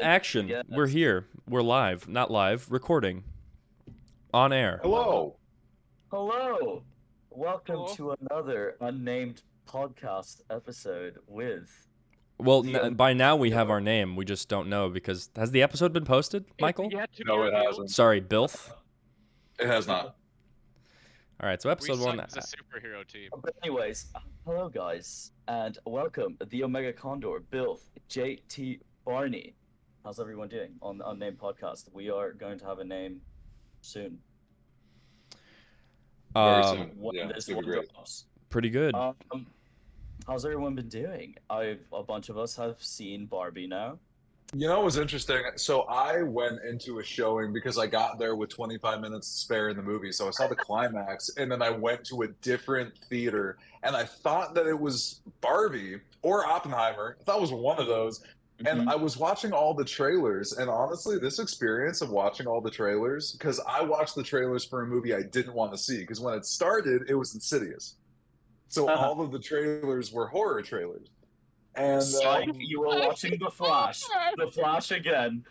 Action. Yes. We're here. We're live. Not live. Recording. On air. Hello. Hello. Welcome Hello. to another unnamed podcast episode with. Well, The- by now we have our name. We just don't know because has the episode been posted, Michael? It's yet to No, be it revealed. hasn't. Sorry, Bilth. It has not. All right, so We episode one. suck as a superhero team. But anyways, hello guys, and welcome the Omega Condor, Bilth, JT Barney. How's everyone doing on the unnamed podcast? We are going to have a name soon. Very Um, soon. When Yeah, this it's gonna one be great. drops. pretty good. How's everyone been doing? A bunch of us have seen Barbie now. You know what was interesting? So I went into a showing because I got there with 25 minutes to spare in the movie. So I saw the climax and then I went to a different theater and I thought that it was Barbie or Oppenheimer. I thought it was one of those. And Mhm. I was watching all the trailers, and honestly, this experience of watching all the trailers, because I watched the trailers for a movie I didn't want to see, because when it started, it was Insidious. So Uh-huh. all of the trailers were horror trailers. And Psych, you were watching The Flash. The Flash again.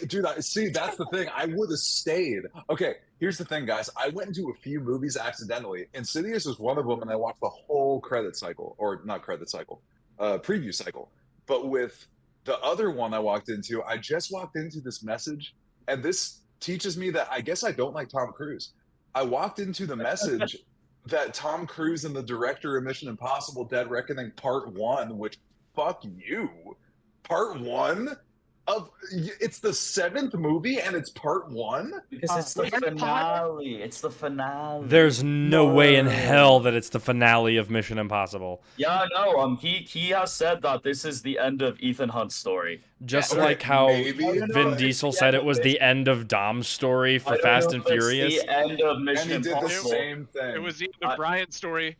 dude, see, that's the thing. I would have stayed. Okay, here's the thing, guys. I went into a few movies accidentally. Insidious was one of them, and I watched the whole credit cycle, or not credit cycle, preview cycle. But with the other one I walked into, I just walked into this message, and this teaches me that I guess I don't like Tom Cruise. I walked into the message that Tom Cruise and the director of Mission Impossible Dead Reckoning Part 1, which, fuck you. Part 1? It's the 7th movie and it's part 1? Because it's the finale. It's the finale. There's no way in No. hell that it's the finale of Mission Impossible. Yeah, no. He has said that this is the end of Ethan Hunt's story. Just Okay, like how maybe, Vin but Diesel it's the said end it of was the Mission- end of Dom's story I for don't Fast know and if it's Furious. the end of And Mission he did the Impossible. same thing. It was the end of Brian's story.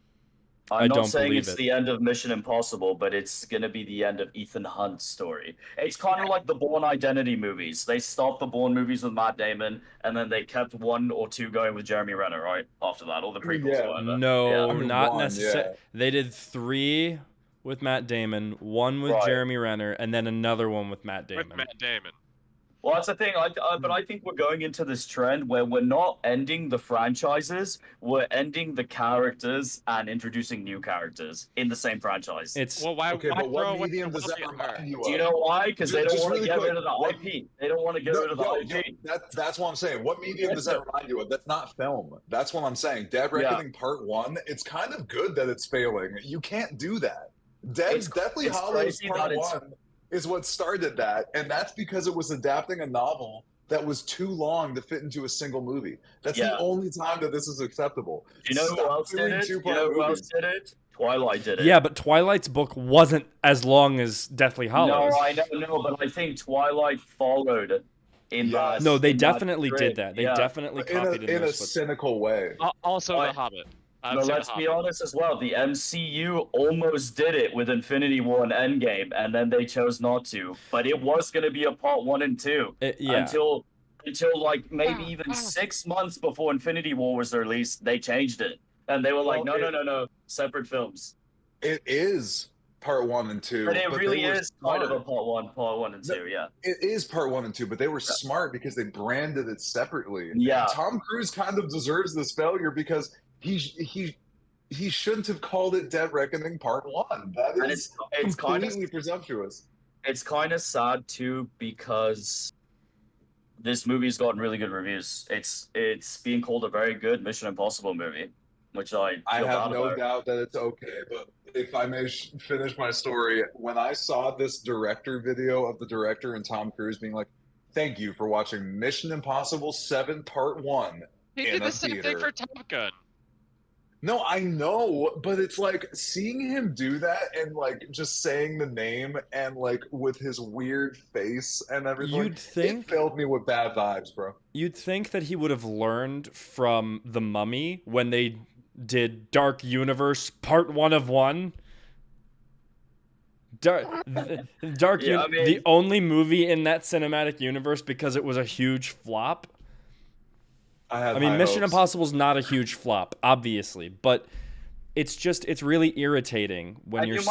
I I'm don't not saying believe it's it. the end of Mission Impossible, but it's gonna be the end of Ethan Hunt's story. It's kind of like the Bourne Identity movies. They stopped the Bourne movies with Matt Damon, and then they kept one or two going with Jeremy Renner, right? After that, all the prequels Yeah. or whatever. No, Yeah. I mean, not one, necessarily. yeah. They did 3 with Matt Damon, 1 with Right. Jeremy Renner, and then another one with Matt Damon. With Matt Damon. Well, that's the thing. But I think we're going into this trend where we're not ending the franchises, we're ending the characters and introducing new characters in the same franchise. It's Well, why, Okay, why but throw what away medium the does that William Hart? remind you of? Do you know why? Because they don't Just want to really get quick, rid of the what- IP. They don't want to get rid of the IP. That's what I'm saying. What medium does that remind you of? That's not film. That's what I'm saying. Dead Yeah. Reckoning Part 1, it's kind of good that it's failing. You can't do that. Deathly it's Hallows crazy Part that it's- 1 is what started that, and that's because it was adapting a novel that was too long to fit into a single movie. That's Yeah. the only time that this is acceptable. Do you know who Stop else did doing it? Do you two-part know who else movies. did it? Twilight did it. yeah, but Twilight's book wasn't as long as Deathly Hallows. No, I don't know, but I think Twilight followed in Yes. that. No, they in that definitely did trend. that. They Yeah. definitely In copied a in those footsteps. cynical way. Also, Why- The Hobbit. No, let's be honest as well. The MCU almost did it with Infinity War and Endgame, and then they chose not to. But it was going to be a part 1 and 2 Yeah. until like maybe even 6 months before Infinity War was released. They changed it, and they were like, Well, no, separate films. It is Part 1 and 2. But it they really were is kind of a smart. part one and No, 2. Yeah. It is part 1 and 2, but they were smart because they branded it separately. Yeah. Tom Cruise kind of deserves this failure because he shouldn't have called it Dead Reckoning Part 1. That And is it's kind of completely presumptuous. sad too because this movie's gotten really good reviews. It's being called a very good Mission Impossible movie, which I feel I have bad no about. doubt that it's okay, but if I may finish my story, when I saw this director video of the director and Tom Cruise being like, "Thank you for watching Mission Impossible 7 Part 1." He in did a the same thing theater. for Top Gun. No, I know, but it's like seeing him do that and like just saying the name and like with his weird face and everything. You'd think- it filled me with bad vibes, bro. You'd think that he would have learned from The Mummy when they did Dark Universe Part 1 of 1. Dark Yeah, I mean- the only movie in that cinematic universe because it was a huge flop. I I mean, high Mission hopes. Impossible is not a huge flop, obviously, but it's really irritating when And you're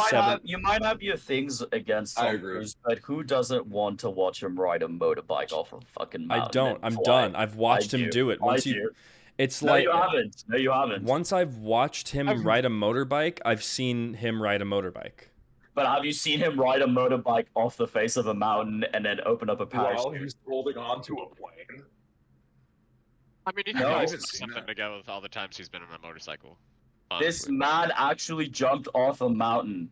you might have your things against I Tom agree. Cruise, but who doesn't want to watch him ride a motorbike off a fucking I mountain don't. and I'm fly? done. I've watched him do it. I Once you do. it's No, like you haven't. No, you haven't. once I've watched him I've- ride a motorbike, I've seen him ride a motorbike. But have you seen him ride a motorbike off the face of a mountain and then open up a While parachute? he's holding onto a plane. I mean, you No, can I probably haven't put seen something that. together with all the times he's been on a motorcycle. This honestly. man actually jumped off a mountain.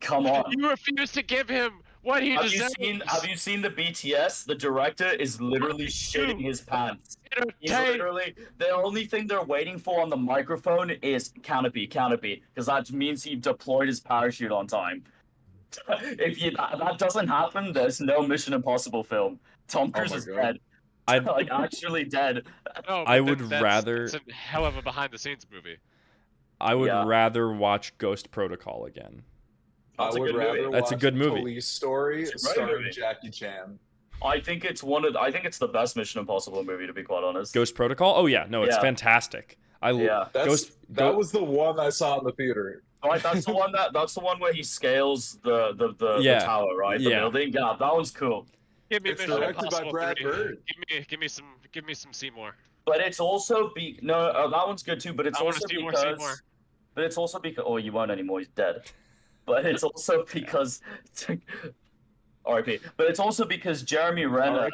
Come on. You refuse to give him what he deserves. Have you seen the BTS? The director is literally shitting his pants. He's literally the only thing they're waiting for on the microphone is canopy, because that means he deployed his parachute on time. If that doesn't happen, there's no Mission Impossible film. Tom Cruise my is God. dead. I'd Like actually dead. No, I but would that's rather- It's a hell of a behind-the-scenes movie. I would Yeah. rather watch Ghost Protocol again. That's I a would good rather movie. That's a watch good movie. Police Story It's a great starring movie. Jackie Chan. I think it's the best Mission Impossible movie, to be quite honest. Ghost Protocol? Oh yeah, no, it's Yeah. fantastic. Yeah. That was the one I saw in the theater. Right, that's the one where he scales the Yeah. tower, right? The Yeah. building. Yeah, that one's cool. Give me It's Mission directed by Impossible Brad 3. Bird. Give me some Seymour. But it's also that one's good too. But it's I wanna also see more because. Seymour. But it's also because. Oh, you won't anymore. He's dead. But it's also because. R.I.P. But it's also because Jeremy Renner.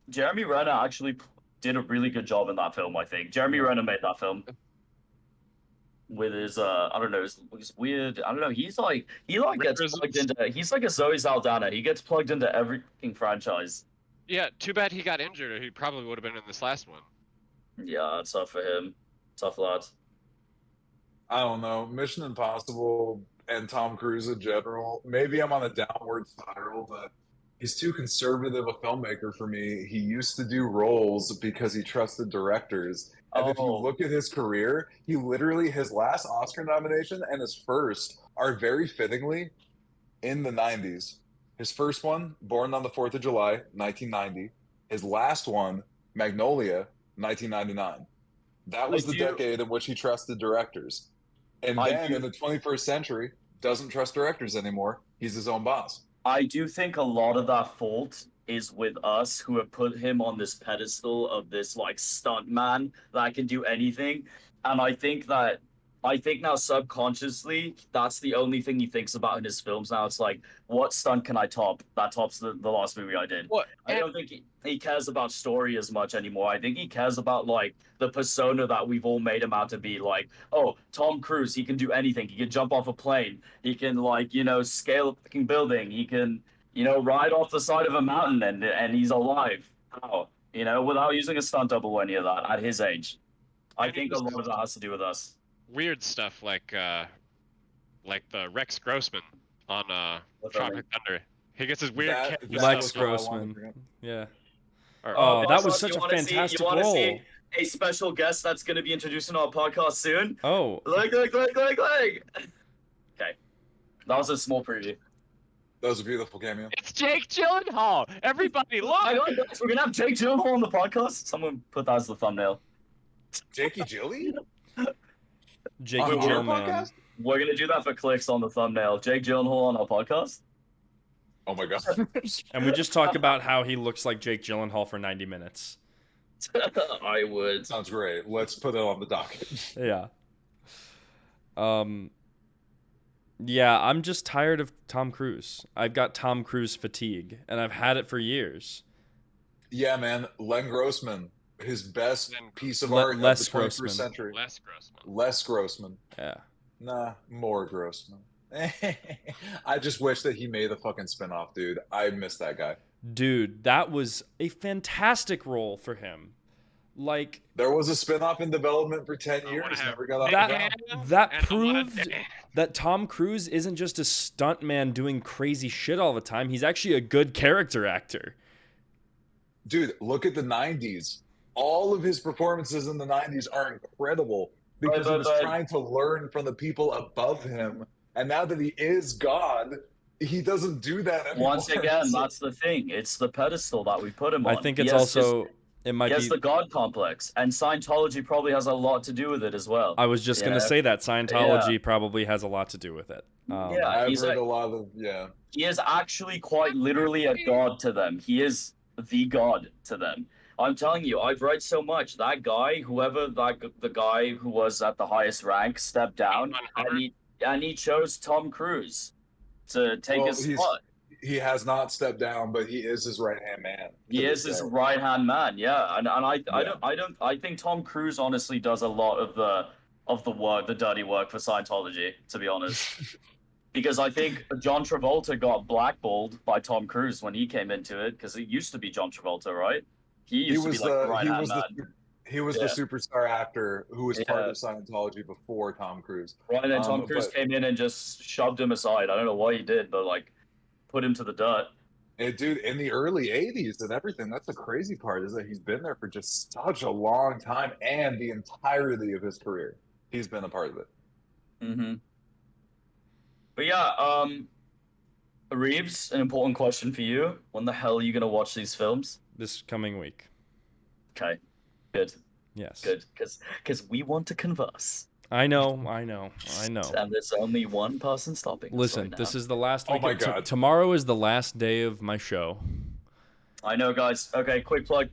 Jeremy Renner actually did a really good job in that film. I think Jeremy Renner made that film. With his I don't know, his weird. I don't know. He gets Mannerisms. plugged into. He's like a Zoe Saldana. He gets plugged into every fucking franchise. Yeah, too bad he got injured, or he probably would have been in this last one. Yeah, it's tough for him. Tough lad. I don't know. Mission Impossible and Tom Cruise in general. Maybe I'm on a downward spiral, but he's too conservative a filmmaker for me. He used to do roles because he trusted directors. And if you Oh. look at his career, he literally, his last Oscar nomination and his first are very fittingly in the 90s. His first one, Born on the 4th of July, 1990. His last one, Magnolia, 1999. That was the decade in which he trusted directors. And then in the 21st century, doesn't trust directors anymore. He's his own boss. I do think a lot of that fault is with us who have put him on this pedestal of this like stunt man that can do anything. And I think now subconsciously that's the only thing he thinks about in his films now. It's like, what stunt can I top that tops the last movie I did? What? I don't think he cares about story as much anymore. I think he cares about like the persona that we've all made him out to be. Like, oh, Tom Cruise, he can do anything. He can jump off a plane. He can scale a fucking building. He can ride off the side of a mountain and he's alive. How? Without using a stunt double or any of that at his age. I And he think a was- lot of that has to do with us. Weird stuff like the Rex Grossman on What's Tropic Thunder. He gets his weird That- cat- that Lex was what I wanted Grossman. to bring up. Yeah. or- Oh, that Also, was such you a wanna see- fantastic you wanna role. see a special guest that's going to be introduced in our podcast soon. Oh, Look. Okay. That was a small preview. That was a beautiful cameo. It's Jake Gyllenhaal. Everybody, look. Hang on, guys, we're going to have Jake Gyllenhaal on the podcast. Someone put that as the thumbnail. Jakey Jilly? Jake On our Gyllenhaal. podcast? We're going to do that for clicks on the thumbnail. Jake Gyllenhaal on our podcast. Oh my god. And we just talk about how he looks like Jake Gyllenhaal for 90 minutes. I would. Sounds great. Let's put it on the docket. Yeah. Yeah, I'm just tired of Tom Cruise. I've got Tom Cruise fatigue, and I've had it for years. Yeah, man. Len Grossman, his best piece of Le- art Les of the 21st Grossman. century. Les Grossman. Les Grossman. Yeah. Nah, more Grossman. I just wish that he made a fucking spinoff, dude. I miss that guy. Dude, that was a fantastic role for him. Like, There was a spinoff in development for 10 I wanna years. have Never got off that- the ground. that And I wanna proved- dance. that Tom Cruise isn't just a stuntman doing crazy shit all the time. He's actually a good character actor. Dude, look at the 90s. All of his performances in the 90s are incredible because he was But- trying to learn from the people above him. And now that he is God, he doesn't do that anymore. Once again, So- that's the thing. It's the pedestal that we put him on. I think it's Yes, also It He might has be. the God complex, and Scientology probably has a lot to do with it as well. I was just you gonna know? say that Scientology probably has a lot to do with it. Yeah, I've heard a lot of he is actually quite literally a god to them. He is the god to them. I'm telling you, I've read so much. That guy, whoever the guy who was at the highest rank, stepped down, and he chose Tom Cruise to take Well, his spot. he has not stepped down, but he is his right hand man. He is his right hand man, yeah. And I think Tom Cruise honestly does a lot of the work, the dirty work for Scientology, to be honest. Because I think John Travolta got blackballed by Tom Cruise when he came into it, because it used to be John Travolta, right? He used to be like the right hand man. He was the superstar actor who was part of Scientology before Tom Cruise. Right, and then Tom Cruise came in and just shoved him aside. I don't know why he did, but like put him to the dirt. Dude, in the early 80s and everything, that's the crazy part, is that he's been there for just such a long time, and the entirety of his career he's been a part of it. Mm-hmm. But yeah, Reeves, an important question for you. When the hell are you gonna watch these films? This coming week. Okay, good. Yes. Good, because we want to converse. I know. And there's only one person stopping us Listen, right now. this is the last Oh week. my God. Tomorrow is the last day of my show. I know, guys. Okay, quick plug.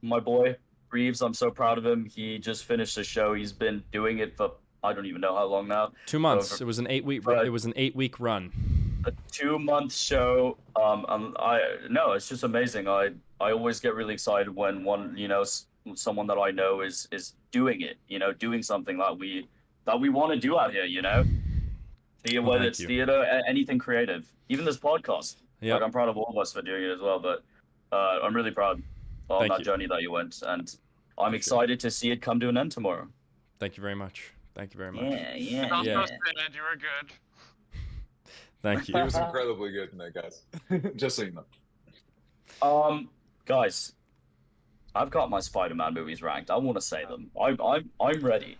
My boy, Reeves, I'm so proud of him. He just finished the show. He's been doing it for, I don't even know how long now. 2 months. It was an 8-week. It was an 8-week run. A 2-month show. No, it's just amazing. I always get really excited when someone that I know is doing it. Doing something that we want to do out here. Whether it's theater, anything creative, even this podcast. Yeah, like, I'm proud of all of us for doing it as well. But I'm really proud on that journey that you went, and I'm excited to see it come to an end tomorrow. Thank you very much. Yeah. You were good. Thank you. He was incredibly good in that, guys. Just so you know. Guys, I've got my Spider-Man movies ranked. I want to say them. I'm ready.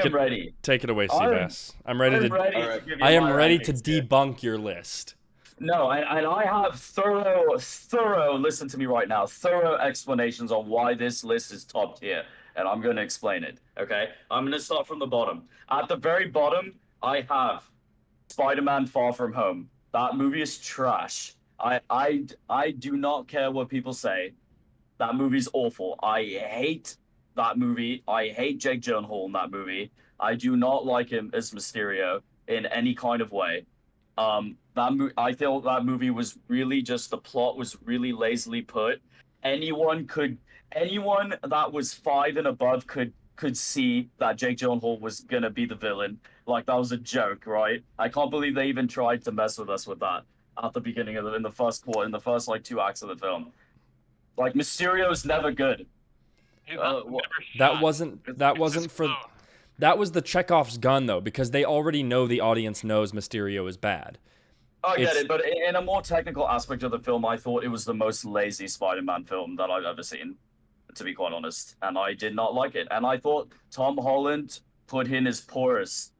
Ready. Take it away, Seabass. I'm ready to. Right. I am ready to debunk your list. No, and I have thorough. Listen to me right now. Thorough explanations on why this list is top tier, and I'm going to explain it. Okay, I'm going to start from the bottom. At the very bottom, I have Spider-Man: Far From Home. That movie is trash. I do not care what people say. That movie's awful. I hate that movie. I hate Jake Gyllenhaal in that movie. I do not like him as Mysterio in any kind of way. I feel that movie was really just, the plot was really lazily put. Anyone that was 5 and above could see that Jake Gyllenhaal was gonna be the villain. Like, that was a joke, right? I can't believe they even tried to mess with us with that at the beginning of in the first quarter, in the first like 2 acts of the film. Like, Mysterio's never good. That wasn't for. That was the Chekhov's gun, though, because they already know the audience knows Mysterio is bad. I get it, but in a more technical aspect of the film, I thought it was the most lazy Spider-Man film that I've ever seen, to be quite honest. And I did not like it. And I thought Tom Holland put in his poorest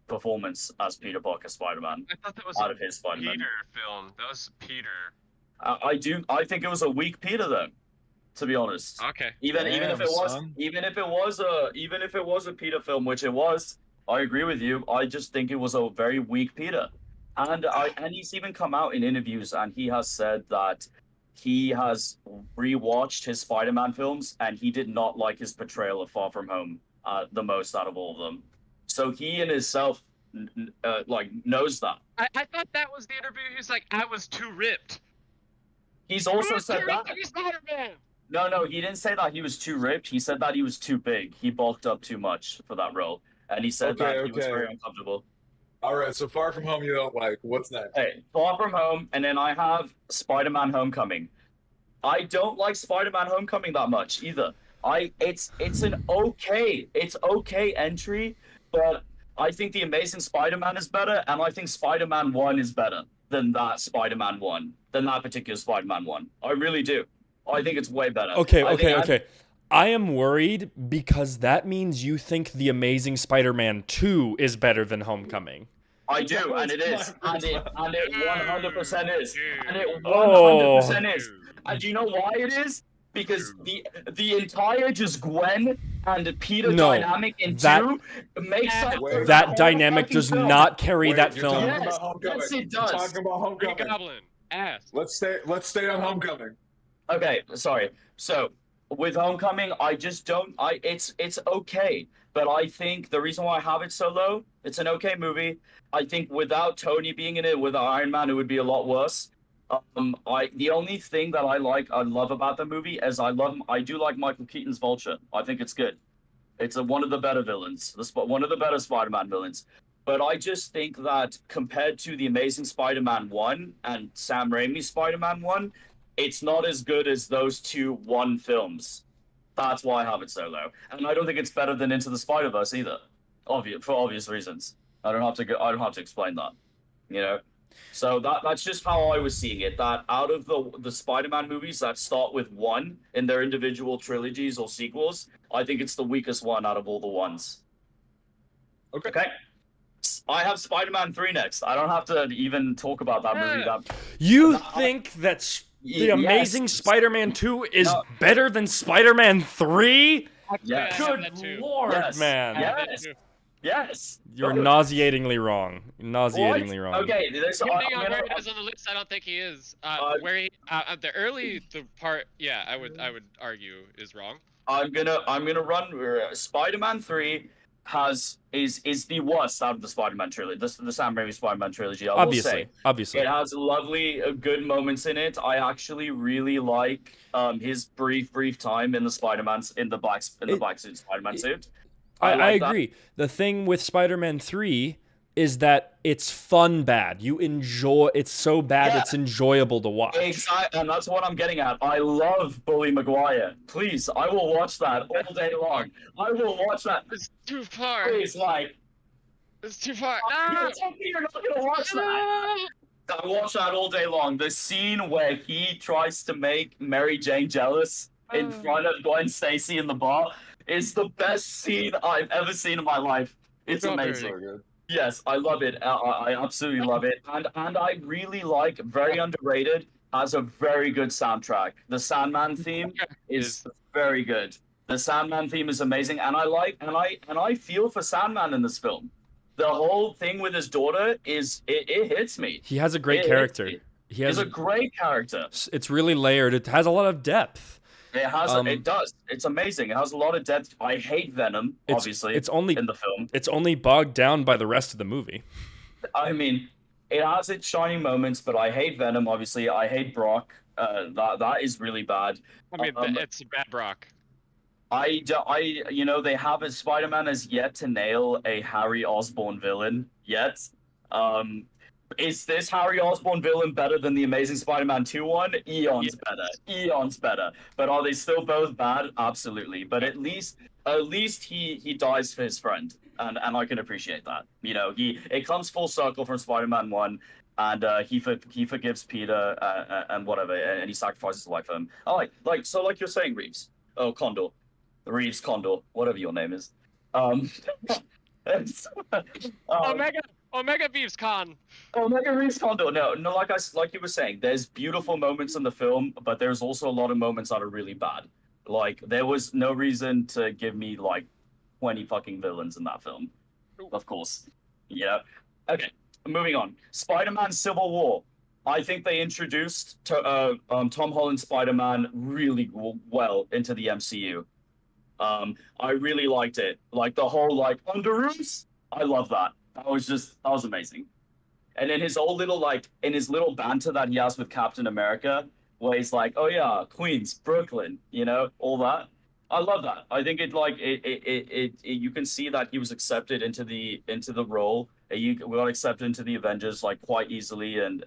performance as Peter Parker Spider-Man. I thought that was out of his Spider-Man. Peter film. That was Peter. I think it was a weak Peter, though, to be honest. Okay. Even if it was a Peter film, which it was, I agree with you. I just think it was a very weak Peter. And he's even come out in interviews and he has said that he has rewatched his Spider-Man films and he did not like his portrayal of Far From Home the most out of all of them. So he in himself knows that. I thought that was the interview. He's like, I was too ripped. He's also said that. No, he didn't say that he was too ripped. He said that he was too big. He bulked up too much for that role, and he said that he was very uncomfortable. All right, so Far From Home you don't like. What's next? Hey, Far From Home, and then I have Spider-Man: Homecoming. I don't like Spider-Man: Homecoming that much either. It's an okay entry, but I think The Amazing Spider-Man is better, and I think Spider-Man 1 is better than that Spider-Man 1, than that particular Spider-Man 1. I really do. I think it's way better. Okay. I am worried because that means you think The Amazing Spider-Man 2 is better than Homecoming. I do, and it is. And it 100% is. And it 100% is. And do you know why it is? because the entire just Gwen and Peter No, dynamic in that- 2 makes up for the That whole dynamic fucking does film. not carry Wait, that you're film. talking Yes, about Homecoming. yes, it You're does. talking about Green Homecoming. Goblin. Ass. Let's stay on Homecoming. Okay, sorry. So with Homecoming, I just don't. It's okay, but I think the reason why I have it so low, it's an okay movie. I think without Tony being in it, with Iron Man, it would be a lot worse. The only thing that I love about the movie is I do like Michael Keaton's Vulture. I think it's good. It's one of the better villains, one of the better Spider-Man villains. But I just think that compared to the Amazing Spider-Man 1 and Sam Raimi's Spider-Man 1, it's not as good as those two one films. That's why I have it so low. And I don't think it's better than Into the Spider-Verse either. For obvious reasons. I don't have to explain that. You know? So that's just how I was seeing it. That out of the Spider-Man movies that start with 1 in their individual trilogies or sequels, I think it's the weakest one out of all the ones. Okay. I have Spider-Man 3 next. I don't have to even talk about that movie. You think that the Amazing Spider-Man 2 is better than Spider-Man 3? Yes. Good lord, man. Yes. You're nauseatingly wrong. Nauseatingly wrong. Okay, Depending on where he is on the list, I don't think he is. The part, yeah, I would argue is wrong. I'm gonna run. Spider-Man 3 is the worst out of the Spider-Man trilogy. The Sam Raimi Spider-Man trilogy. I will say, obviously, it has lovely, good moments in it. I actually really like his brief time in the black suit Spider-Man suit. I agree. The thing with Spider-Man 3 is that it's fun bad. You enjoy it's so bad it's enjoyable to watch. Exactly, and that's what I'm getting at. I love Bully Maguire. Please, I will watch that all day long. I will watch that. It's too far. Please, it's too far. You're not gonna watch that. I watch that all day long. The scene where he tries to make Mary Jane jealous in front of Gwen Stacy in the bar is the best scene I've ever seen in my life. It's amazing. Yes, I love it. I absolutely love it. And I really like, very underrated, has a very good soundtrack. The Sandman theme is very good. The Sandman theme is amazing, and I feel for Sandman in this film. The whole thing with his daughter it hits me. He has a great character. He's a great character. It's really layered. It has a lot of depth. It has. It does. It's amazing. It has a lot of depth. I hate Venom. Obviously, it's only in the film. It's only bogged down by the rest of the movie. I mean, it has its shining moments, but I hate Venom. Obviously, I hate Brock. That is really bad. I mean, it's a bad Brock. They haven't. Spider-Man has yet to nail a Harry Osborn villain yet. Is this Harry Osborn villain better than the Amazing Spider-Man 2 one? Eons better. But are they still both bad? Absolutely. But at least he dies for his friend, and I can appreciate that. It comes full circle from Spider-Man 1, and he forgives Peter and whatever, and he sacrifices his life for him. Like you're saying, Reeves. Oh, Condor. Reeves Condor, whatever your name is. Omega Reeves Con. Omega Reeves Condor. No, like you were saying, there's beautiful moments in the film, but there's also a lot of moments that are really bad. Like, there was no reason to give me 20 fucking villains in that film. Of course. Yeah. Okay, moving on. Spider-Man Civil War. I think they introduced Tom Holland's Spider-Man really well into the MCU. I really liked it. Like, the whole, Underoos, I love that. That was amazing. And in his old little, in his little banter that he has with Captain America, where he's like, oh yeah, Queens, Brooklyn, all that. I love that. I think you can see that he was accepted into the role. We got accepted into the Avengers quite easily, and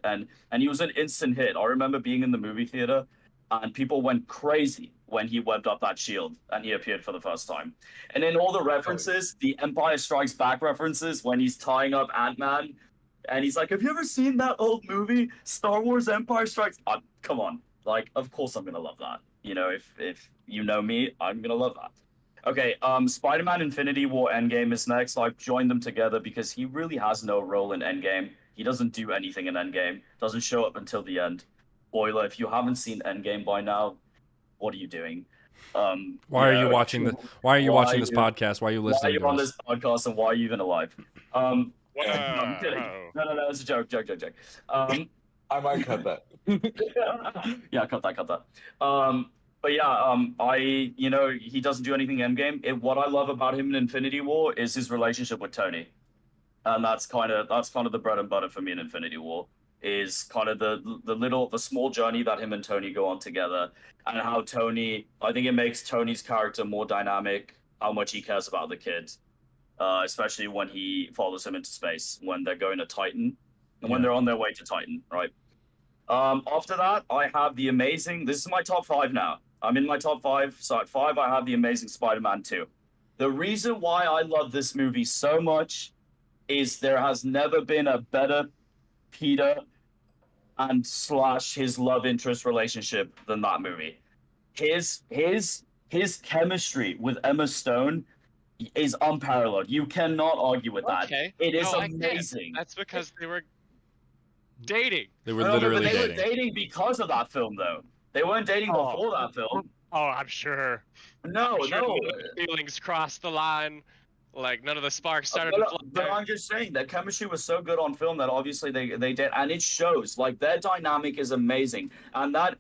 he was an instant hit. I remember being in the movie theater, and people went crazy when he webbed up that shield and he appeared for the first time. And then all the references, the Empire Strikes Back references, when he's tying up Ant-Man, and he's like, have you ever seen that old movie, Star Wars Empire Strikes? Come on. Of course I'm going to love that. If you know me, I'm going to love that. Okay, Spider-Man Infinity War Endgame is next. I've joined them together because he really has no role in Endgame. He doesn't do anything in Endgame. Doesn't show up until the end. Spoiler, if you haven't seen Endgame by now, what are you doing? Why are you watching this podcast? Why are you listening to us? Why are you on this podcast, and why are you even alive? I'm kidding. Whoa. No, it's a joke. I might cut that. Yeah, cut that. But yeah, he doesn't do anything endgame. What I love about him in Infinity War is his relationship with Tony, and that's kind of the bread and butter for me in Infinity War. Is kind of the small journey that him and Tony go on together, and how Tony, I think it makes Tony's character more dynamic, how much he cares about the kids, especially when he follows him into space, when they're going to Titan, and when they're on their way to Titan, right? After that, I have the amazing, this is my top 5 now. I'm in my top 5, so at 5, I have the Amazing Spider-Man 2. The reason why I love this movie so much is there has never been a better Peter and / his love interest relationship than that movie. His chemistry with Emma Stone is unparalleled. You cannot argue with that. It is amazing. That's because they were dating. They were literally dating. They were dating because of that film, though. They weren't dating before that film. Oh, I'm sure. No. Feelings crossed the line. Like, none of the sparks started to fly. But I'm just saying, their chemistry was so good on film that obviously they did, and it shows. Like, their dynamic is amazing. And that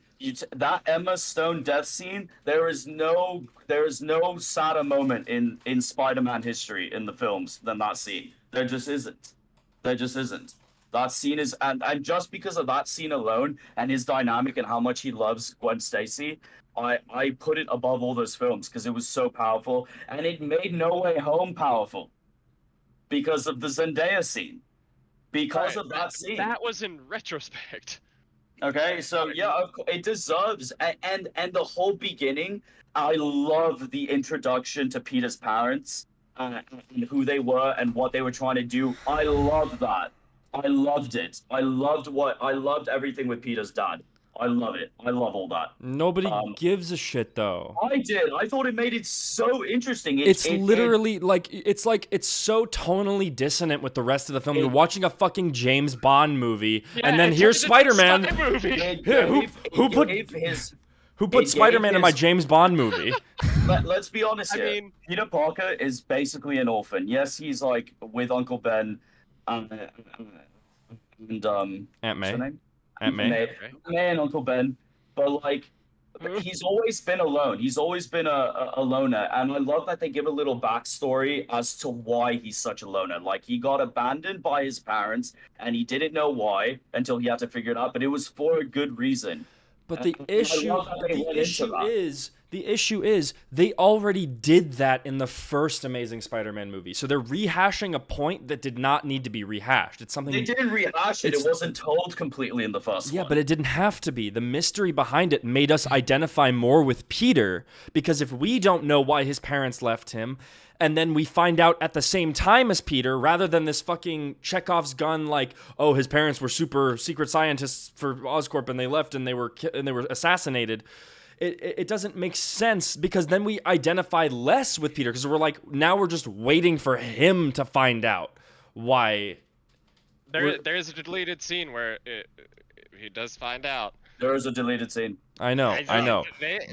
Emma Stone death scene, there is no sadder moment in Spider-Man history in the films than that scene. There just isn't. That scene is, and just because of that scene alone and his dynamic and how much he loves Gwen Stacy, I put it above all those films because it was so powerful, and it made No Way Home powerful because of the Zendaya scene. Because of that scene. That was in retrospect. Okay, so yeah, it deserves, and the whole beginning, I love the introduction to Peter's parents and who they were and what they were trying to do. I love that. I loved it. I loved everything with Peter's dad. I love it. I love all that. Nobody gives a shit, though. I did. I thought it made it so interesting. It's literally it's so tonally dissonant with the rest of the film. You're watching a fucking James Bond movie, and then here's Spider-Man. Who put Spider-Man in my James Bond movie? Let's be honest here. Peter Parker is basically an orphan. Yes, he's like with Uncle Ben and Aunt May. Aunt May and Uncle Ben, but like he's always been alone. He's always been a loner, and I love that they give a little backstory as to why he's such a loner. Like, he got abandoned by his parents, and he didn't know why until he had to figure it out. But it was for a good reason. But the issue is they already did that in the first Amazing Spider-Man movie. So they're rehashing a point that did not need to be rehashed. It's something they didn't rehash it. It wasn't told completely in the first one. Yeah, but it didn't have to be. The mystery behind it made us identify more with Peter, because if we don't know why his parents left him, and then we find out at the same time as Peter, rather than this fucking Chekhov's gun, like, oh, his parents were super secret scientists for Oscorp and they left and they were assassinated. It doesn't make sense, because then we identify less with Peter, because we're like, now we're just waiting for him to find out why. There is a deleted scene where he does find out. There is a deleted scene. I know.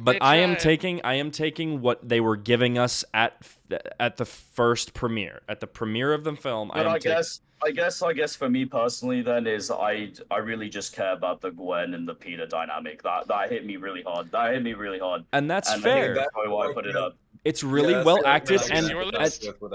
But I am taking what they were giving us at the first premiere, at the premiere of the film. But I guess for me personally, then, is I really just care about the Gwen and the Peter dynamic. That hit me really hard. And that's fair. That's why I put it up. It's really well acted,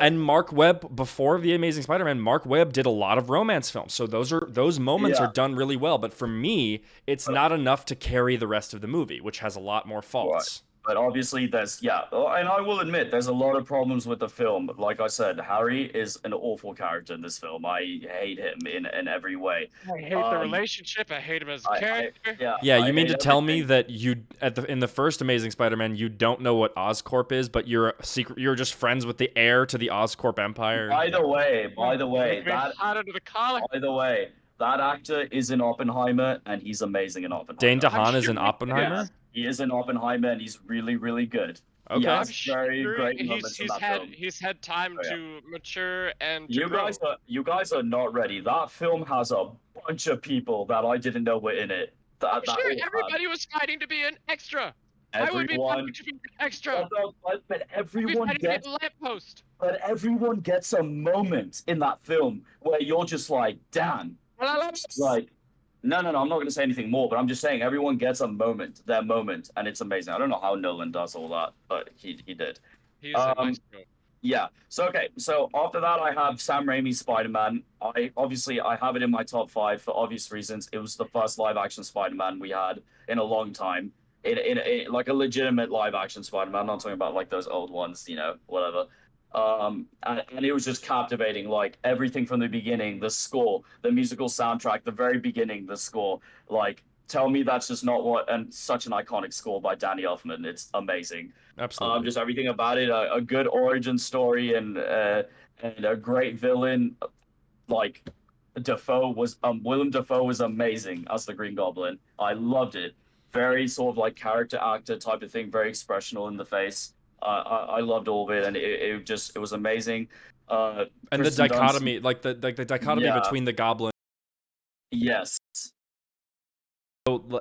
and Mark Webb, before The Amazing Spider-Man, Mark Webb did a lot of romance films, so those moments are done really well. But for me, it's not enough to carry the rest of the movie, which has a lot more faults. Right. But obviously, and I will admit, there's a lot of problems with the film. Like I said, Harry is an awful character in this film. I hate him in every way. I hate the relationship. I hate him as a character. You mean to tell me that in the first Amazing Spider-Man, you don't know what Oscorp is, but you're just friends with the heir to the Oscorp empire? By the way, that actor is in Oppenheimer, and he's amazing in Oppenheimer. Dane DeHaan is in Oppenheimer? Yes, he is in Oppenheimer, and he's really, really good. Okay. He has very great moments in that film. He's had time to mature and to you guys are not ready. That film has a bunch of people that I didn't know were in it. Everybody was fighting to be an extra. I would be Everyone, punching extra. but I'd be everyone fighting gets, a lamppost. but everyone gets a moment in that film where you're just like, damn, like, no, I'm not going to say anything more, but I'm just saying everyone gets a moment, their moment, and it's amazing. I don't know how Nolan does all that, but he did. He's a maestro. Yeah. So okay. So after that, I have Sam Raimi's Spider-Man. I have it in my top 5 for obvious reasons. It was the first live-action Spider-Man we had in a long time. In like a legitimate live-action Spider-Man. I'm not talking about like those old ones, whatever. And it was just captivating. Like everything from the beginning, the score, the musical soundtrack, the very beginning, the score. Like, tell me that's just not what, and such an iconic score by Danny Elfman. It's amazing. Absolutely. Just everything about it, a good origin story and a great villain. Like Willem Dafoe was amazing as the Green Goblin. I loved it. Very sort of like character actor type of thing, very expressional in the face. I loved all of it, and it was amazing. And the Kristen Dunst, dichotomy, like the dichotomy Yeah. between the goblin. yes,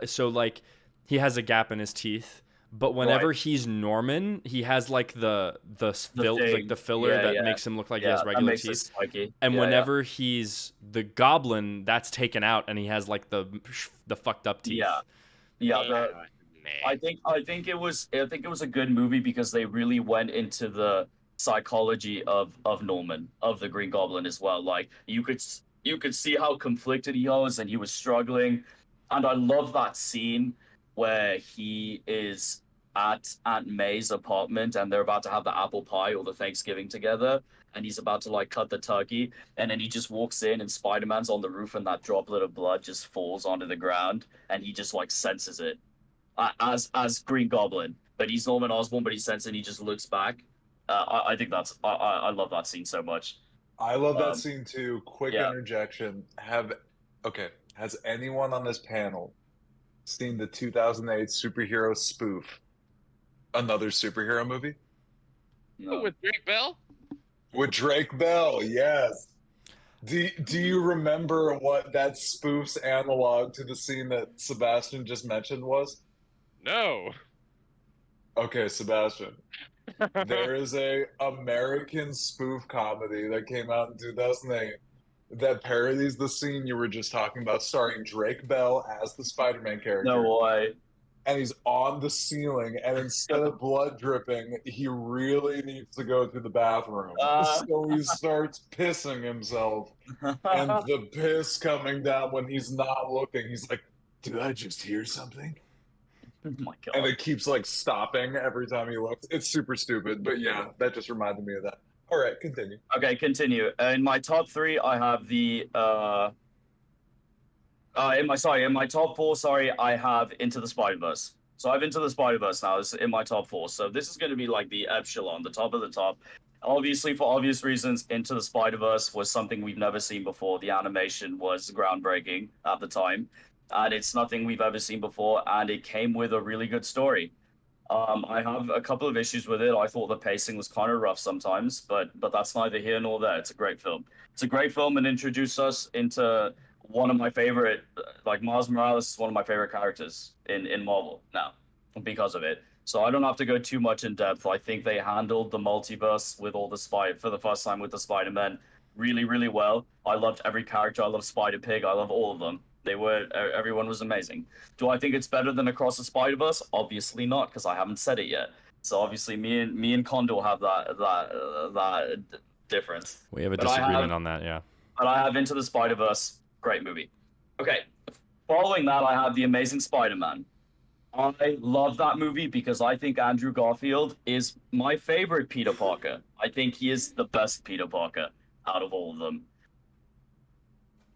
So like he has a gap in his teeth, but whenever he's Norman, he has like the thing. filler Yeah, that yeah. makes him look like he yeah, has that regular makes it teeth. spiky. And Yeah, whenever he's the goblin, that's taken out, and he has like the fucked up teeth. yeah. I think it was a good movie because they really went into the psychology of Norman, of the Green Goblin as well. Like you could see how conflicted he was and he was struggling. And I love that scene where he is at Aunt May's apartment and they're about to have the apple pie or the Thanksgiving together, and he's about to like cut the turkey, and then he just walks in and Spider-Man's on the roof and that droplet of blood just falls onto the ground and he just like senses it as Green Goblin, but he's Norman Osborn, but he senses and he just looks back. I think I love that scene so much. I love that Um, scene too. Quick yeah. interjection. Has anyone on this panel seen the 2008 superhero spoof, Another Superhero Movie? No. With Drake Bell? With Drake Bell, yes. Do you remember what that spoof's analog to the scene that Sebastian just mentioned was? No. Okay, Sebastian. There is a American spoof comedy that came out in 2008 that parodies the scene you were just talking about, starring Drake Bell as the Spider-Man character. No way. And he's on the ceiling, and instead of blood dripping, he really needs to go to the bathroom. So he starts pissing himself, and the piss coming down when he's not looking. He's like, "Did I just hear something?" Oh my god. And it keeps like stopping every time he looks. It's super stupid, but yeah, that just reminded me of that. All right, continue. Okay, continue. In my top 3, I have the in my top 4, sorry, I have Into the Spider-Verse. So I have Into the Spider-Verse now. It's in my top 4. So this is going to be like the epsilon, the top of the top. Obviously, for obvious reasons, Into the Spider-Verse was something we've never seen before. The animation was groundbreaking at the time, and it's nothing we've ever seen before. And it came with a really good story. I have a couple of issues with it. I thought the pacing was kind of rough sometimes, but that's neither here nor there. It's a great film. It's a great film and introduced us into one of my favorite, like Miles Morales is one of my favorite characters in Marvel now because of it. So I don't have to go too much in depth. I think they handled the multiverse with all the for the first time with the Spider-Man really, really well. I loved every character. I love Spider-Pig. I love all of them. Everyone was amazing. Do I think it's better than Across the Spider-Verse? Obviously not, because I haven't said it yet. So obviously me and Condor have that difference. We have a But I disagreement on that, yeah. But I have Into the Spider-Verse, great movie. Okay, following that, I have The Amazing Spider-Man. I love that movie because I think Andrew Garfield is my favorite Peter Parker. I think he is the best Peter Parker out of all of them.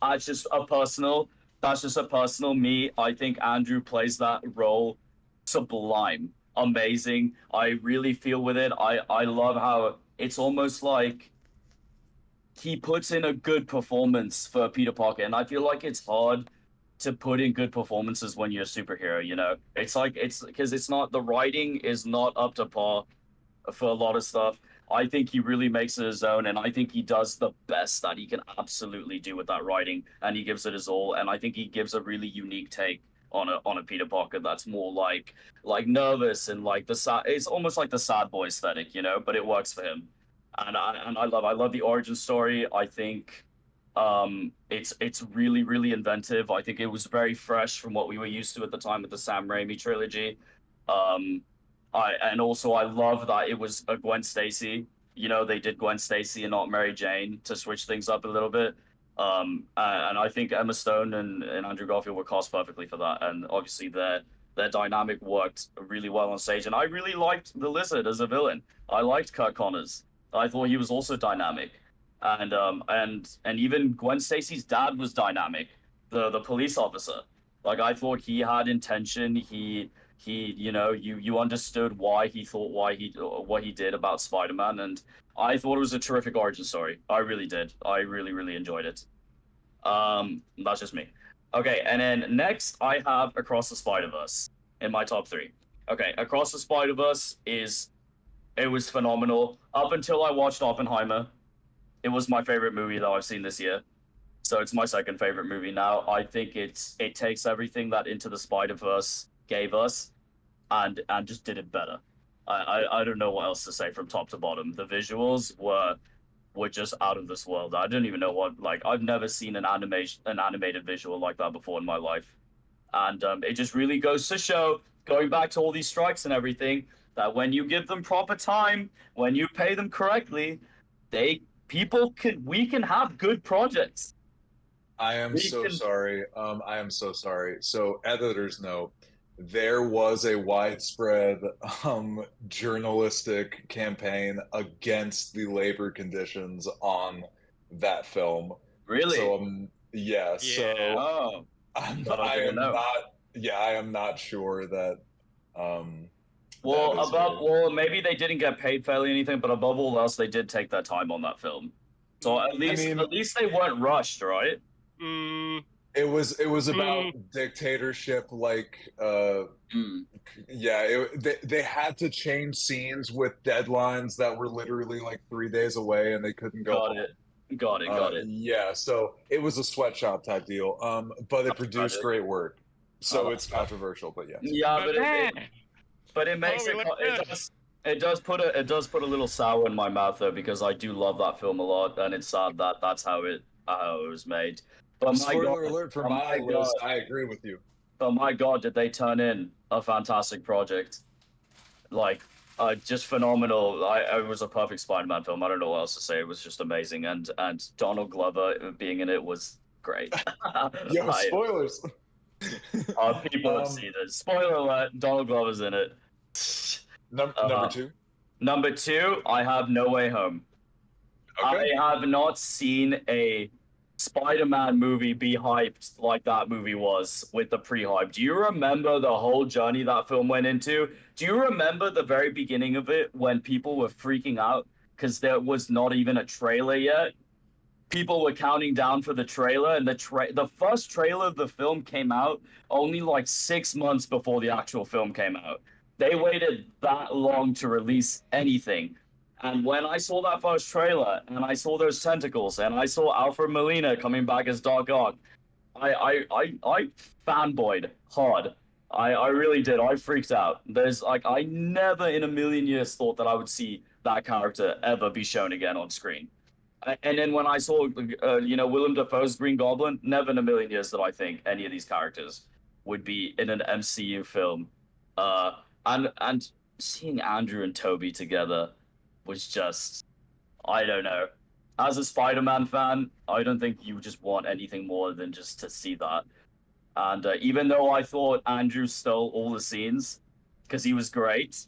That's just a personal me. I think Andrew plays that role sublime, amazing. I really feel with it. I love how it's almost like he puts in a good performance for Peter Parker, and I feel like it's hard to put in good performances when you're a superhero. It's like it's because it's not the writing is not up to par for a lot of stuff. I think he really makes it his own, and I think he does the best that he can absolutely do with that writing, and he gives it his all. And I think he gives a really unique take on a Peter Parker that's more like nervous and like the sad. It's almost like the sad boy aesthetic, you know, but it works for him. And I love the origin story. I think it's really inventive. I think it was very fresh from what we were used to at the time with the Sam Raimi trilogy. Um, I love that it was a Gwen Stacy. You know, they did Gwen Stacy and not Mary Jane to switch things up a little bit. And I think Emma Stone and Andrew Garfield were cast perfectly for that. And obviously their dynamic worked really well on stage. And I really liked the Lizard as a villain. I liked Kurt Connors. I thought he was also dynamic. And even Gwen Stacy's dad was dynamic, the police officer. Like I thought he had intention. He you know you understood why he thought why he what he did about Spider-Man, and I thought it was a terrific origin story. I really did. I really enjoyed it. That's just me. Okay, and then next I have Across the Spider-Verse in my top three. Okay, Across the Spider-Verse it was phenomenal up until I watched Oppenheimer. It was my favorite movie that I've seen this year. So it's my second favorite movie now. I think it takes everything that Into the Spider-Verse gave us and just did it better. I don't know what else to say from top to bottom. The visuals were just out of this world. I don't even know what like I've never seen an animated visual like that before in my life. And it just really goes to show, going back to all these strikes and everything, that when you give them proper time, when you pay them correctly, we can have good projects. I am so sorry. I am so sorry. So, editor's note, there was a widespread journalistic campaign against the labor conditions on that film. Really? So, yeah. So, Oh, I am not. Yeah, I am not sure that. Well, maybe they didn't get paid fairly or anything, but above all else, they did take their time on that film. So at least they weren't rushed, right? It was about dictatorship, like yeah. They had to change scenes with deadlines that were literally like 3 days away, and they couldn't go. Got it. Yeah, so it was a sweatshop type deal. But it produced great work, so it's controversial, but yes. Yeah, but it makes it does put a little sour in my mouth though, because I do love that film a lot, and it's sad that that's how it was made. But spoiler alert for my list, I agree with you. But my God, did they turn in a fantastic project? Like, just phenomenal. It was a perfect Spider-Man film. I don't know what else to say. It was just amazing, and Donald Glover being in it was great. Yo, spoilers. People have seen it. Spoiler alert: Donald Glover's in it. Number two. Number two, I have No Way Home. Okay. I have not seen a Spider-Man movie be hyped like that movie was with the pre-hype. Do you remember the whole journey that film went into? Do you remember the very beginning of it when people were freaking out because there was not even a trailer yet? People were counting down for the trailer, and the first trailer of the film came out only like 6 months before the actual film came out. They waited that long to release anything. And when I saw that first trailer, and I saw those tentacles, and I saw Alfred Molina coming back as Doc Ock, I fanboyed hard. I really did. I freaked out. There's like I never in a million years thought that I would see that character ever be shown again on screen. And then when I saw Willem Dafoe's Green Goblin, never in a million years did I think any of these characters would be in an MCU film. And seeing Andrew and Toby together was just, I don't know. As a Spider-Man fan, I don't think you just want anything more than just to see that. And even though I thought Andrew stole all the scenes, because he was great,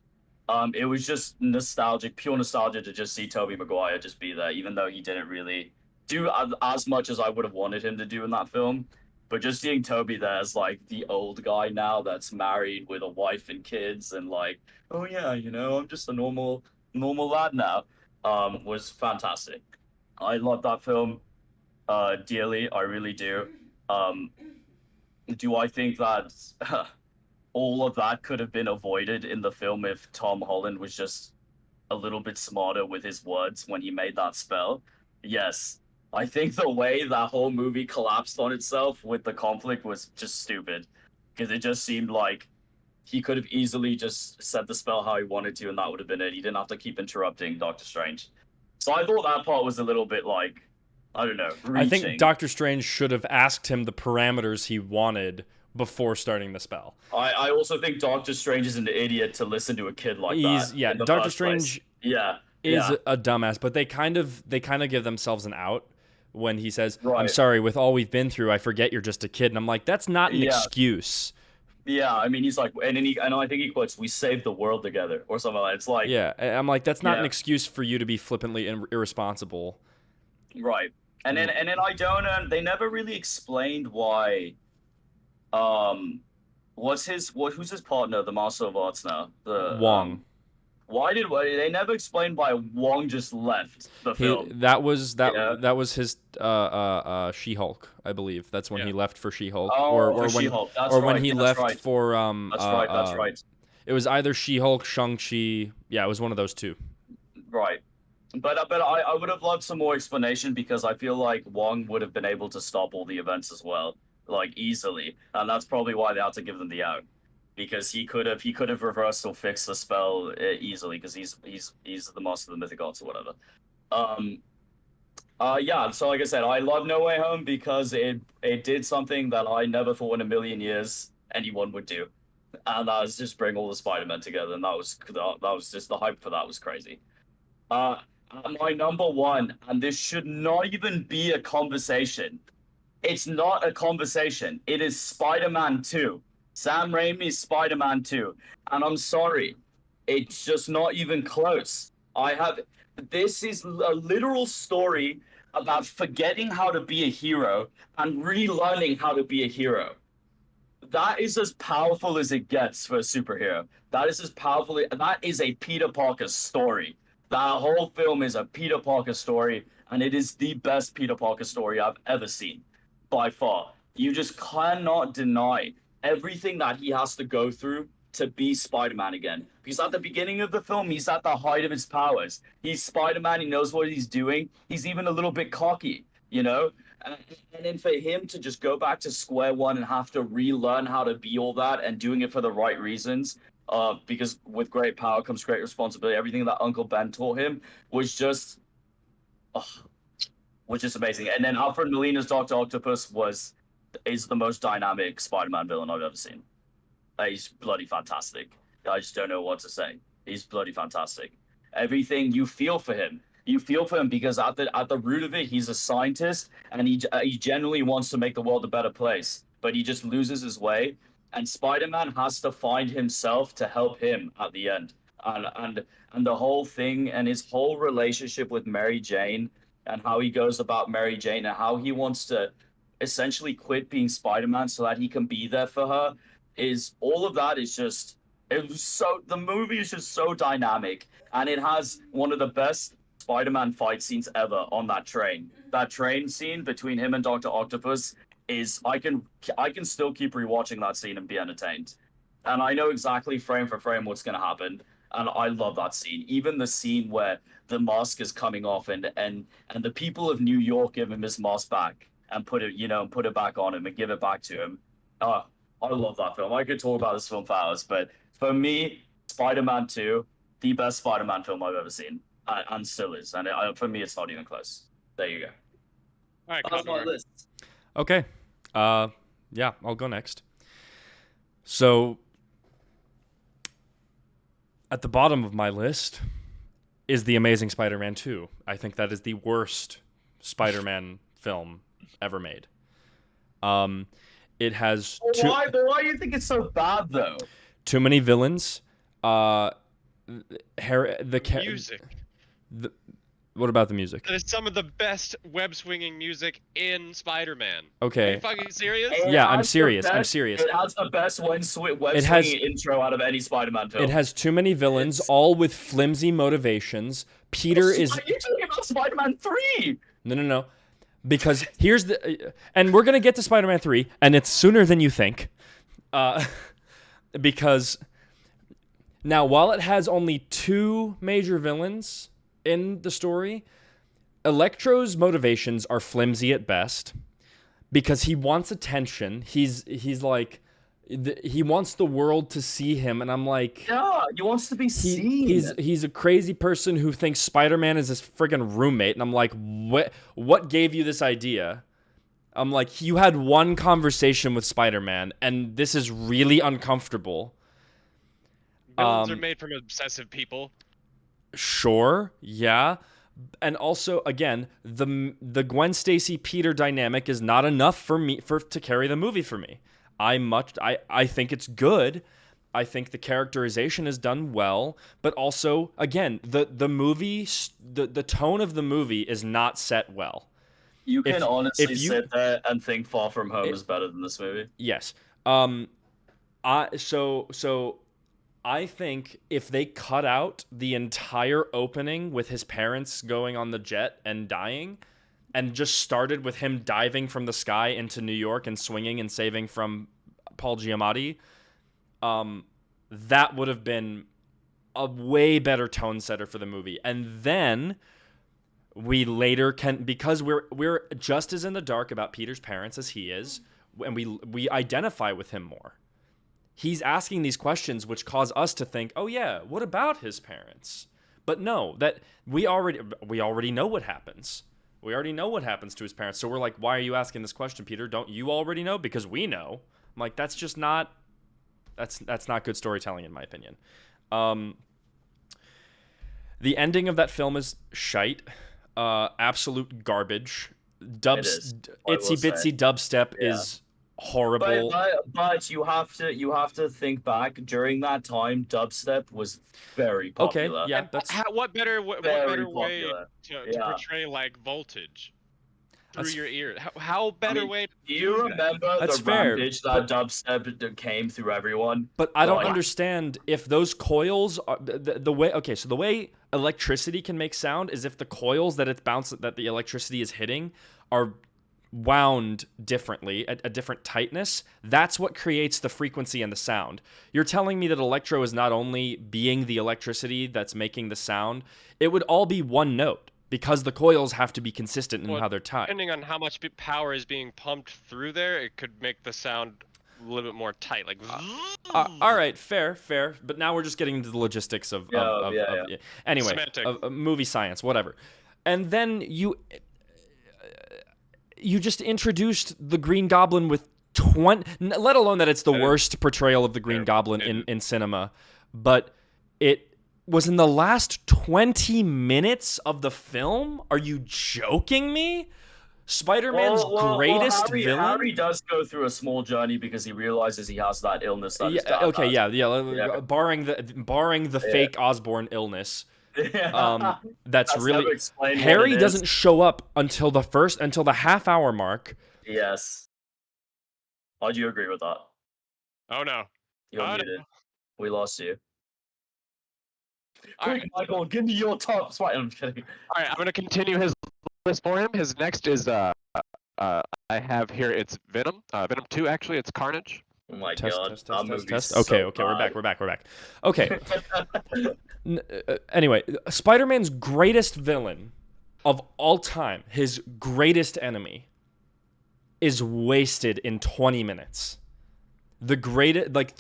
it was just nostalgic, pure nostalgia to just see Tobey Maguire just be there, even though he didn't really do as much as I would have wanted him to do in that film. But just seeing Toby there as like the old guy now that's married with a wife and kids, and like, oh yeah, I'm just a normal lad now, was fantastic. I love that film dearly. I really do. Do I think that all of that could have been avoided in the film if Tom Holland was just a little bit smarter with his words when he made that spell? Yes. I think the way that whole movie collapsed on itself with the conflict was just stupid. because it just seemed like he could have easily just said the spell how he wanted to, and that would have been it. He didn't have to keep interrupting Doctor Strange. So I thought that part was a little bit like, I don't know, I think reaching. Doctor Strange should have asked him the parameters he wanted before starting the spell. I also think Doctor Strange is an idiot to listen to a kid like that. Yeah, in the Doctor first place. Strange Yeah, is yeah. a dumbass, but they kind of give themselves an out when he says, "I'm Right. sorry, with all we've been through, I forget you're just a kid." And I'm like, that's not an Yeah. excuse. Yeah, I mean, he's like, and I think he quotes, "We saved the world together" or something like that. It's like, Yeah, I'm like, that's not an Yeah. excuse for you to be flippantly irresponsible. right. And then I don't they never really explained why. Who's his partner, the Master of Arts now? The Wong. Why they never explained why Wong just left the film? That was Yeah. his She-Hulk, I believe. That's when Yeah. he left for She-Hulk, Oh, or for when She-Hulk. That's when right, he that's left right. for That's right. It was either She-Hulk, Shang-Chi. Yeah, it was one of those two. Right. But I would have loved some more explanation because I feel like Wong would have been able to stop all the events as well, like easily, and that's probably why they had to give them the out, because he could have reversed or fixed the spell easily because he's the master of the mythic arts or whatever. Yeah. So like I said, I love No Way Home because it did something that I never thought in a million years anyone would do, and that was just bring all the Spider-Men together, and that was just the hype for that was crazy. My number one, and this should not even be a conversation. It's not a conversation. It is Spider-Man 2. Sam Raimi's Spider-Man 2. And I'm sorry, it's just not even close. This is a literal story about forgetting how to be a hero and relearning how to be a hero. That is as powerful as it gets for a superhero. That is as powerful. That is a Peter Parker story. That whole film is a Peter Parker story, and it is the best Peter Parker story I've ever seen, by far. You just cannot deny everything that he has to go through to be Spider-Man again. Because at the beginning of the film, he's at the height of his powers. He's Spider-Man. He knows what he's doing. He's even a little bit cocky, you know? And then for him to just go back to square one and have to relearn how to be all that and doing it for the right reasons, because with great power comes great responsibility. Everything that Uncle Ben taught him was just amazing. And then Alfred Molina's Dr. Octopus is the most dynamic Spider-Man villain I've ever seen. He's bloody fantastic. I just don't know what to say. He's bloody fantastic. Everything you feel for him. You feel for him because at the root of it, he's a scientist, and he genuinely wants to make the world a better place. But he just loses his way, and Spider-Man has to find himself to help him at the end. And the whole thing and his whole relationship with Mary Jane and how he goes about Mary Jane and how he wants to essentially quit being Spider-Man so that he can be there for her is all of that is just the movie is just so dynamic, and it has one of the best Spider-Man fight scenes ever on that train. That train scene between him and Dr. Octopus is I can still keep rewatching that scene and be entertained. And I know exactly frame for frame what's going to happen, and I love that scene. Even the scene where the mask is coming off and the people of New York give him his mask back and put it back on him and give it back to him. I love that film. I could talk about this film for hours, but for me, Spider-Man 2, the best Spider-Man film I've ever seen, and still is. And for me, it's not even close. There you go. All right, That's my Condor. list. Okay. Yeah, I'll go next. So, at the bottom of my list is The Amazing Spider-Man 2. I think that is the worst Spider-Man film ever made. It has Why do you think it's so bad, though? too many villains. Music. What about the music? That is some of the best web-swinging music in Spider-Man. Are Okay. you fucking serious? Yeah, I'm has the serious. I'm best- serious. It has the best web It has- swinging intro out of any Spider-Man film. It has too many villains, It's- all with flimsy motivations. Peter is Are you talking about Spider-Man 3? no. Because here's and we're gonna get to Spider-Man 3, and it's sooner than you think. Because now, while it has only 2 major villains in the story, Electro's motivations are flimsy at best because he wants attention. He's like He wants the world to see him, and I'm like, Yeah, he wants to be seen. he's a crazy person who thinks Spider-Man is his friggin' roommate, and I'm like, what gave you this idea? I'm like, you had one conversation with Spider-Man, and this is really uncomfortable. Villains are made from obsessive people. Sure, yeah. And also, again, the Gwen Stacy Peter dynamic is not enough for me to carry the movie for me. I think it's good. I think the characterization is done well, but also, again, the movie, the tone of the movie is not set well. You can honestly if you- sit there and think Far From Home is better than this movie. Yes. So I think if they cut out the entire opening with his parents going on the jet and dying, and just started with him diving from the sky into New York and swinging and saving from Paul Giamatti, that would have been a way better tone setter for the movie. And then we later can, because we're just as in the dark about Peter's parents as he is, and we identify with him more. He's asking these questions which cause us to think, oh yeah, what about his parents? But no, that we already know what happens. We already know what happens to his parents. So we're like, why are you asking this question, Peter? Don't you already know? Because we know. I'm like, that's just not that's not good storytelling in my opinion. The ending of that film is shite. Absolute garbage. Itsy bitsy dubstep is horrible. But you have to think back. During that time, dubstep was very popular. Okay, yeah, that's what better way popular. to portray like voltage through your ear? How better way? Do you remember that's the fair, rampage that dubstep came through everyone? But I don't understand if those coils are the way. Okay, so the way electricity can make sound is if the coils that the electricity is hitting are wound differently at a different tightness. That's what creates the frequency and the sound. You're telling me that electro is not only being the electricity that's making the sound, it would all be one note because the coils have to be consistent in how they're tied. Depending on how much power is being pumped through there, it could make the sound a little bit more tight, like all right, fair, but now we're just getting into the logistics of anyway, of movie science, whatever. And then you just introduced the Green Goblin with 20, let alone that it's the worst portrayal of the Green Goblin in cinema, but it was in the last 20 minutes of the film? Are you joking me? Spider-Man's greatest villain? Harry does go through a small journey because he realizes he has that illness that his dad has. Barring the fake Osborn illness. That's really Harry doesn't show up until the half-hour mark. Yes. Why do you agree with that? Oh no. You're muted. We lost you. All Quick, right. Michael, give me your top spot. I'm kidding. All right, I'm gonna continue his list for him. His next is I have here. It's Venom. Venom 2 actually. It's Carnage. Oh my god. Test. Okay, we're back. Okay. Anyway, Spider-Man's greatest villain of all time, his greatest enemy, is wasted in 20 minutes. The greatest, like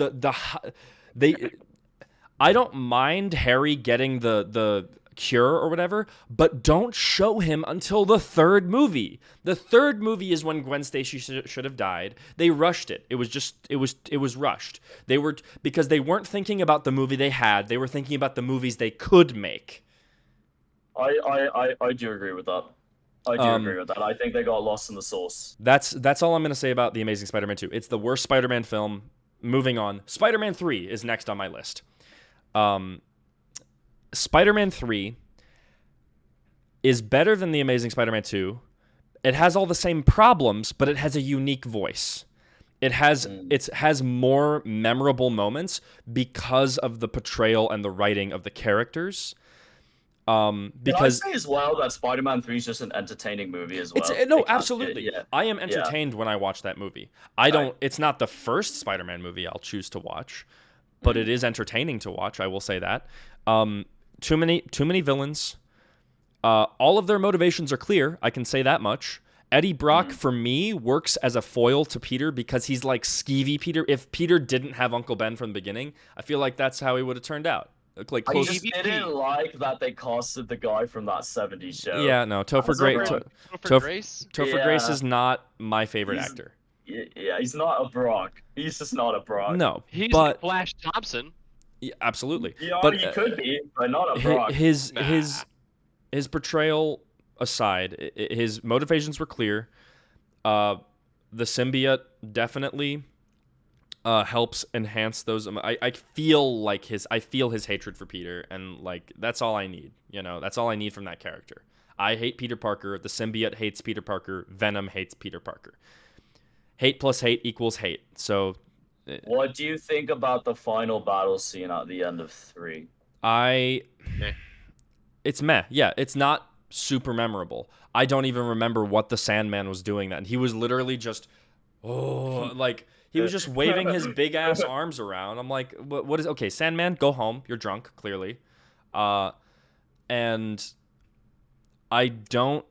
I don't mind Harry getting the cure or whatever, but don't show him until the third movie. The third movie is when Gwen Stacy should have died. They rushed it. It was rushed. Because they weren't thinking about the movie they had. They were thinking about the movies they could make. I do agree with that. I think they got lost in the sauce. That's all I'm going to say about The Amazing Spider-Man 2. It's the worst Spider-Man film. Moving on. Spider-Man 3 is next on my list. Spider-Man 3 is better than The Amazing Spider-Man 2. It has all the same problems, but it has a unique voice. It has more memorable moments because of the portrayal and the writing of the characters. Because can I say as well that Spider-Man 3 is just an entertaining movie as well? Absolutely. I am entertained when I watch that movie. It's not the first Spider-Man movie I'll choose to watch, but it is entertaining to watch. I will say that. Too many villains. All of their motivations are clear. I can say that much. Eddie Brock, for me, works as a foil to Peter because he's like skeevy Peter. If Peter didn't have Uncle Ben from the beginning, I feel like that's how he would have turned out. Like I close. just didn't like that they casted the guy from that 70s show. Yeah, no, Topher Grace. Topher Grace is not my favorite actor. Yeah, he's not a Brock. He's just not a Brock. No, He's but Flash Thompson. yeah, absolutely. Yeah, but he could be, but not a Brock. His portrayal aside, his motivations were clear. The symbiote definitely helps enhance those. I feel his hatred for Peter, and like that's all I need. That's all I need from that character. I hate Peter Parker. The symbiote hates Peter Parker. Venom hates Peter Parker. Hate plus hate equals hate. So, what do you think about the final battle scene at the end of 3? It's meh. Yeah, it's not super memorable. I don't even remember what the Sandman was doing then. He was literally just, he was just waving his big ass arms around. I'm like, what is, okay, Sandman, go home. You're drunk, clearly. And I don't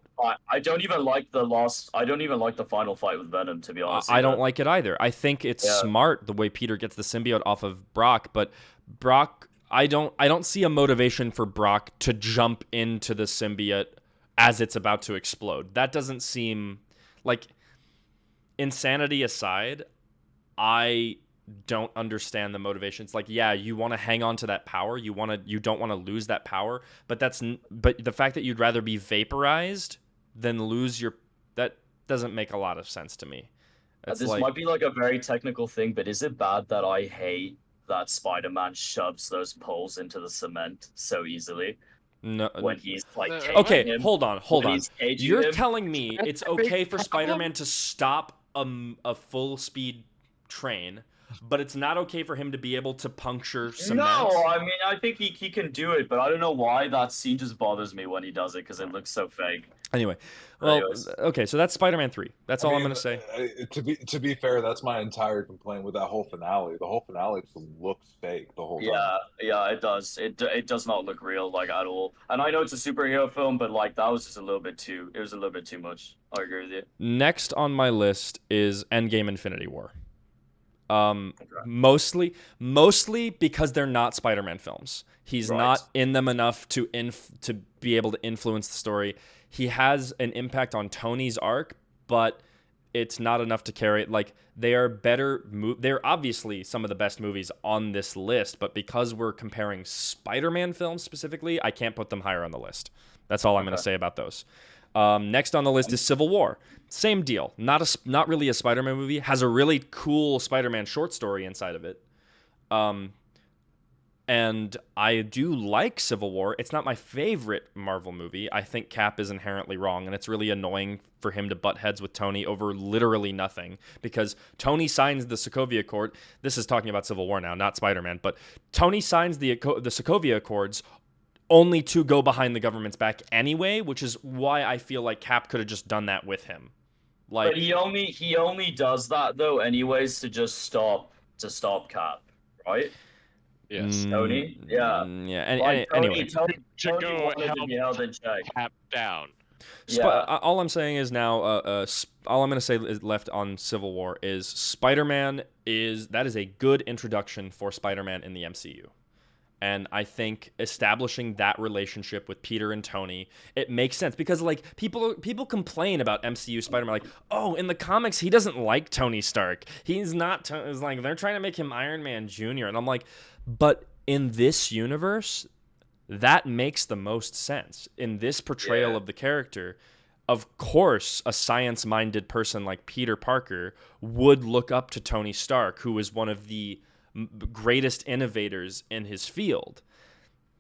even like the final fight with Venom, to be honest. I don't like it either. I think it's smart the way Peter gets the symbiote off of Brock, but Brock, I don't see a motivation for Brock to jump into the symbiote as it's about to explode. That doesn't seem like, insanity aside, I don't understand the motivations. Like, yeah, you want to hang on to that power, you don't want to lose that power, but the fact that you'd rather be vaporized than lose that doesn't make a lot of sense to me. This might be like a very technical thing, but is it bad that I hate that Spider-Man shoves those poles into the cement so easily? No, when he's like okay, him, hold on. You're him. telling me it's okay for Spider-Man to stop a full speed train, but it's not okay for him to be able to puncture cement? No, I mean, I think he can do it, but I don't know why that scene just bothers me when he does it, because it looks so fake. Anyway, okay, so that's Spider-Man 3. That's all I'm going to say. To be fair, that's my entire complaint with that whole finale. The whole finale just looks fake the whole time. Yeah, it does. It does not look real, like, at all. And I know it's a superhero film, but like that was just a little bit too much. I agree with you. Next on my list is Endgame Infinity War. Mostly because they're not Spider-Man films. He's not in them enough to be able to influence the story. He has an impact on Tony's arc, but it's not enough to carry it. Like, they are better. They're obviously some of the best movies on this list, but because we're comparing Spider-Man films specifically, I can't put them higher on the list. That's all I'm going to say about those. Next on the list is Civil War. Same deal. Not really a Spider-Man movie. Has a really cool Spider-Man short story inside of it. And I do like Civil War. It's not my favorite Marvel movie. I think Cap is inherently wrong, and it's really annoying for him to butt heads with Tony over literally nothing, because Tony signs the Sokovia Accord. This is talking about Civil War now, not Spider-Man, but Tony signs the Sokovia Accords only to go behind the government's back anyway, which is why I feel like Cap could have just done that with him. Like, but he only does that though, anyways, to stop Cap, right? Yes. Tony. Yeah. Yeah. Anyway, Tony go wanted to be held in check. Cap down. All I'm saying is now, all I'm going to say is left on Civil War is Spider-Man that is a good introduction for Spider-Man in the MCU. And I think establishing that relationship with Peter and Tony, it makes sense, because like people complain about MCU Spider-Man, like, oh, in the comics he doesn't like Tony Stark. He's not. It's like they're trying to make him Iron Man Jr. And I'm like, but in this universe, that makes the most sense. In this portrayal of the character, of course, a science-minded person like Peter Parker would look up to Tony Stark, who is one of the greatest innovators in his field.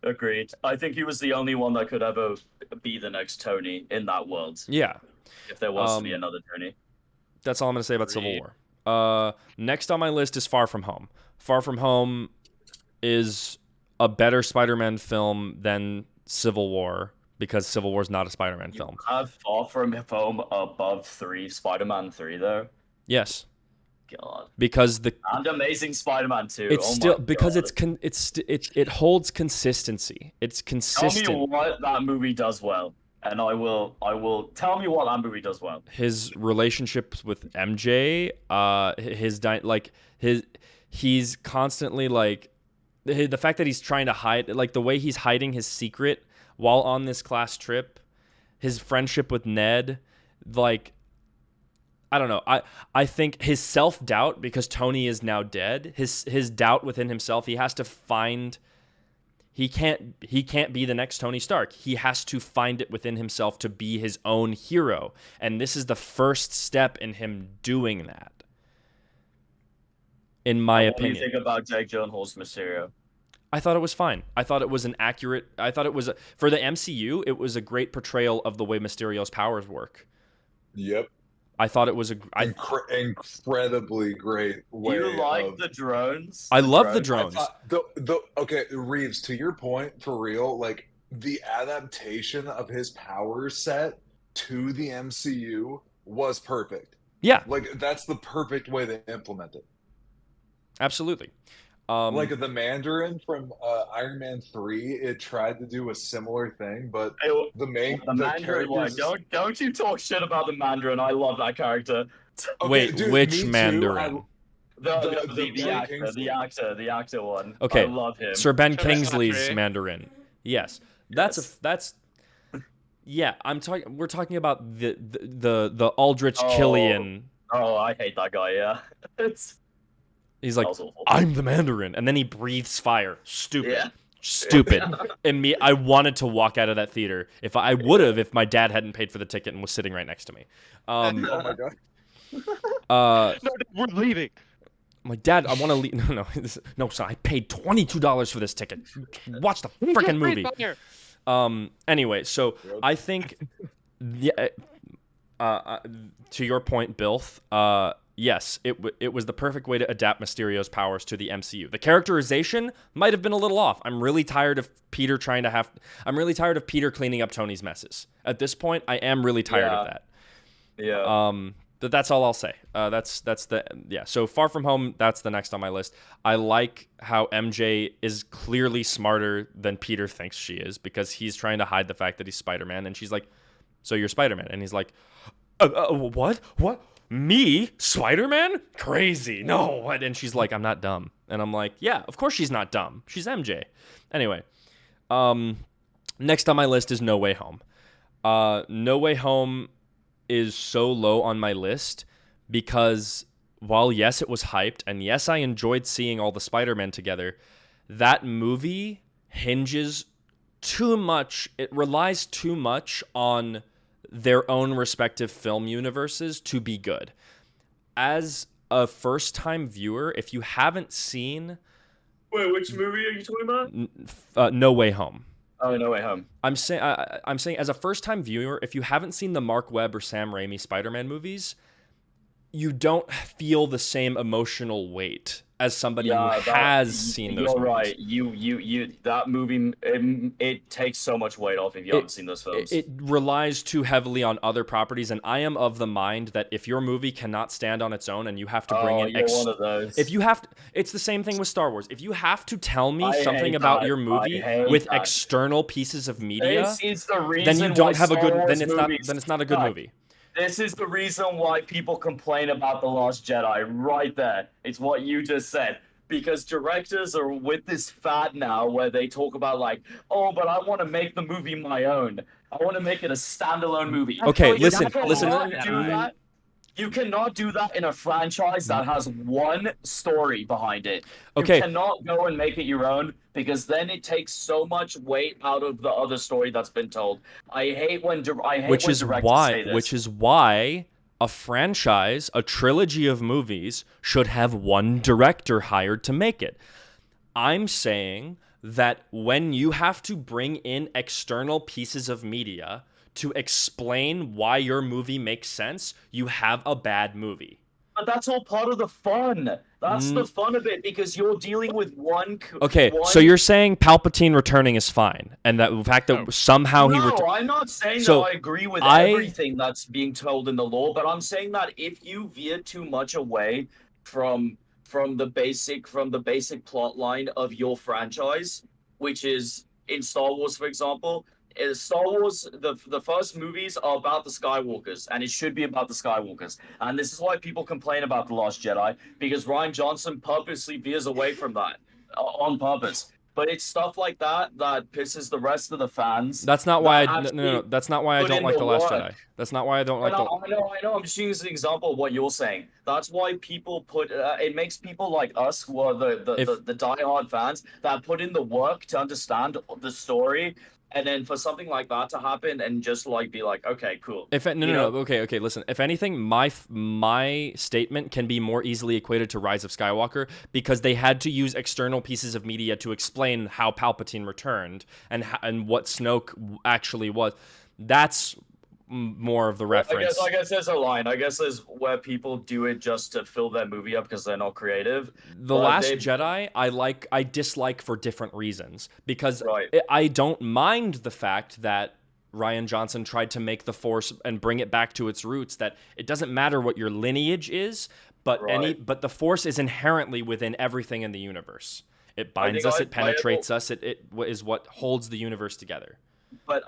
Agreed. I think he was the only one that could ever be the next Tony in that world. Yeah. If there was to be another Tony. That's all I'm going to say about Civil War. Next on my list is Far From Home. Far From Home is a better Spider-Man film than Civil War, because Civil War is not a Spider-Man film. Have Far From Home above Spider-Man 3 though? Yes. God. Because and Amazing Spider-Man 2. It's still because it holds consistency. It's consistent. Tell me what that movie does well. and I will tell me what that movie does well. His relationships with MJ, he's constantly like the fact that he's trying to hide, like the way he's hiding his secret while on this class trip, his friendship with Ned, like I don't know. I think his self-doubt because Tony is now dead, his doubt within himself, he has to find. He can't be the next Tony Stark. He has to find it within himself to be his own hero. And this is the first step in him doing that. In my opinion. What do you think about Jake Gyllenhaal's Mysterio? I thought it was fine. I thought it was for the MCU, it was a great portrayal of the way Mysterio's powers work. Yep. I thought it was incredibly great way. You like the drones? I love the drones. Okay, Reeves, to your point, for real, like the adaptation of his power set to the MCU was perfect. Yeah. Like that's the perfect way to implement it. Absolutely. Like the Mandarin from Iron Man 3, it tried to do a similar thing, but the Mandarin one. Don't you talk shit about the Mandarin. I love that character. Okay, wait, dude, which Mandarin? The actor one. Okay, I love him. Sir Ben Kingsley's Mandarin. Yes, that's. Yeah, we're talking about the Aldrich Killian. Oh, I hate that guy. Yeah, he's like, I'm the Mandarin, and then he breathes fire. Stupid. Yeah. Stupid. And I wanted to walk out of that theater. If I would have, if my dad hadn't paid for the ticket and was sitting right next to me. Oh my god. No, we're leaving. I'm like, Dad, I want to leave. No, son. I paid $22 for this ticket. Watch the freaking movie. Anyway, so I think, to your point, Bilth. Yes, it was the perfect way to adapt Mysterio's powers to the MCU. The characterization might have been a little off. I'm really tired of Peter cleaning up Tony's messes. At this point, I am really tired of that. Yeah. But that's all I'll say. So Far From Home, that's the next on my list. I like how MJ is clearly smarter than Peter thinks she is because he's trying to hide the fact that he's Spider-Man, and she's like, "So you're Spider-Man?" And he's like, "What? What? Me? Spider-Man? Crazy. No." And she's like, "I'm not dumb." And I'm like, "Yeah, of course she's not dumb. She's MJ." Anyway, next on my list is No Way Home. No Way Home is so low on my list because while yes, it was hyped, and yes, I enjoyed seeing all the Spider-Men together, that movie hinges too much. It relies too much on their own respective film universes to be good. As a first-time viewer, if you haven't seen... Wait, which movie are you talking about? No Way Home. Oh, No Way Home. I'm saying as a first-time viewer, if you haven't seen the Mark Webb or Sam Raimi Spider-Man movies, you don't feel the same emotional weight as somebody who has seen those movies. You're right. You that movie, it takes so much weight off if you haven't seen those films. It relies too heavily on other properties, and I am of the mind that if your movie cannot stand on its own and you have to bring in one of those. If you have to, it's the same thing with Star Wars. If you have to tell me something about your movie with external pieces of media, this is the reason then you don't have a Star good. Wars Then it's not a good movie. This is the reason why people complain about The Last Jedi, right there. It's what you just said. Because directors are with this fad now where they talk about like, oh, but I want to make the movie my own. I want to make it a standalone movie. Okay, So listen. You cannot do that in a franchise that has one story behind it. Okay. You cannot go and make it your own because then it takes so much weight out of the other story that's been told. I hate when directors say this. Which is why a franchise, a trilogy of movies, should have one director hired to make it. I'm saying that when you have to bring in external pieces of media to explain why your movie makes sense, you have a bad movie. But that's all part of the fun. That's the fun of it because you're dealing with one. So you're saying Palpatine returning is fine, and that the fact that somehow he returned. No, I'm not saying that I agree with everything that's being told in the lore, but I'm saying that if you veer too much away from the basic plot line of your franchise, which is in Star Wars, for example, Star Wars, the first movies are about the Skywalkers, and it should be about the Skywalkers. And this is why people complain about The Last Jedi, because Ryan Johnson purposely veers away from that on purpose. But it's stuff like that that pisses the rest of the fans. That's not why that no. actually That's not why I put don't in like the The Last work. Jedi. That's not why I don't like the. I know. I'm just using an example of what you're saying. That's why people put. It makes people like us, who are the diehard fans, that put in the work to understand the story, and then for something like that to happen, and just like be like, okay, cool. If no, okay. Listen, if anything, my statement can be more easily equated to Rise of Skywalker because they had to use external pieces of media to explain how Palpatine returned and what Snoke actually was. That's more of the reference. I guess there's a line. I guess there's where people do it just to fill their movie up because they're not creative. The Last Jedi, I dislike for different reasons because Right. I don't mind the fact that Ryan Johnson tried to make the Force and bring it back to its roots. That it doesn't matter what your lineage is, but Right. but the Force is inherently within everything in the universe. It binds us, it penetrates us, it is what holds the universe together. But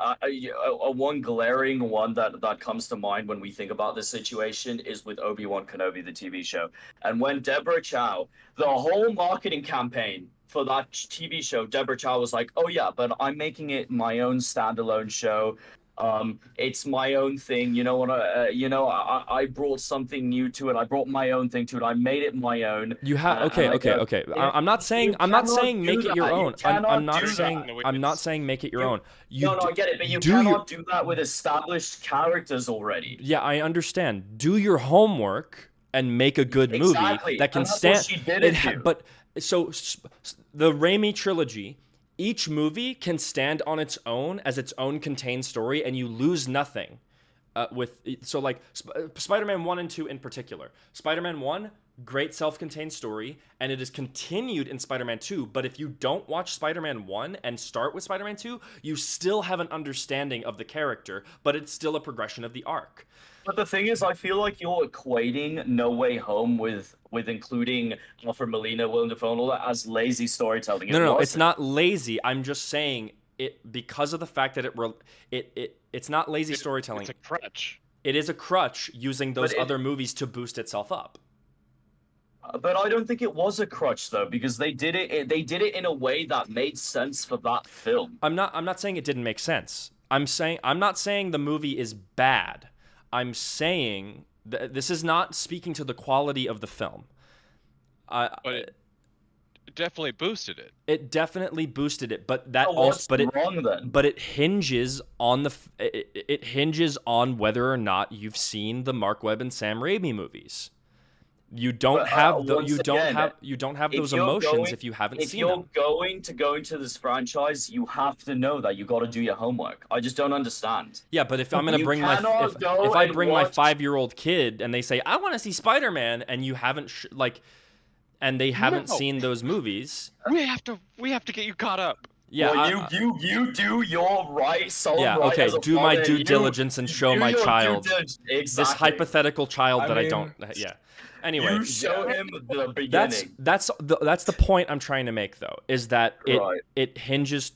one glaring one that comes to mind when we think about this situation is with Obi-Wan Kenobi, the TV show. And when Deborah Chow, the whole marketing campaign for that TV show, Deborah Chow was like, "Oh yeah, but I'm making it my own standalone show. It's my own thing. You know what? I brought something new to it. I brought my own thing to it. I made it my own." You have okay. I'm not saying make it your own. I'm not saying make it your own. No, I get it, but you cannot do that with established characters already. Yeah, I understand. Do your homework and make a good movie that can stand. What she didn't do. But so the Raimi trilogy. Each movie can stand on its own as its own contained story, and you lose nothing. Spider-Man 1 and 2 in particular. Spider-Man 1, great self-contained story, and it is continued in Spider-Man 2. But if you don't watch Spider-Man 1 and start with Spider-Man 2, you still have an understanding of the character, but it's still a progression of the arc. But the thing is, I feel like you're equating No Way Home with including Alfred Molina, Willem Dafoe, and all that as lazy storytelling. No, it's not lazy. I'm just saying it because of the fact that it's not lazy storytelling. It's a crutch. It is a crutch using those other movies to boost itself up. But I don't think it was a crutch though, because they did it in a way that made sense for that film. I'm not saying it didn't make sense. I'm not saying the movie is bad. I'm saying this is not speaking to the quality of the film. But it definitely boosted it. It definitely boosted it, but that what's wrong then? But it hinges on it hinges on whether or not you've seen the Mark Webb and Sam Raimi movies. You don't have those emotions if you haven't seen them. If you're going to go into this franchise, you have to know that you got to do your homework. I just don't understand. Yeah, but if I'm gonna bring my 5-year-old kid and they say I want to see Spider-Man and you haven't and they haven't seen those movies, we have to get you caught up. Yeah, well, you do your right. Yeah, right okay. Do my due diligence and show my child this hypothetical child that I don't. Yeah. Anyway, you show him the beginning. That's the point I'm trying to make though, is that it hinges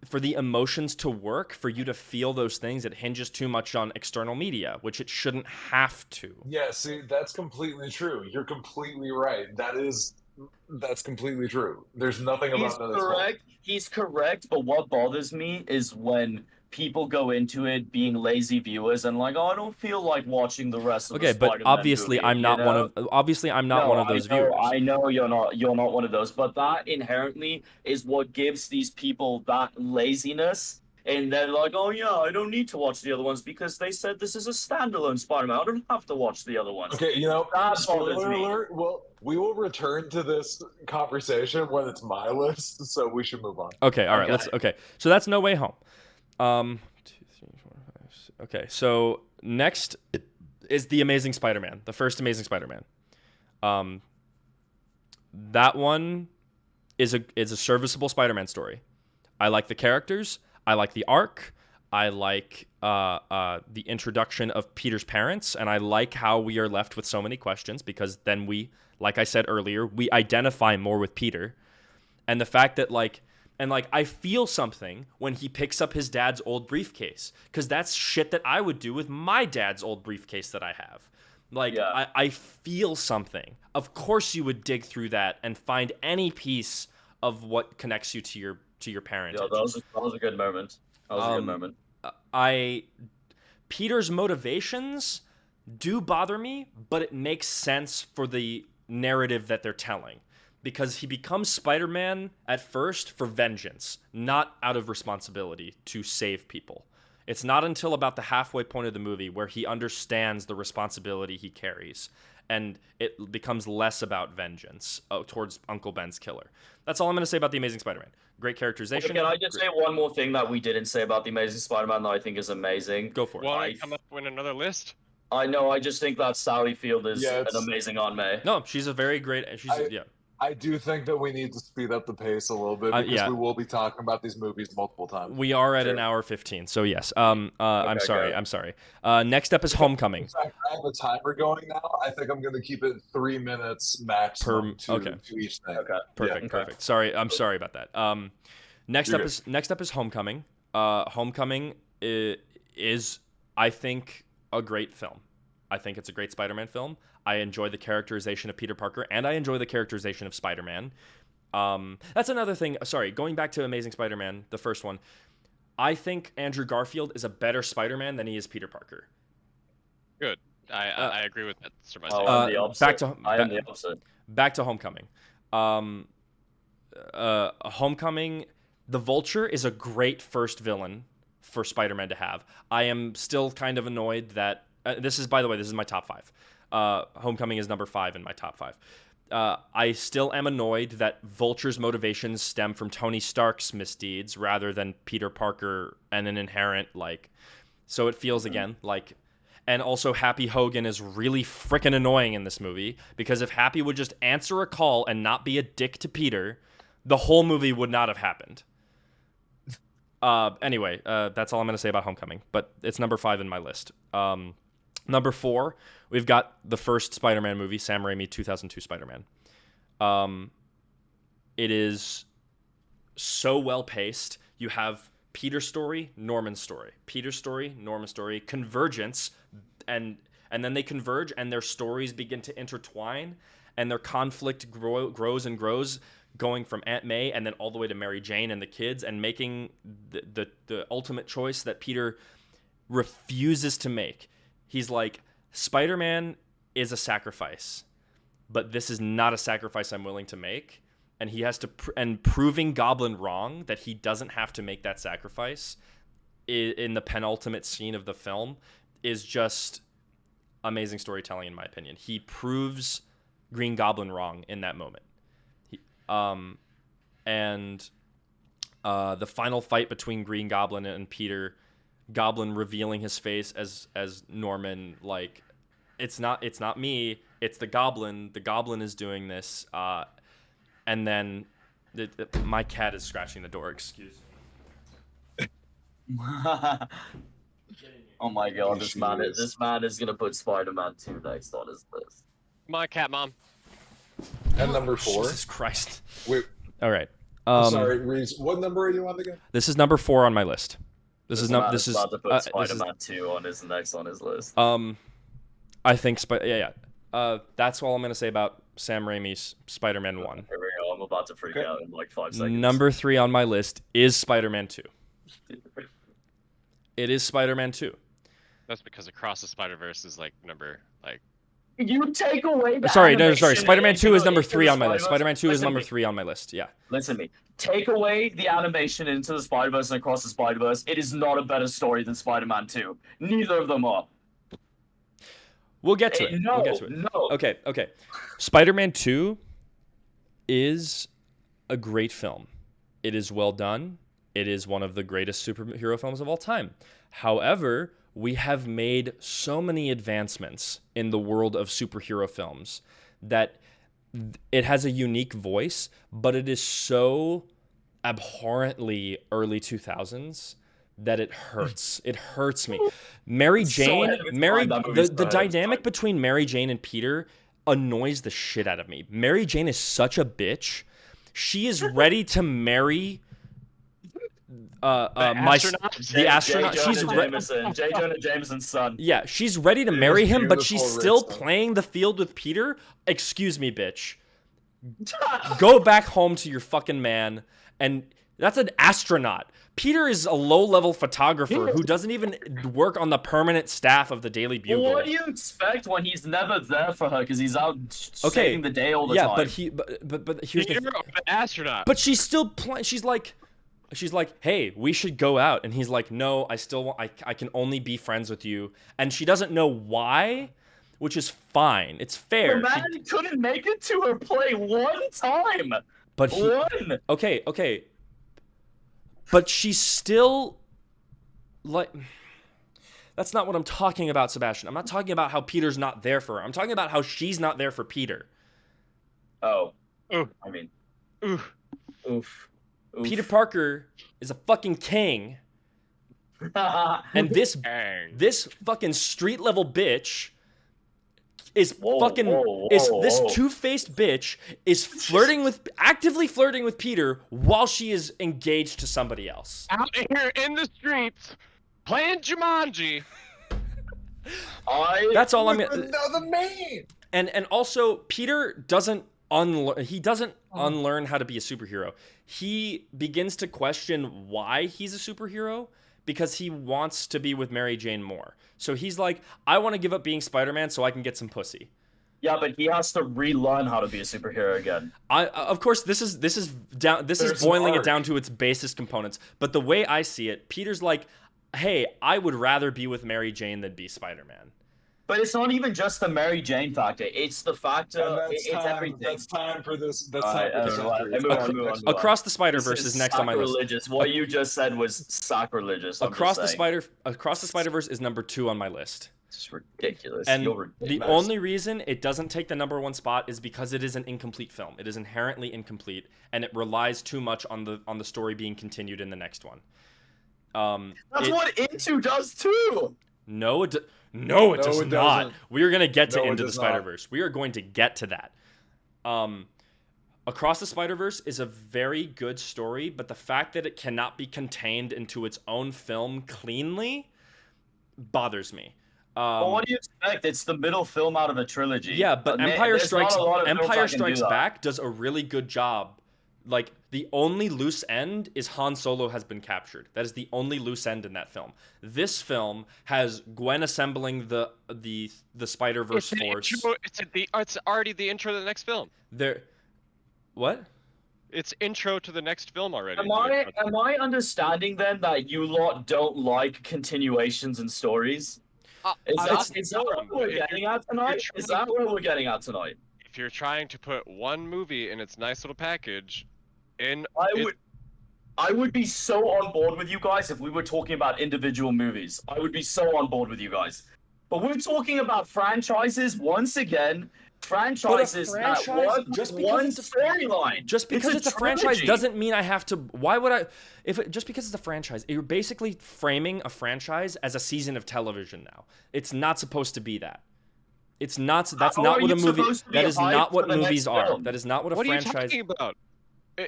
for the emotions to work, for you to feel those things. It hinges too much on external media, which it shouldn't have to. Yeah, see, that's completely true. You're completely right. That's completely true. There's nothing about that. Correct. He's correct, but what bothers me is when people go into it being lazy viewers and like, oh, I don't feel like watching the rest of the Spider-Man but obviously movie, I'm not one of those viewers. I know you're not one of those, but that inherently is what gives these people that laziness. And they're like, oh yeah, I don't need to watch the other ones because they said this is a standalone Spider-Man. I don't have to watch the other ones. Okay, spoiler alert. Well, we will return to this conversation when it's my list, so we should move on. Okay, all right. So that's No Way Home. 2, 3, 4, 5, 6. Okay, so next is The Amazing Spider-Man, the first Amazing Spider-Man. That one is a serviceable Spider-Man story. I like the characters. I like the arc. I like the introduction of Peter's parents, and I like how we are left with so many questions because then we, like I said earlier, we identify more with Peter, and the fact that And like I feel something when he picks up his dad's old briefcase, because that's shit that I would do with my dad's old briefcase that I have. Like I feel something. Of course you would dig through that and find any piece of what connects you to your parentage. Yeah, that was a good moment. That was a good moment. Peter's motivations do bother me, but it makes sense for the narrative that they're telling. Because he becomes Spider-Man at first for vengeance, not out of responsibility to save people. It's not until about the halfway point of the movie where he understands the responsibility he carries, and it becomes less about vengeance towards Uncle Ben's killer. That's all I'm going to say about The Amazing Spider-Man. Great characterization. Can I just say one more thing that we didn't say about The Amazing Spider-Man that I think is amazing? Go for it. Want to come up with another list? I know, I just think that Sally Field is an amazing Aunt May. No, she's a very great... I do think that we need to speed up the pace a little bit because we will be talking about these movies multiple times. We are at an hour 15, so yes. I'm sorry. Next up is Homecoming. In fact, I have a timer going now. I think I'm going to keep it 3 minutes maximum to each thing. Okay. Perfect. Sorry, I'm sorry about that. Next up is Homecoming. Homecoming is, I think, a great film. I think it's a great Spider-Man film. I enjoy the characterization of Peter Parker, and I enjoy the characterization of Spider-Man. That's another thing. Sorry, going back to Amazing Spider-Man, the first one. I think Andrew Garfield is a better Spider-Man than he is Peter Parker. Good. I agree with that surmise. I am the opposite. Back to Homecoming. Homecoming, the Vulture is a great first villain for Spider-Man to have. I am still kind of annoyed that... this is my top 5. Homecoming is number 5 in my top 5. I still am annoyed that Vulture's motivations stem from Tony Stark's misdeeds rather than Peter Parker and an inherent, so it feels again like... And also Happy Hogan is really freaking annoying in this movie, because if Happy would just answer a call and not be a dick to Peter, the whole movie would not have happened. Anyway, that's all I'm going to say about Homecoming, but it's number 5 in my list. Number 4, we've got the first Spider-Man movie, Sam Raimi, 2002 Spider-Man. It is so well paced. You have Peter's story, Norman's story. Peter's story, Norman's story, convergence, and then they converge, and their stories begin to intertwine, and their conflict grows and grows, going from Aunt May and then all the way to Mary Jane and the kids, and making the ultimate choice that Peter refuses to make. He's like, Spider-Man is a sacrifice, but this is not a sacrifice I'm willing to make. And he has to, and proving Goblin wrong, that he doesn't have to make that sacrifice in the penultimate scene of the film, is just amazing storytelling, in my opinion. He proves Green Goblin wrong in that moment. The final fight between Green Goblin and Peter, Goblin revealing his face as Norman, like, it's not me, it's the Goblin is doing this, and then my cat is scratching the door, excuse me. Oh my god, this man is gonna put Spider-Man 2 next on his list. My cat mom. And number 4. Jesus Christ. Wait. All right. Sorry, Reese. What number are you on again? This is number 4 on my list. This is about to put Spider-Man 2 on his list. I think that's all I'm gonna say about Sam Raimi's Spider-Man 1. Here we go. I'm about to freak out in like 5 seconds. Number 3 on my list is Spider-Man 2. It is Spider-Man 2. That's because Across the Spider-Verse is number. You take away the Sorry. animation Spider-Man 2 is number into 3 the on my list. Spider-Verse. Spider-Man 2 is number Listen to me. 3 on my list. Yeah. Listen to me. Take away the animation into the Spider-Verse and Across the Spider-Verse. It is not a better story than Spider-Man 2. Neither of them are. We'll get to it. No, We'll get to it. no. Okay. Spider-Man 2 is a great film. It is well done. It is one of the greatest superhero films of all time. However, we have made so many advancements in the world of superhero films that it has a unique voice, but it is so abhorrently early 2000s that it hurts. It hurts me. Mary Jane, the dynamic between Mary Jane and Peter annoys the shit out of me. Mary Jane is such a bitch. She is ready to marry astronaut? astronaut. J. Jonah Jameson's son. Yeah, she's ready to It marry was him, but she's beautiful, still Rich, though. playing the field with Peter. Excuse me, bitch. Go back home to your fucking man. And that's an astronaut. Peter is a low-level photographer who doesn't even work on the permanent staff of the Daily Bugle. Well, what do you expect when he's never there for her because he's out saving the day all the time? But here's Peter the or the astronaut? But she's still playing. She's like, hey, we should go out. And he's like, no, I still want. I can only be friends with you. And she doesn't know why, which is fine. It's fair. The man couldn't make it to her play one time. But he, one. Okay. But she's still like. That's not what I'm talking about, Sebastian. I'm not talking about how Peter's not there for her. I'm talking about how she's not there for Peter. Oh. Ooh. I mean. Oof. Oof. Peter Parker is a fucking king. And this fucking street level bitch is this two-faced bitch is actively flirting with Peter while she is engaged to somebody else. Out here in the streets, playing Jumanji. That's all I'm. No, the main. And also Peter doesn't unlearn how to be a superhero. He begins to question why he's a superhero because he wants to be with Mary Jane more. So he's like, I want to give up being Spider-Man so I can get some pussy. Yeah, but he has to relearn how to be a superhero again. Of course, this is boiling it down to its basest components. But the way I see it, Peter's like, hey, I would rather be with Mary Jane than be Spider-Man. But it's not even just the Mary Jane factor. It's the factor. It's everything. That's time for this. That's time for this. Move on. Across the Spider-Verse is next on my list. Sacrilegious. What you just said was sacrilegious. Across the Spider-Verse is number 2 on my list. It's ridiculous. And You're ridiculous. the only reason it doesn't take the number 1 spot is because it is an incomplete film. It is inherently incomplete, and it relies too much on the story being continued in the next one. That's what Into does too. No, it does not. Doesn't. We are going to get to No, it Into the does not. Spider-Verse. We are going to get to that. Across the Spider-Verse is a very good story, but the fact that it cannot be contained into its own film cleanly bothers me. Well, what do you expect? It's the middle film out of a trilogy. Yeah, but Man, Empire there's not Strikes a lot of films that can do that. Back does a really good job. Like, the only loose end is Han Solo has been captured. That is the only loose end in that film. This film has Gwen assembling the Spider-Verse force. It's already the intro to the next film. What? It's intro to the next film already. Am I understanding then that you lot don't like continuations and stories? Is that what we're getting at tonight? Is that what we're getting at tonight? If you're trying to put one movie in its nice little package, I would be so on board with you guys if we were talking about individual movies. I would be so on board with you guys. But we're talking about franchises once again. Franchises that one storyline. Just because it's a franchise doesn't mean I have to. Why would I? Just because it's a franchise, you're basically framing a franchise as a season of television now. It's not supposed to be that. It's not. That's not what a movie. That is not what movies are. That is not what a franchise. What are you talking about?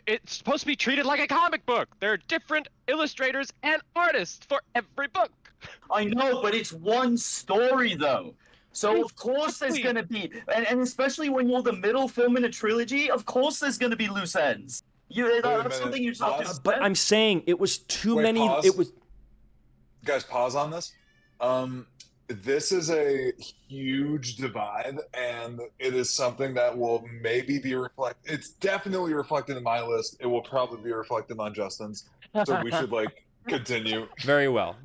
It's supposed to be treated like a comic book. There are different illustrators and artists for every book. I know, but it's one story though. So of course there's gonna be, and especially when you're the middle film in a trilogy, of course there's gonna be loose ends. That's something you just have to. But I'm saying it was too many. Pause. It was. Guys, pause on this. This is a huge divide, and it is something that will maybe be reflected. It's definitely reflected in my list. It will probably be reflected on Justin's. So we should continue. Very well.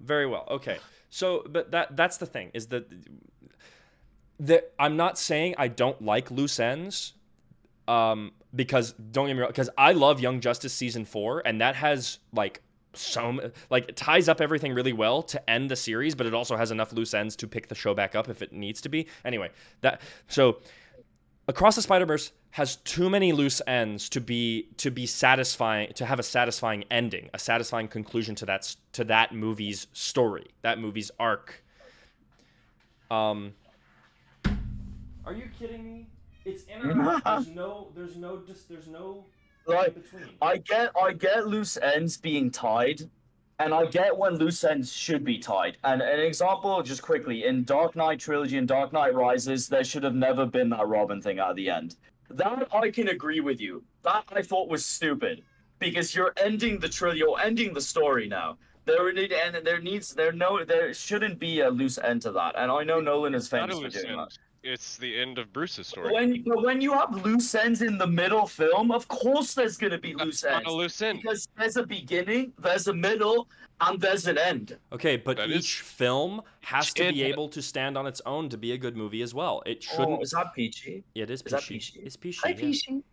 Okay. So, but that's the thing is that I'm not saying I don't like loose ends, because don't get me wrong, because I love Young Justice season 4, and that has it ties up everything really well to end the series, but it also has enough loose ends to pick the show back up if it needs to be. Anyway, Across the Spider-Verse has too many loose ends to be satisfying, to have a satisfying ending, a satisfying conclusion to that movie's story, that movie's arc. Are you kidding me? It's in our there's no Like, I get loose ends being tied, and I get when loose ends should be tied. And an example, just quickly, in Dark Knight Trilogy and Dark Knight Rises, there should have never been that Robin thing at the end. That I can agree with you. That I thought was stupid because you're ending the trilogy, you're ending the story now. There shouldn't be a loose end to that. And I know Nolan is Not a famous for loose doing that. end. It's the end of Bruce's story. When you have loose ends in the middle film, of course there's gonna be loose That's ends. not a loose end. Because there's a beginning, there's a middle, and there's an end. Okay, but That each is- film has to be end- able to stand on its own to be a good movie as well. It Oh, shouldn't. is that peachy? It is Is that peachy. peachy? It's peachy. Hi, yeah. peachy.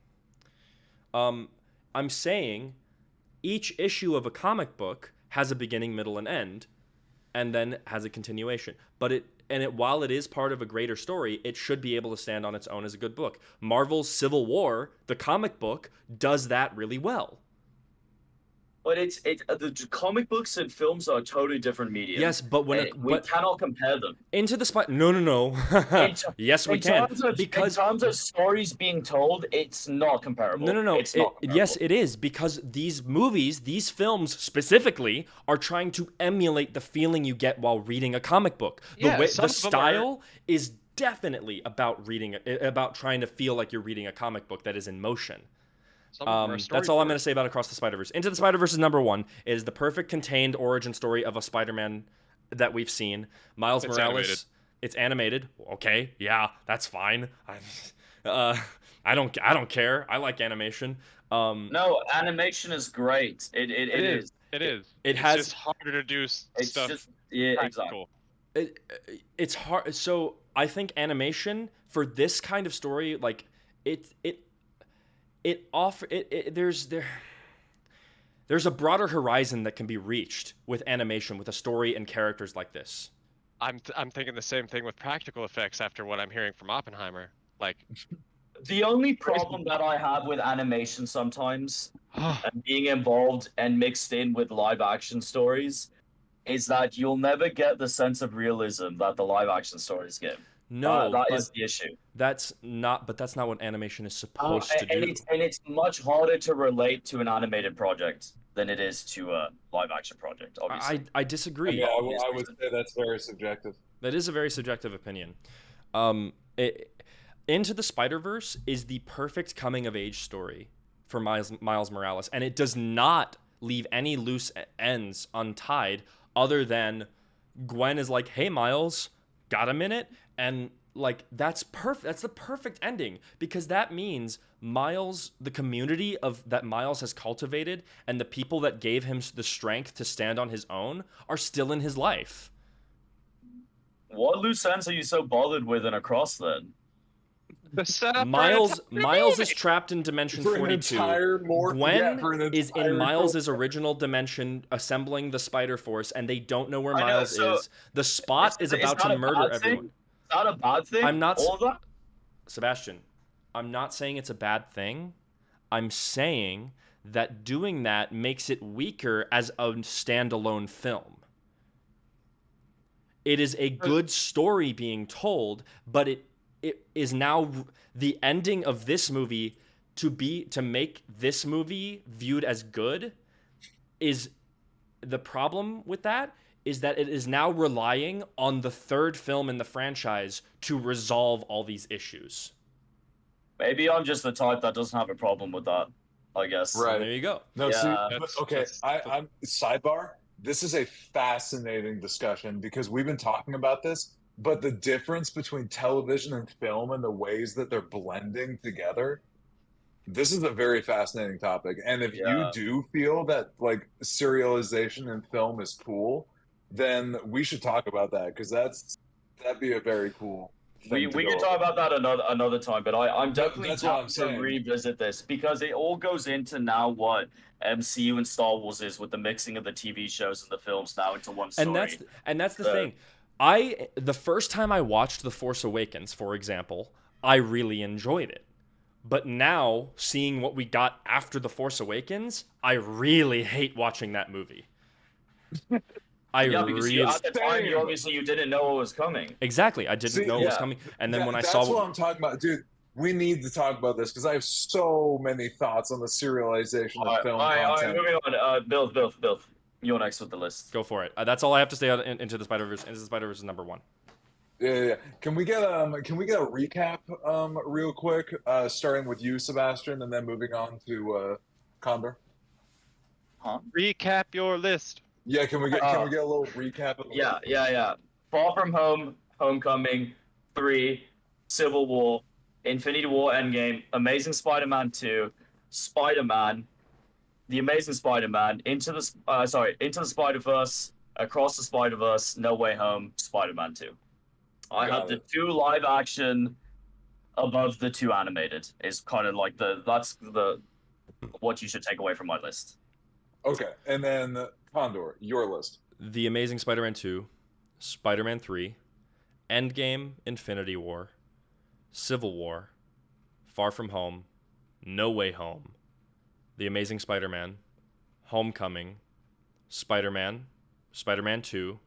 I'm saying each issue of a comic book has a beginning, middle, and end, and then has a continuation. But while it is part of a greater story, it should be able to stand on its own as a good book. Marvel's Civil War, the comic book, does that really well. But the comic books and films are totally different mediums. Yes, but we cannot compare them. Into the Spider, no. Yes, we can. Because in terms of stories being told, it's not comparable. no. It's not comparable. Yes, it is, because these movies, these films specifically, are trying to emulate the feeling you get while reading a comic book. Yeah, The some of them style is definitely about about trying to feel like you're reading a comic book that is in motion. Some of them are That's all I'm going to storyboards. say about Across the Spider-Verse. Into the Spider-Verse is number one. It is the perfect contained origin story of a Spider-Man that we've seen. Miles It's Morales. animated. It's animated. Okay, yeah, that's fine. I don't care. I like animation. No, animation is great. It is. It is. It It's has- just harder to do It's stuff just exactly. practical. It's hard. So I think animation for this kind of story, like there's a broader horizon that can be reached with animation, with a story and characters like this. I'm thinking the same thing with practical effects after what I'm hearing from Oppenheimer. Like, The only problem that I have with animation sometimes and being involved and mixed in with live action stories is that you'll never get the sense of realism that the live action stories give. No, that but is the issue. that's not what animation is supposed to and do. it's much harder to relate to an animated project than it is to a live action project. Obviously, I disagree. Yeah, I would say that's very subjective. That is a very subjective opinion. Into the Spider-Verse is the perfect coming of age story for Miles Morales, and it does not leave any loose ends untied, other than Gwen is like, "Hey Miles, got a minute?" And like that's perfect. That's the perfect ending, because that means Miles, the community that Miles has cultivated, and the people that gave him the strength to stand on his own are still in his life. what loose ends are you so bothered with in Across then? Miles is trapped in Dimension For an 42. entire Gwen for an is in entire Miles's original dimension, assembling the Spider Force, and they don't know where I know, Miles so is. The Spot is about that to a murder bad thing? everyone. Is that a bad thing? I'm not- All of that? Sebastian, I'm not saying it's a bad thing. I'm saying that doing that makes it weaker as a standalone film. It is a good story being told, but it is now the ending of this movie to make this movie viewed as good. Is the problem with that is that it is now relying on the third film in the franchise to resolve all these issues. Maybe I'm just the type that doesn't have a problem with that. I guess. Right. And there you go. No, Yeah. see, That's- okay, that's- I'm sidebar. This is a fascinating discussion because we've been talking about this, but the difference between television and film and the ways that they're blending together, this is a very fascinating topic. And if you Yeah. do feel that like serialization in film is cool, then we should talk about that because that'd be a very cool We thing to we go can talk over. about that another time, but I'm definitely that's what down I'm to saying. revisit this because it all goes into now what MCU and Star Wars is with the mixing of the TV shows and the films now into one story. And that's the So- thing. The first time I watched The Force Awakens, for example, I really enjoyed it. But now, seeing what we got after The Force Awakens, I really hate watching that movie. Yeah, because at the time, Same. you didn't know what was coming. Exactly. I didn't See, know it was yeah. coming. And then when I that's saw what I'm talking about, dude. we need to talk about this because I have so many thoughts on the serialization of film all right, content. moving on. Bilth. You're next with the list. Go for it. That's all I have to say on Into the Spider-Verse. Into the Spider-Verse is number 1. Yeah. Can we get a recap real quick, starting with you, Sebastian, and then moving on to Condor? Huh? Recap your list. Yeah, can we get a little recap of the Yeah. Far From Home, Homecoming, 3, Civil War, Infinity War, Endgame, Amazing Spider-Man 2, Spider-Man, The Amazing Spider-Man, Into the Spider-Verse, Across the Spider-Verse, No Way Home, Spider-Man 2. I Got have the it. 2 live action above the 2 animated. Is kind of like that's what you should take away from my list. Okay, and then Condor, your list. The Amazing Spider-Man 2, Spider-Man 3, Endgame, Infinity War, Civil War, Far From Home, No Way Home, The Amazing Spider-Man, Homecoming, Spider-Man, Spider-Man 2,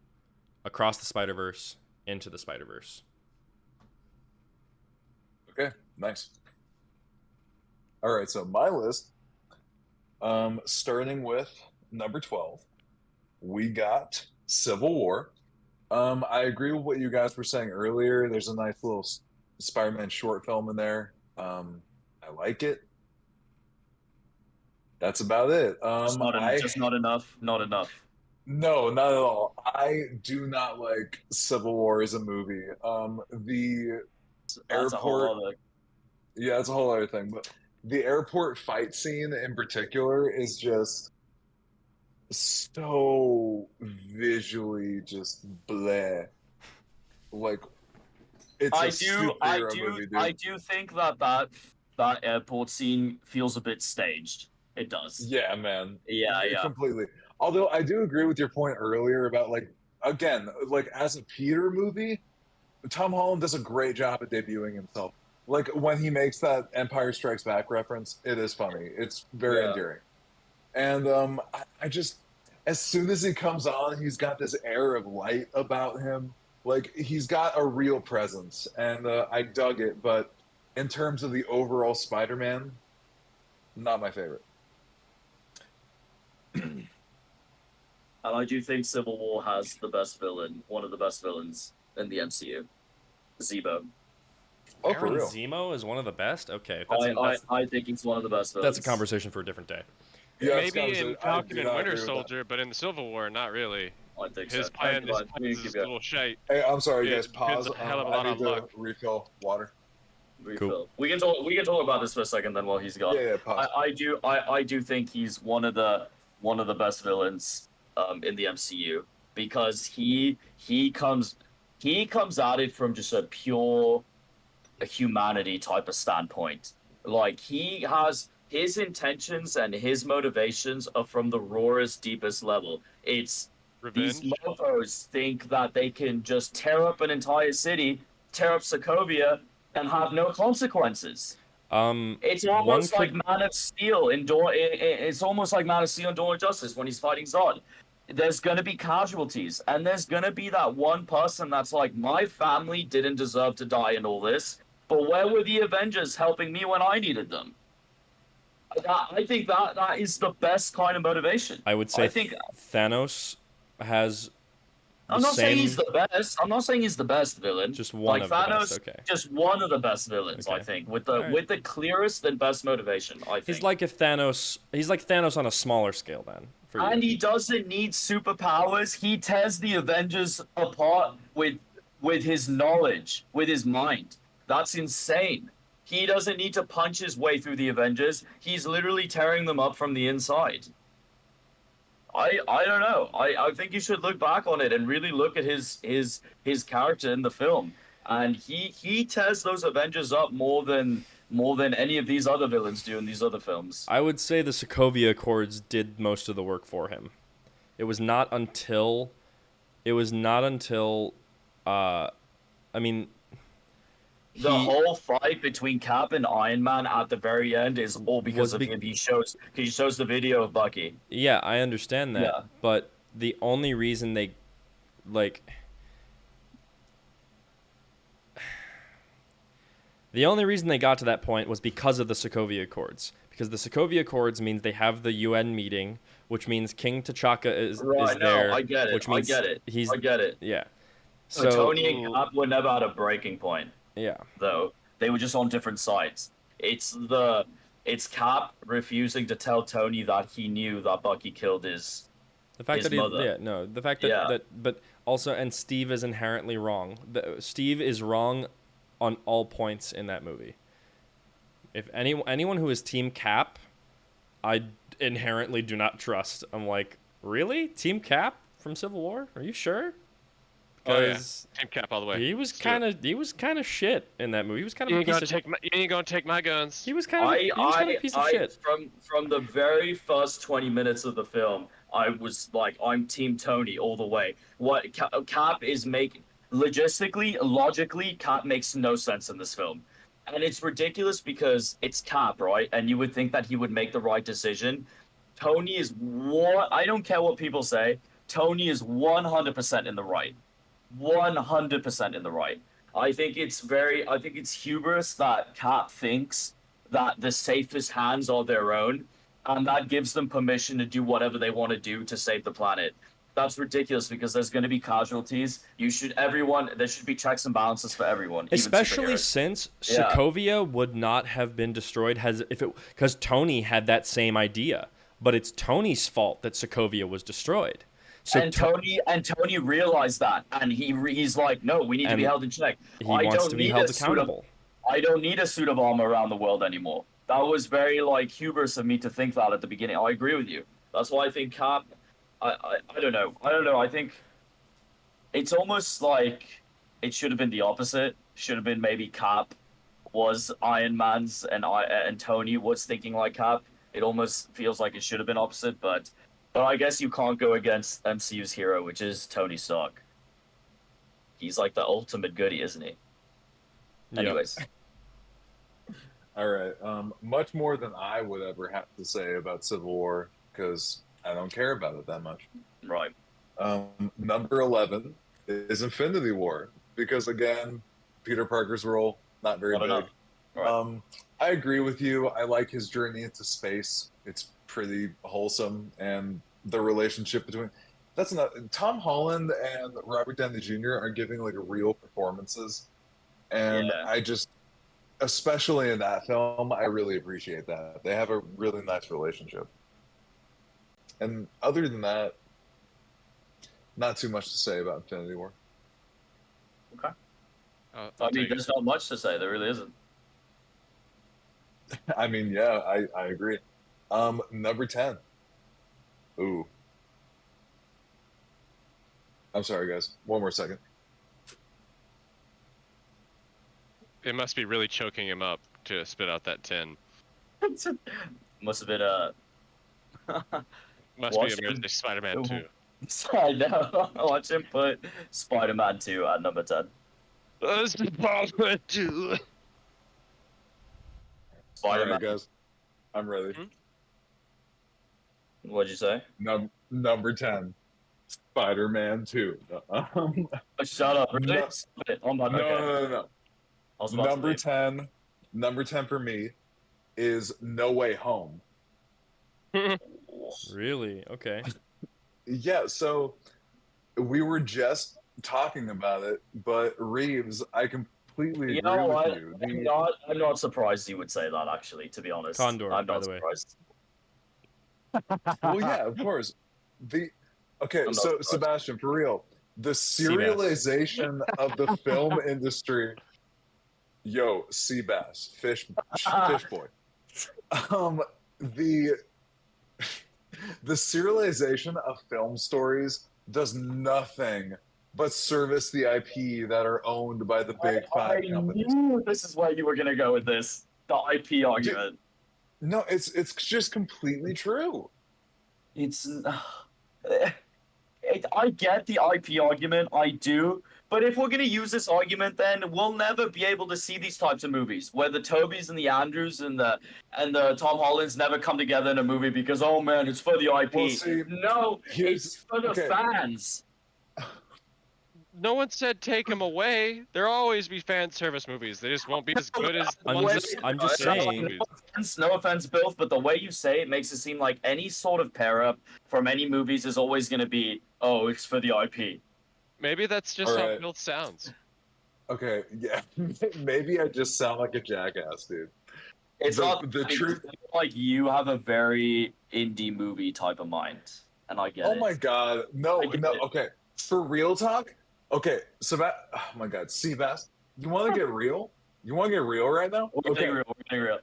Across the Spider-Verse, Into the Spider-Verse. Okay, nice. All right, so my list, starting with number 12, we got Civil War. I agree with what you guys were saying earlier. There's a nice little Spider-Man short film in there. I like it. That's about it. Just not enough. Not enough. No, not at all. I do not like Civil War as a movie. The That's a whole airport, other. yeah, it's a whole other thing, but the airport fight scene in particular is just so visually just bleh. Like it's a superhero movie, dude. I do think that airport scene feels a bit staged. It does. Yeah, man. Yeah. Completely. Although I do agree with your point earlier about like again, like as a Peter movie, Tom Holland does a great job at debuting himself. Like when he makes that Empire Strikes Back reference, it is funny. It's very Yeah. endearing. And I just as soon as he comes on, he's got this air of light about him. Like he's got a real presence, and I dug it. But in terms of the overall Spider-Man, not my favorite. And I do think Civil War has the best villain, one of the best villains in the MCU, Zemo. Oh, for Baron real? Zemo is one of the best? Okay, I think he's one of the best villains. that's a conversation for a different day. Yeah, Maybe in Falcon and Winter agree with that. Soldier, but in the Civil War, not really. I think His so. plan is We just a little shite. Hey, I'm sorry, Yeah, guys. Pause. depends a hell of a I lot need on to luck. refill water. Refill. Cool. We can talk about this for a second then while he's gone. Yeah, pause. I do think he's one of the best villains in the MCU because he comes at it from just a pure humanity type of standpoint. Like he has his intentions and his motivations are from the rawest, deepest level. It's Revenge. these mofos think that they can just tear up an entire city, tear up Sokovia, and have no consequences. It's almost like Man of Steel in It's almost like Man of Steel in Dawn of Justice when he's fighting Zod. There's gonna be casualties, and there's gonna be that one person that's like, my family didn't deserve to die in all this, but where were the Avengers helping me when I needed them? I think that is the best kind of motivation. I would say I think Thanos has I'm not saying he's the best. I'm not saying he's the best villain. Just one like of Thanos, the best. Okay. just one of the best villains, I Okay. think, with the Alright. with the clearest and best motivation. I think He's like Thanos on a smaller scale then. For and you. he doesn't need superpowers. He tears the Avengers apart with his knowledge, with his mind. That's insane. He doesn't need to punch his way through the Avengers. He's literally tearing them up from the inside. I don't know. I think you should look back on it and really look at his character in the film. And he tears those Avengers up more than any of these other villains do in these other films. I would say the Sokovia Accords did most of the work for him. It was not until I mean The whole fight between Cap and Iron Man at the very end is all because of him. He shows the video of Bucky. Yeah, I understand that. Yeah. But the only reason they The only reason they got to that point was because of the Sokovia Accords. Because the Sokovia Accords means they have the UN meeting, which means King T'Chaka is Right, no, there. I get it. Which means he's I get it. yeah. So So Tony and Cap were never at a breaking point, yeah. though. They were just on different sides. It's Cap refusing to tell Tony that he knew that Bucky killed his The fact his that mother. the fact that, Yeah. but also, and Steve is inherently wrong. Steve is wrong on all points in that movie. If anyone who is Team Cap, I inherently do not trust. I'm like, really? Team Cap from Civil War? Are you sure? Oh yeah, Because Team Cap all the way. he was Let's do it. kind of shit in that movie. He was kind of You a ain't piece gonna of take my, you ain't gonna take my guns. he was kind of a piece of shit. From the very first 20 minutes of the film, I was like, I'm Team Tony all the way. What Cap is making logistically, logically, Cap makes no sense in this film. And it's ridiculous because it's Cap, right? And you would think that he would make the right decision. Tony is what I don't care what people say. Tony is 100% in the right. 100% in the right. I think it's hubris that Cap thinks that the safest hands are their own, and that gives them permission to do whatever they want to do to save the planet. That's ridiculous because there's going to be casualties. There should be checks and balances for everyone. even Especially superheroes. since Yeah. Sokovia would not have been destroyed because Tony had that same idea, but it's Tony's fault that Sokovia was destroyed. So and Tony realized that, and he's like, no, we need to be And held in check. he I wants don't to be need held a suit of- accountable. I don't need a suit of armor around the world anymore. That was very like hubris of me to think that at the beginning. I agree with you. That's why I think Cap. I don't know. I think it's almost like it should have been the opposite. Should have been maybe Cap was Iron Man's and Tony was thinking like Cap. It almost feels like it should have been opposite, but I guess you can't go against MCU's hero, which is Tony Stark. He's like the ultimate goodie, isn't he? Yeah. Anyways. All right. Much more than I would ever have to say about Civil War because I don't care about it that much. Right. Number 11 is Infinity War because again, Peter Parker's role not very Not big. enough. Right. I agree with you. I like his journey into space. It's pretty wholesome, and the relationship between that's not Tom Holland and Robert Downey Jr. are giving like real performances, and Yeah. I just, especially in that film, I really appreciate that they have a really nice relationship. And other than that, not too much to say about Infinity War. I'll I mean, take it. there's not much to say. There really isn't. I mean, yeah, I agree. Number 10. Ooh. I'm sorry, guys. One more second. It must be really choking him up to spit out that 10. Must have been Must Watch be him. Amazing Spider-Man 2. I know. Watch him put Spider-Man 2 at number 10. Spider-Man 2. All Spider-Man. right, guys. I'm ready. What'd you say? Number 10. Spider-Man 2. Oh, shut up. Really? No. Stop it. Oh my No, God. no. I was about to Number leave. 10. Number 10 for me is No Way Home. Really? Okay. Yeah, so we were just talking about it, but Reeves, I completely You agree know with what? you. I'm not surprised you would say that, actually, to be honest. Condor, I'm by not the way. surprised. Well, yeah, of course. Okay, I'm not so surprised. Sebastian, for real, the serialization of the film industry. Yo, sea bass, fish boy. The serialization of film stories does nothing but service the IP that are owned by the big five I companies. knew this is where you were going to go with this. The IP argument. No, it's just completely true. It's. I get the IP argument, I do. But if we're going to use this argument, then we'll never be able to see these types of movies where the Tobys and the Andrews and the Tom Hollands never come together in a movie because, oh man, it's for the IP. Well, see, No, here's- it's for the okay. fans. No one said take him away. There'll always be fan service movies. They just won't be as good as the I'm ones just- that I'm just service saying- movies. No offense, Bill, but the way you say it makes it seem like any sort of pair up from any movies is always going to be, oh, it's for the IP. Maybe that's just how Alright. Bilth sounds. Okay, yeah. Maybe I just sound like a jackass, dude. It's The- not the truth- like you have a very indie movie type of mind, and I get Oh it. my god. No, I get no, it. okay. For real talk? Okay, oh my god, Seabass, you want to get real? You want to get real right now? We're Okay, getting real. We're getting real.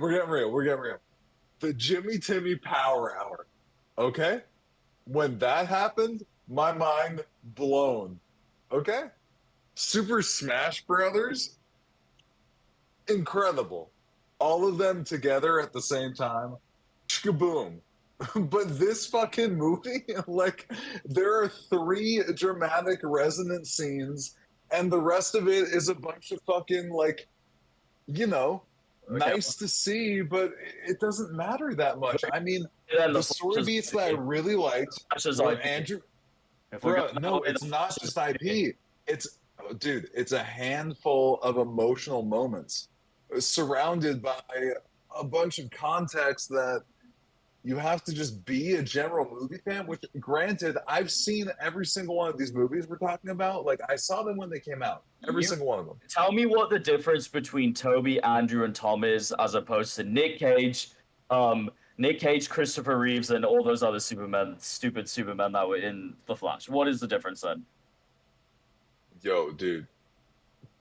we're getting real. We're getting real. The Jimmy Timmy Power Hour. Okay? When that happened, my mind blown. Okay? Super Smash Brothers, incredible. All of them together at the same time, shkaboom. But this fucking movie, like, there are 3 dramatic resonant scenes, and the rest of it is a bunch of fucking, like, you know, Okay. nice to see, but it doesn't matter that much. I mean, Yeah, the story beats that I really liked Flash is were IP. Andrew. If we're Bro, going no, that way, it's the not Flash just is IP. It's, oh, dude, it's a handful of emotional moments surrounded by a bunch of context that you have to just be a general movie fan. Which, granted, I've seen every single one of these movies we're talking about. Like, I saw them when they came out, every You- single one of them. Tell me what the difference between Toby, Andrew, and Tom is, as opposed to Nick Cage, Christopher Reeves, and all those other stupid Supermen that were in The Flash. What is the difference then? Yo, dude,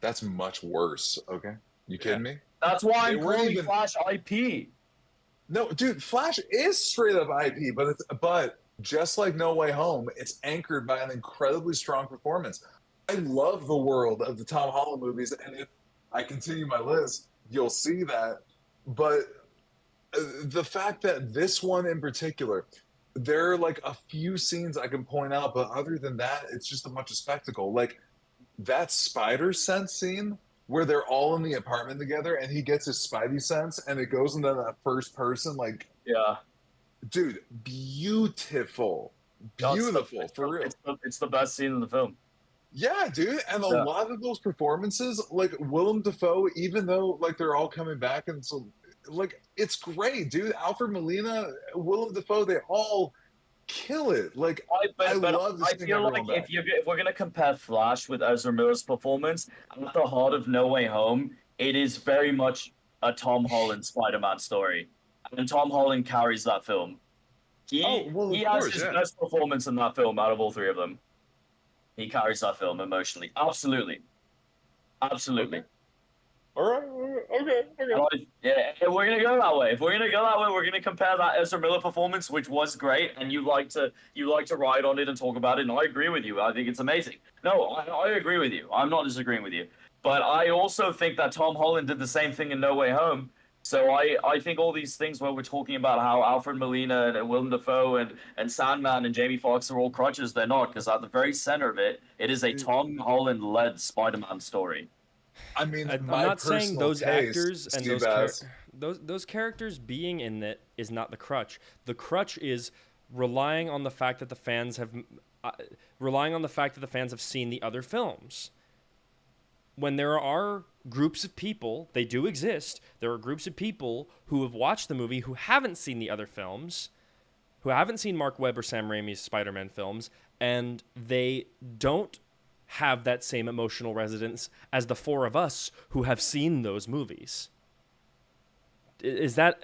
that's much worse. Okay, you kidding me? That's why They I'm weren't calling even- Flash IP. No, dude, Flash is straight up IP, but just like No Way Home, it's anchored by an incredibly strong performance. I love the world of the Tom Holland movies, and if I continue my list, you'll see that. But the fact that this one in particular, there are like a few scenes I can point out, but other than that, it's just a bunch of spectacle. Like that spider sense scene where they're all in the apartment together and he gets his spidey sense and it goes into that first person, like, Yeah. dude, beautiful. Beautiful, for real. It's the best scene in the film. Yeah, dude, and a Yeah. lot of those performances, like Willem Dafoe, even though like they're all coming back, and so like it's great, dude. Alfred Molina, Willem Dafoe, they all kill it. Like I love to I seeing feel everyone like back. if we're gonna compare Flash with Ezra Miller's performance, at the heart of No Way Home, it is very much a Tom Holland Spider-Man story, and Tom Holland carries that film. Oh, well, of he has course, his yeah. best performance in that film out of all 3 of them. He carries that film emotionally, absolutely. Okay. All right, okay. Yeah, if we're gonna go that way. If we're gonna go that way, we're gonna compare that Ezra Miller performance, which was great, and you like to ride on it and talk about it, and I agree with you. I think it's amazing. No, I agree with you. I'm not disagreeing with you, but I also think that Tom Holland did the same thing in No Way Home. So I think all these things where we're talking about how Alfred Molina and Willem Dafoe and Sandman and Jamie Foxx are all crutches, they're not, because at the very center of it, it is a Tom Holland-led Spider-Man story. I mean, I'm my not saying personal those taste, actors and Steve those Bass, those characters being in it is not the crutch. The crutch is relying on the fact that the fans have seen the other films. When there are groups of people, they do exist. There are groups of people who have watched the movie who haven't seen the other films, who haven't seen Mark Webb or Sam Raimi's Spider-Man films, and they don't have that same emotional resonance as the 4 of us who have seen those movies. Is that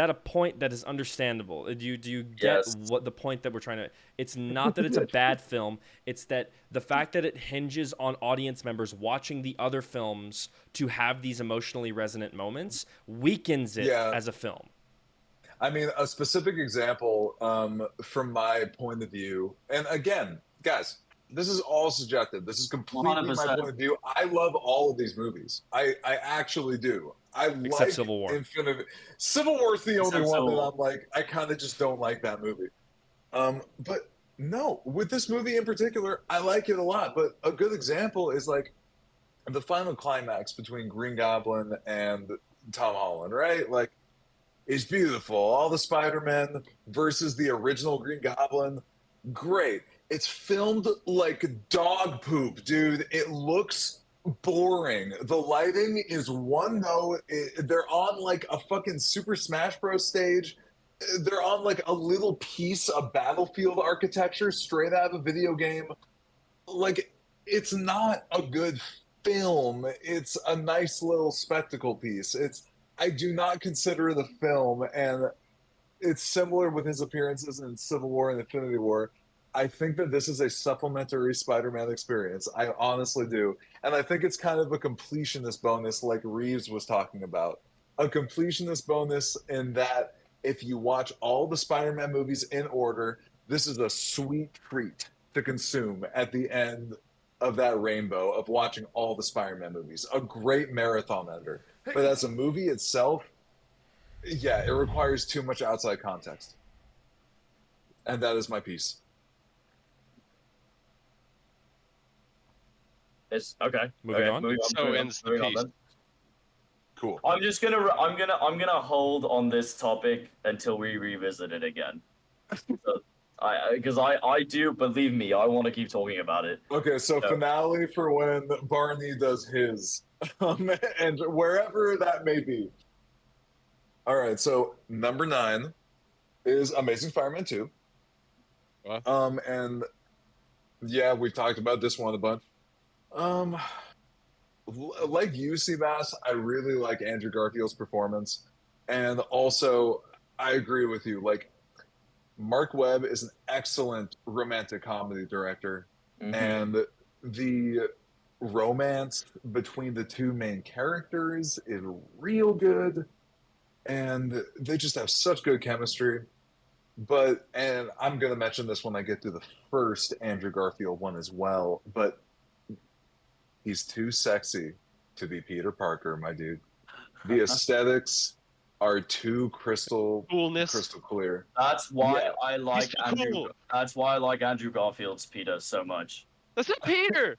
a point that is understandable? Do you get Yes. what the point that we're trying to? It's not that it's a bad film. It's that the fact that it hinges on audience members watching the other films to have these emotionally resonant moments weakens it Yeah. as a film. I mean, a specific example from my point of view, and again, guys, this is all subjective. This is completely my 100%. point of view. I love all of these movies. I actually do. I Except like Civil War. Civil War's the only Except one Civil that War. I'm like, I kind of just don't like that movie. But no, with this movie in particular, I like it a lot. But a good example is like the final climax between Green Goblin and Tom Holland, right? Like, it's beautiful. All the Spider-Men versus the original Green Goblin. Great. It's filmed like dog poop, dude. It looks boring. The lighting is one note. They're on like a fucking Super Smash Bros. Stage. They're on like a little piece of battlefield architecture straight out of a video game. Like, it's not a good film. It's a nice little spectacle piece. I do not consider it a film, and it's similar with his appearances in Civil War and Infinity War. I think that this is a supplementary Spider-Man experience. I honestly do. And I think it's kind of a completionist bonus like Reeves was talking about. A completionist bonus in that if you watch all the Spider-Man movies in order, this is a sweet treat to consume at the end of that rainbow of watching all the Spider-Man movies. A great marathon ender. But as a movie itself, yeah, it requires too much outside context. And that is my piece. It's okay. Moving on. So ends the piece. Then. Cool. I'm gonna hold on this topic until we revisit it again. So, because I do, believe me, I want to keep talking about it. Okay, so finale for when Barney does his, and wherever that may be. All right, so number 9 is Amazing Spider-Man 2. What? And yeah, we've talked about this one a bunch. Like you, Seabass, I really like Andrew Garfield's performance, and also I agree with you. Like, Mark Webb is an excellent romantic comedy director, and the romance between the two main characters is real good, and they just have such good chemistry. And I'm going to mention this when I get to the first Andrew Garfield one as well, but he's too sexy to be Peter Parker, my dude. The aesthetics are too crystal clear. That's why Yeah. I like He's Andrew. cool. That's why I like Andrew Garfield's Peter so much. That's not Peter.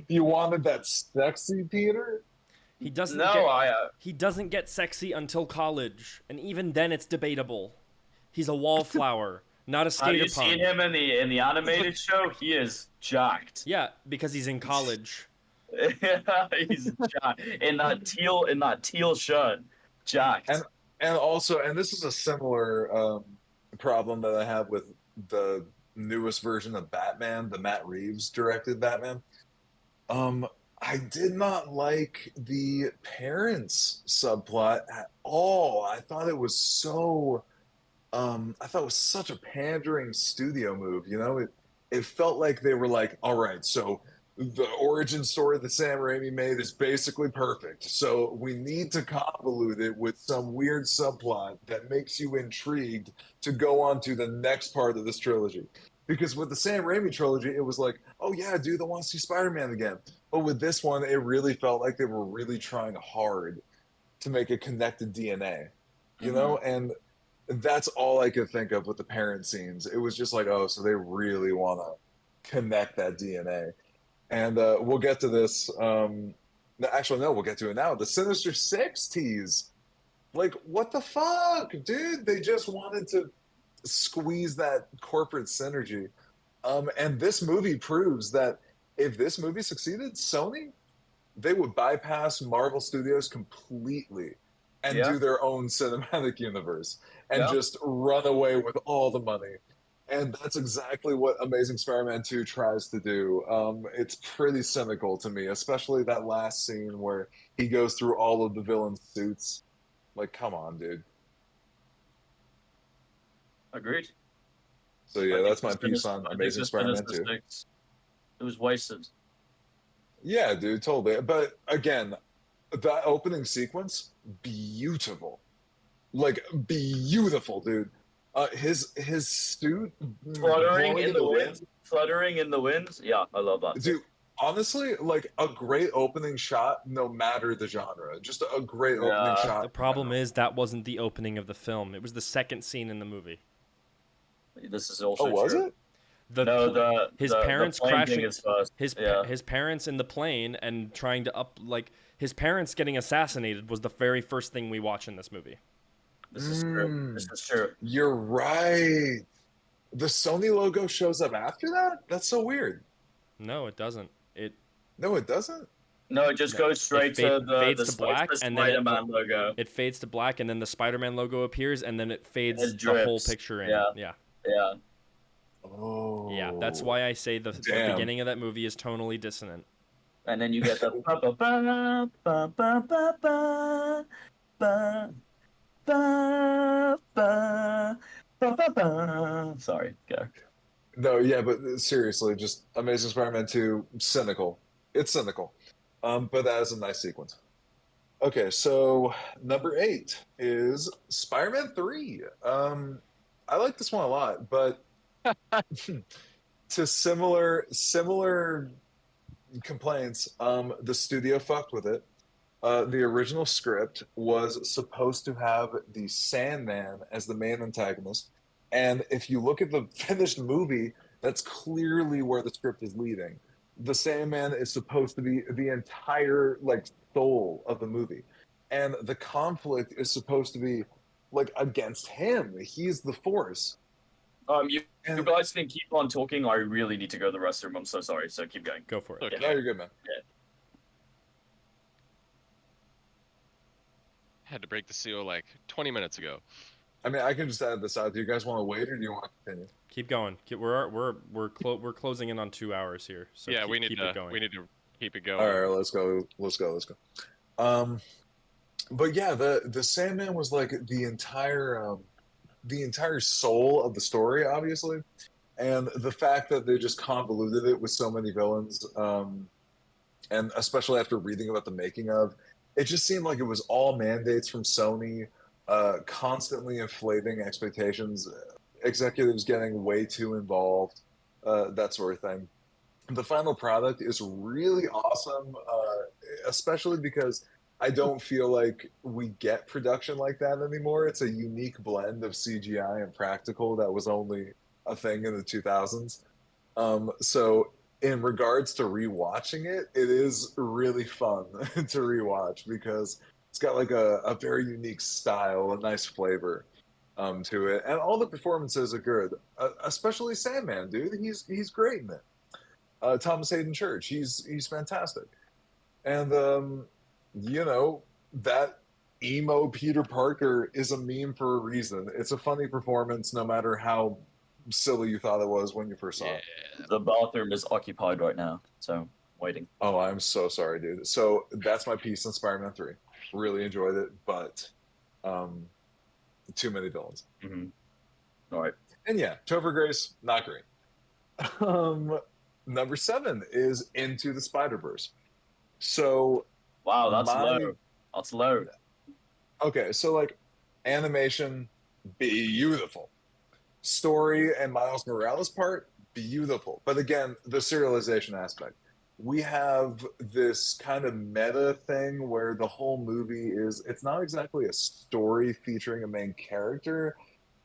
You wanted that sexy Peter? He doesn't No, get he doesn't get sexy until college, and even then it's debatable. He's a wallflower, not a Have skater you punk. seen him in the animated show? He is jacked. Yeah, because he's in college. He's jacked in that teal shirt. Jacked. And also, and this is a similar problem that I have with the newest version of Batman, the Matt Reeves directed Batman. I did not like the parents subplot at all. I thought it was so I thought it was such a pandering studio move, you know? It felt like they were like, all right, so the origin story that Sam Raimi made is basically perfect. So we need to convolute it with some weird subplot that makes you intrigued to go on to the next part of this trilogy. Because with the Sam Raimi trilogy, it was like, oh yeah, dude, I want to see Spider-Man again. But with this one, it really felt like they were really trying hard to make a connected DNA, you know? And that's all I could think of with the parent scenes. It was just like, oh, so they really want to connect that DNA. And we'll get to this. Actually, no, we'll get to it now. The Sinister Six tease. Like, what the fuck, dude? They just wanted to squeeze that corporate synergy. And this movie proves that if this movie succeeded, Sony, they would bypass Marvel Studios completely and do their own cinematic universe and just run away with all the money. And that's exactly what Amazing Spider-Man 2 tries to do. It's pretty cynical to me, especially that last scene where he goes through all of the villain's suits. Like, come on, dude. Agreed. So yeah, that's my piece on Amazing Spider-Man 2. It was wasted. Yeah, dude, totally. But again, that opening sequence, beautiful. Like, beautiful, dude. His suit Fluttering in the wind. Fluttering in the wind. Yeah, I love that. Dude, honestly, like a great opening shot, no matter the genre. Just a great opening shot. The problem is that wasn't the opening of the film. It was the second scene in the movie. This is also true. Was it? His parents crashing. His his parents in the plane and trying to his parents getting assassinated was the very first thing we watch in this movie. This is true. This is true. You're right. The Sony logo shows up after that? That's so weird. No, it doesn't. It No, it doesn't. No, it just no, goes straight to fades the to black, and then Spider-Man logo. it fades to black, and then the Spider-Man logo appears, and then it fades It the whole drips. picture in. Yeah. Yeah. Yeah. Oh. Yeah, that's why I say the Damn. beginning of that movie is tonally dissonant. And then you get the ba ba ba ba ba ba ba ba ba ba ba ba ba. Sorry, go. No, yeah, but seriously, just Amazing Spider-Man 2, cynical. It's cynical. But that is a nice sequence. Okay, so number 8 is Spider-Man 3. I like this one a lot, but to similar complaints, the studio fucked with it. The original script was supposed to have the Sandman as the main antagonist, and if you look at the finished movie, that's clearly where the script is leading. The Sandman is supposed to be the entire like soul of the movie, and the conflict is supposed to be like against him. He's the force. You And guys can keep on talking. I really need to go to the restroom. I'm so sorry. So keep going. Go for it. Okay. no, you're good, man. Had to break the seal like 20 minutes ago. I mean, I can just add this out. Do you guys want to wait or do you want to continue? Keep going. We're closing in on 2 hours here. So Yeah, keep, keep it going. we need to keep it going. All right, let's go. But yeah, the Sandman was like the entire soul of the story, obviously, and the fact that they just convoluted it with so many villains, and especially after reading about the making of, it just seemed like it was all mandates from Sony, constantly inflating expectations, executives getting way too involved, that sort of thing. The final product is really awesome, especially because I don't feel like we get production like that anymore. It's a unique blend of CGI and practical that was only a thing in the 2000s. So, in regards to rewatching it, it is really fun to rewatch because it's got like a very unique style, a nice flavor to it, and all the performances are good. Especially Sandman, dude. He's great in it. Thomas Hayden Church, he's fantastic, and you know that emo Peter Parker is a meme for a reason. It's a funny performance, no matter how silly you thought it was when you first saw it. The bathroom is occupied right now, so waiting. Oh, I'm so sorry, dude. So that's my piece on Spider-Man 3. Really enjoyed it, but too many villains. Mm-hmm. All right. And yeah, Topher Grace, not great. Number 7 is Into the Spider-Verse. So Wow, that's my- low. That's low. okay, so like animation, beautiful. Story and Miles Morales part, beautiful. But again, the serialization aspect. We have this kind of meta thing where the whole movie is, it's not exactly a story featuring a main character.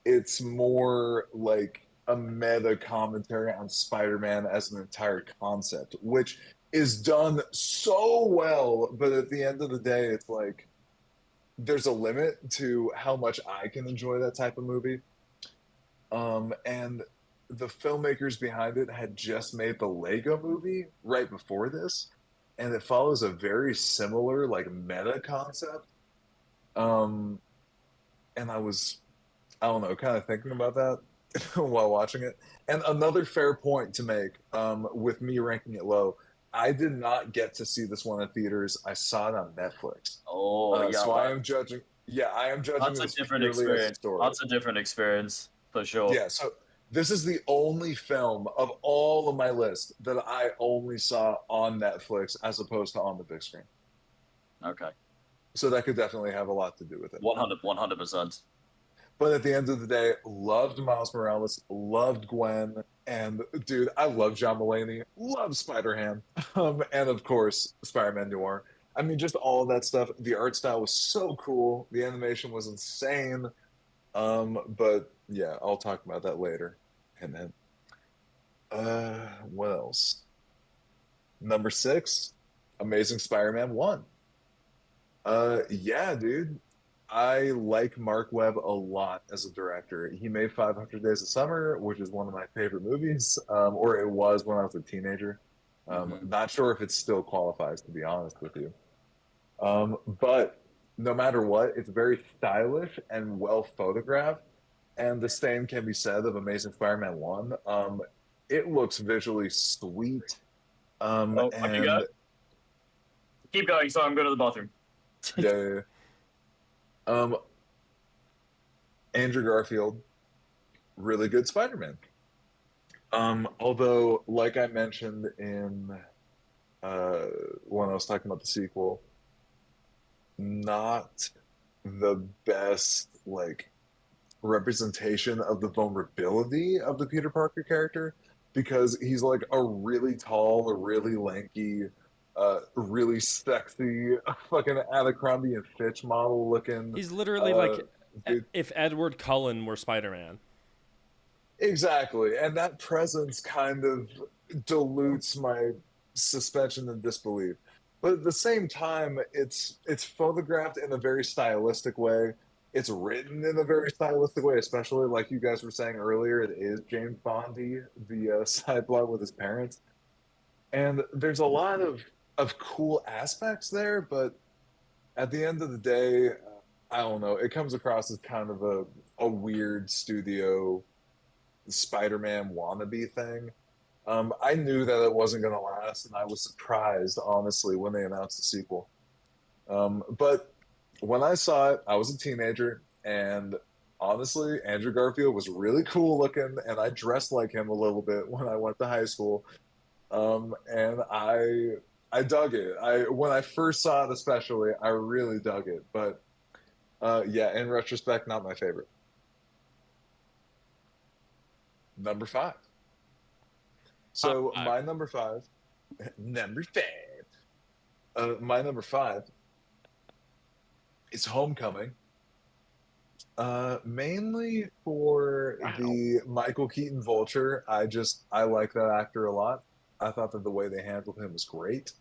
It's more like a meta commentary on Spider-Man as an entire concept, which is done so well. But at the end of the day, it's like there's a limit to how much I can enjoy that type of movie. And the filmmakers behind it had just made the Lego movie right before this, and it follows a very similar like meta concept. And I don't know, kind of thinking about that while watching it. And another fair point to make, with me ranking it low, I did not get to see this one in theaters. I saw it on Netflix. Oh, yeah. So I am judging. Yeah, I am judging. That's a this different purely as a experience. story. That's a different experience for sure. Yeah, so this is the only film of all of my list that I only saw on Netflix as opposed to on the big screen. Okay. So that could definitely have a lot to do with it. 100%. But at the end of the day, loved Miles Morales, loved Gwen, and dude, I love John Mulaney, love Spider-Ham, and of course, Spider-Man Noir. I mean, just all of that stuff. The art style was so cool. The animation was insane. But yeah, I'll talk about that later. And then, what else? Number 6, Amazing Spider-Man 1. Yeah, dude. I like Mark Webb a lot as a director. He made 500 Days of Summer, which is one of my favorite movies, or it was when I was a teenager. Not sure if it still qualifies, to be honest with you. But no matter what, it's very stylish and well photographed. And the same can be said of Amazing Spider-Man 1. It looks visually sweet. Oh, what you And got? Keep going. So I'm going to the bathroom. yeah, yeah, yeah. Andrew Garfield, really good Spider-Man. Although, like I mentioned in when I was talking about the sequel, not the best like representation of the vulnerability of the Peter Parker character because he's like a really tall, a really lanky, really sexy, fucking Abercrombie and Fitch model looking He's literally uh, like dude. if Edward Cullen were Spider-Man. Exactly, and that presence kind of dilutes my suspension of disbelief. But at the same time, it's photographed in a very stylistic way. It's written in a very stylistic way, especially like you guys were saying earlier. It is James Bondy, the side plot with his parents, and there's a lot of cool aspects there. But at the end of the day, I don't know. It comes across as kind of a weird studio Spider-Man wannabe thing. I knew that it wasn't going to last, and I was surprised, honestly, when they announced the sequel. But when I saw it, I was a teenager, and honestly, Andrew Garfield was really cool looking, and I dressed like him a little bit when I went to high school. And I dug it. I when I first saw it, especially, I really dug it. But yeah, in retrospect, not my favorite. Number five. Top So five. my number five, number five, my number five is Homecoming. Mainly for Wow. the Michael Keaton Vulture. I like that actor a lot. I thought that the way they handled him was great.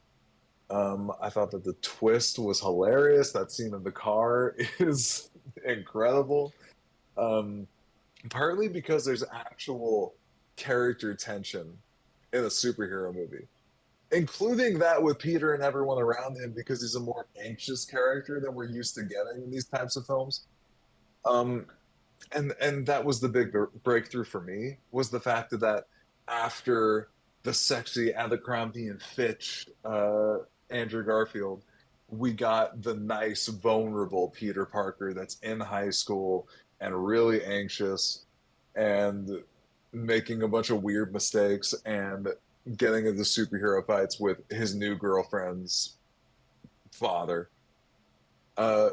I thought that the twist was hilarious. That scene in the car is incredible. Um, Partly because there's actual character tension in a superhero movie, including that with Peter and everyone around him because he's a more anxious character than we're used to getting in these types of films. Um, and that was the big breakthrough for me was the fact that after the sexy Abercrombie and Fitch Andrew Garfield, we got the nice vulnerable Peter Parker that's in high school and really anxious and making a bunch of weird mistakes and getting into superhero fights with his new girlfriend's father.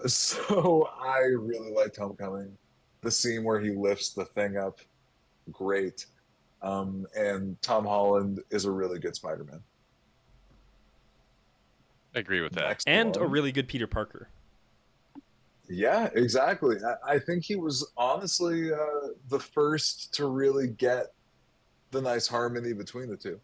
So I really liked Homecoming. The scene where he lifts the thing up, great. And Tom Holland is a really good Spider-Man. I agree with that. Next And a one. really good Peter Parker. Yeah, exactly. I think he was honestly the first to really get the nice harmony between the two.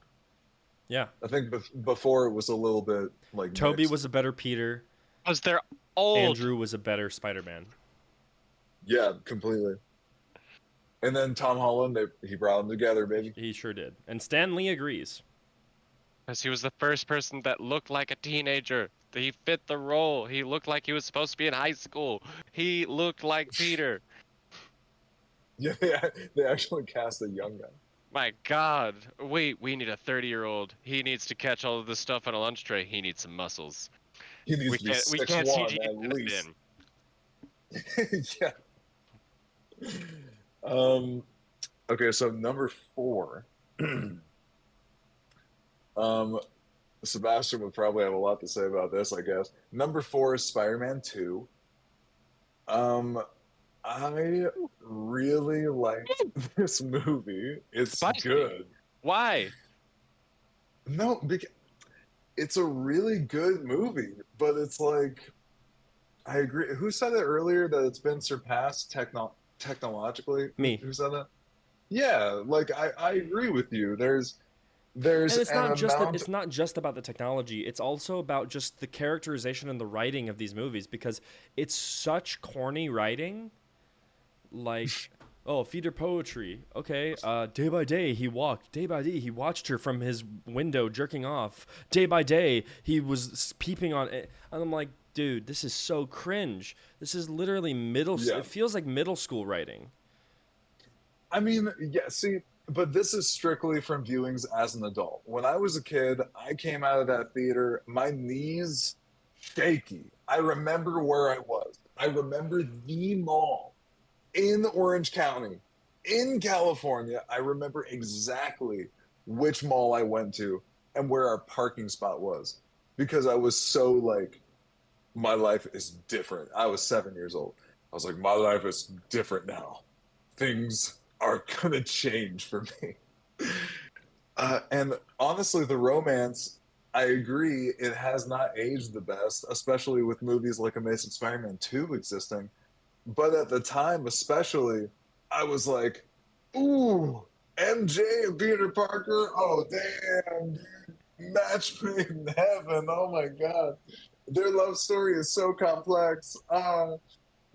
Yeah. I think before it was a little bit like Toby mixed. was a better Peter. Because they're old. Andrew was a better Spider-Man. Yeah, completely. And then Tom Holland, he brought them together, baby. He sure did. And Stan Lee agrees. Because he was the first person that looked like a teenager. He fit the role. He looked like he was supposed to be in high school. He looked like Peter. Yeah, they actually cast a young guy. My God. Wait, we need a 30-year-old. He needs to catch all of this stuff on a lunch tray. He needs some muscles. He needs We to be can't 6'1" CG at that least. in. Yeah. Okay, so number 4. Sebastian would probably have a lot to say about this, I guess. Number 4 is Spider-Man 2. I really like this movie. It's Spicy. good. Why? No, because it's a really good movie, but it's like I agree. Who said it earlier that it's been surpassed technologically? Me. Who said that? Yeah, like I agree with you. There's And it's an not just that amount. it's not just about the technology. It's also about just the characterization and the writing of these movies because it's such corny writing. Like, oh, feed her poetry. Okay, day by day he walked. Day by day he watched her from his window jerking off. Day by day he was peeping on it. And I'm like, dude, this is so cringe. This is literally Yeah. it feels like middle school writing. I mean, yeah, see, but this is strictly from viewings as an adult. When I was a kid, I came out of that theater, my knees shaky. I remember where I was. I remember the mall in Orange County, in California. I remember exactly which mall I went to and where our parking spot was because I was so like, my life is different. I was 7 years old. I was like, my life is different now. Things are gonna change for me. And honestly, the romance, I agree, it has not aged the best, especially with movies like Amazing Spider-Man 2 existing. But at the time, especially, I was like, ooh, MJ and Peter Parker. Oh, damn, dude. Match made in heaven. Oh my God. Their love story is so complex.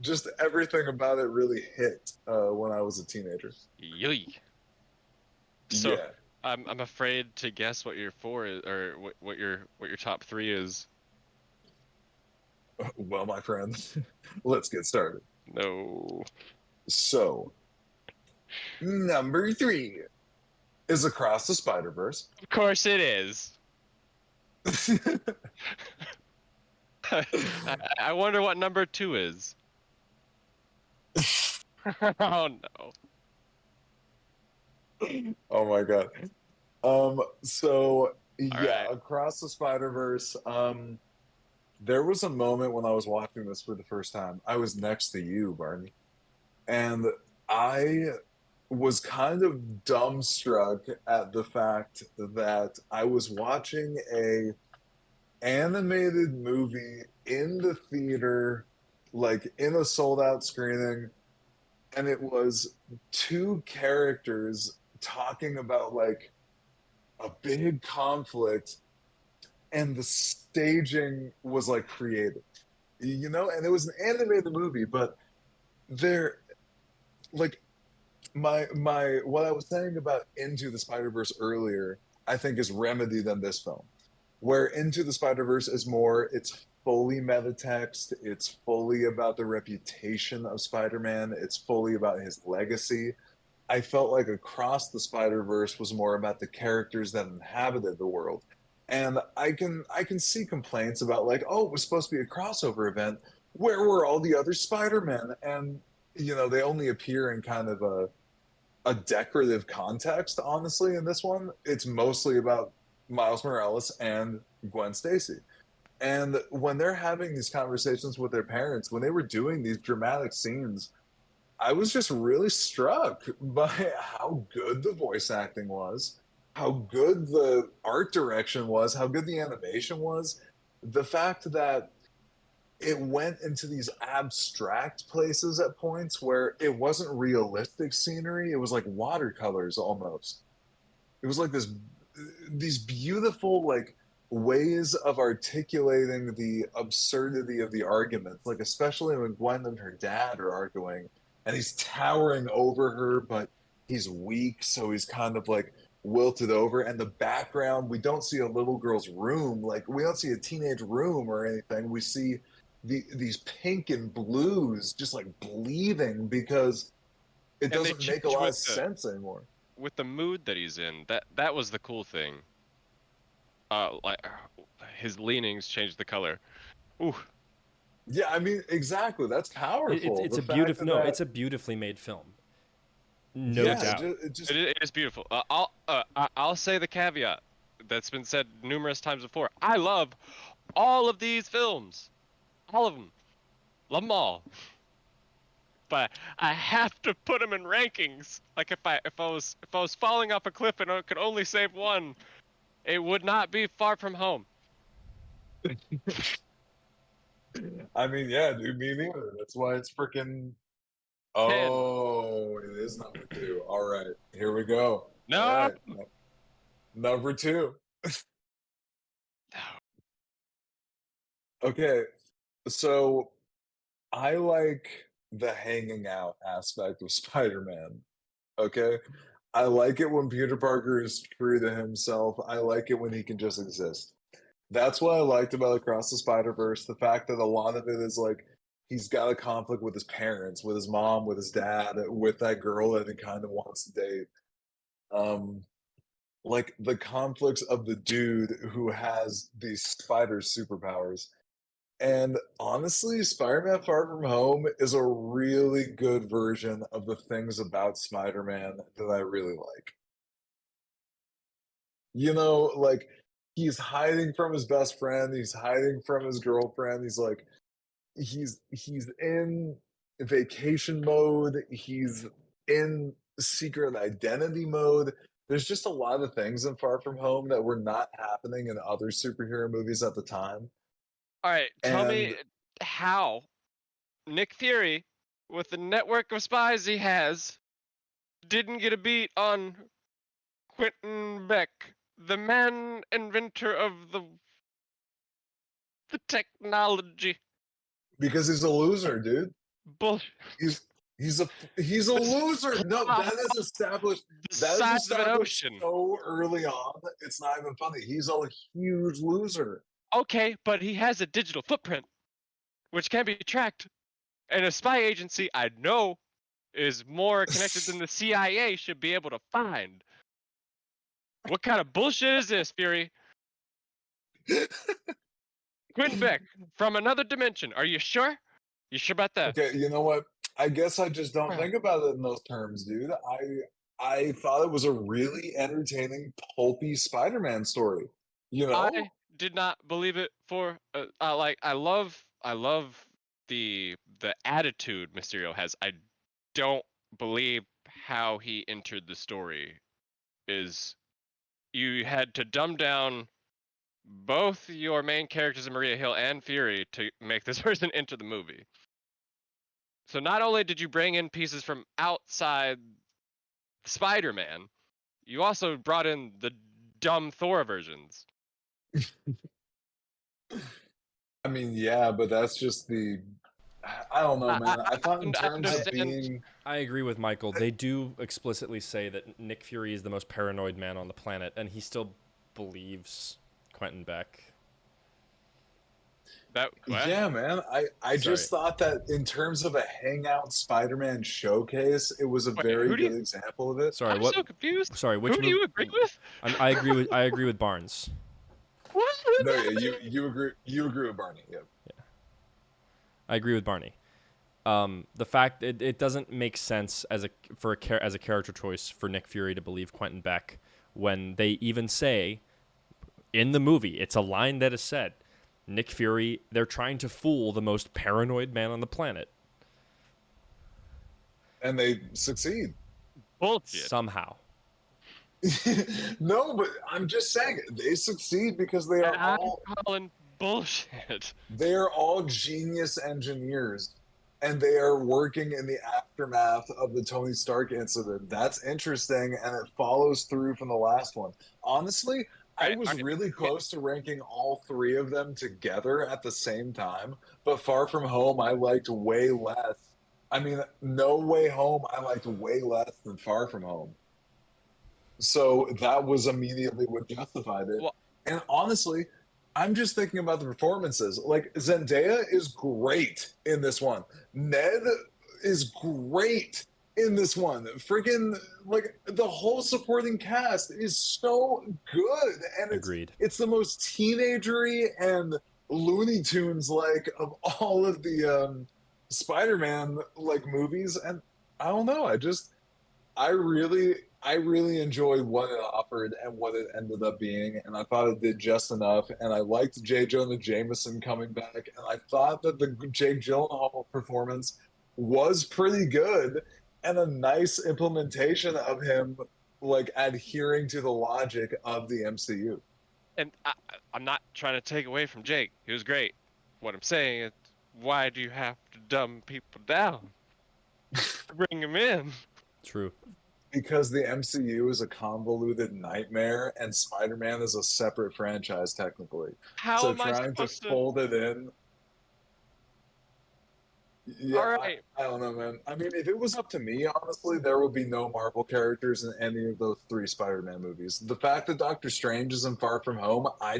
Just everything about it really hit when I was a teenager. Yay. So Yeah. I'm afraid to guess what your four is, or what your top three is. Well, my friend, let's get started. No. So, number three is Across the Spider Verse. Of course it is. I wonder what number two is. Oh no. Oh my God. So All yeah, right. Across the Spider Verse. There was a moment when I was watching this for the first time. I was next to you, Barney, and I was kind of dumbstruck at the fact that I was watching a animated movie in the theater, like in a sold out screening, and it was two characters talking about like a big conflict, and the staging was like creative, you know, and it was an animated movie, but they're like my what I was saying about Into the Spider Verse earlier, I think is remedied in this film, where Into the Spider Verse is more, it's fully meta text, it's fully about the reputation of Spider Man, it's fully about his legacy. I felt like Across the Spider Verse was more about the characters that inhabited the world. And I can see complaints about like, oh, it was supposed to be a crossover event. Where were all the other Spider-Men? And they only appear in kind of a decorative context, honestly, in this one. It's mostly about Miles Morales and Gwen Stacy. And when they're having these conversations with their parents, when they were doing these dramatic scenes, I was just really struck by how good the voice acting was, how good the art direction was, how good the animation was. The fact that it went into these abstract places at points where it wasn't realistic scenery, it was like watercolors almost. It was like these beautiful like ways of articulating the absurdity of the arguments, like especially when Gwen and her dad are arguing and he's towering over her, but he's weak, so he's kind of like wilted over. And the background, we don't see a little girl's room, like we don't see a teenage room or anything. We see these pink and blues just like bleeding because it And they doesn't make a change lot of sense anymore. with the mood that he's in. That was the cool thing. Like his leanings changed the color. Ooh. Yeah, I mean, exactly. That's powerful. It's The a fact beautiful that no, it's a beautifully made film. No yeah, doubt. it just It is beautiful. I'll say the caveat that's been said numerous times before. I love all of these films, all of them, love them all. But I have to put them in rankings. Like if I was falling off a cliff and I could only save one, it would not be Far From Home. I mean, yeah, dude, me neither. That's why it's freaking. 10. Oh, it is number two. All right, here we go. All No, right. Number two. Okay, so I like the hanging out aspect of Spider-Man. Okay, I like it when Peter Parker is true to himself. I like it when he can just exist. That's what I liked about Across the Spider-Verse. The fact that a lot of it is like he's got a conflict with his parents, with his mom, with his dad, with that girl that he kind of wants to date. Um, like the conflicts of the dude who has these spider superpowers. And honestly, Spider-Man Far From Home is a really good version of the things about Spider-Man that I really like. You know, like he's hiding from his best friend, he's hiding from his girlfriend, he's like he's in vacation mode, he's in secret identity mode. There's just a lot of things in Far From Home that were not happening in other superhero movies at the time. All right, tell And me how Nick Fury, with the network of spies he has, didn't get a beat on Quentin Beck, the man inventor of the technology. because he's a loser, dude. Bullshit. He's he's a he's a The s- loser. No, ah, that is established. the That is size of an established ocean. so early on. It's not even funny. He's a huge loser. Okay, but he has a digital footprint, which can be tracked. And a spy agency I know is more connected than the CIA should be able to find. What kind of bullshit is this, Fury? Quentin Beck, from another dimension. Are you sure? You sure about that? Okay, you know what? I guess I just don't Huh. think about it in those terms, dude. I thought it was a really entertaining, pulpy Spider-Man story. You know? I did not believe it for like I love the attitude Mysterio has. I don't believe how he entered the story is you had to dumb down both your main characters, Maria Hill and Fury, to make this person enter the movie. So not only did you bring in pieces from outside Spider-Man, you also brought in the dumb Thor versions. I mean, yeah, but that's just the I don't know, I, I, man. I thought in I terms of understand. being I agree with Michael. They do explicitly say that Nick Fury is the most paranoid man on the planet, and he still believes Quentin Beck. That what? yeah, man. I Sorry. just thought that in terms of a hangout Spider-Man showcase, it was a Wait, very who do you? good example of it. Sorry, I'm what? so confused. Sorry, which Who do move? you agree with? I agree with Barnes. What? No, yeah, you agree with Barney. Yeah. I agree with Barney. The fact it doesn't make sense as a character choice for Nick Fury to believe Quentin Beck when they even say in the movie, it's a line that is said, Nick Fury, they're trying to fool the most paranoid man on the planet And they succeed. Bullshit. somehow. no, but I'm just saying they succeed because And I'm calling bullshit. they are all genius engineers and they are working in the aftermath of the Tony Stark incident. That's interesting and it follows through from the last one. Honestly, I Right. was All right. really close to ranking all three of them together at the same time, but Far From Home I liked way less. I mean, No Way Home I liked way less than Far From Home. So that was immediately what justified it. Well, And honestly, I'm just thinking about the performances. Like Zendaya is great in this one. Ned is great in this one. Freaking like the whole supporting cast is so good, and Agreed. it's the most teenagery and Looney Tunes like of all of the Spider-Man like movies. And I don't know. I really I really enjoyed what it offered and what it ended up being, and I thought it did just enough. And I liked J. Jonah Jameson coming back, and I thought that the Jake Gyllenhaal performance was pretty good and a nice implementation of him like adhering to the logic of the MCU. and I'm not trying to take away from Jake. He was great. What I'm saying is, why do you have to dumb people down to bring him in? True. because the MCU is a convoluted nightmare and Spider-Man is a separate franchise technically. How So am I trying to supposed to? fold it in, yeah, All right, I don't know, man. I mean, if it was up to me, honestly, there would be no Marvel characters in any of those three Spider-Man movies. The fact that Doctor Strange is in Far From Home, I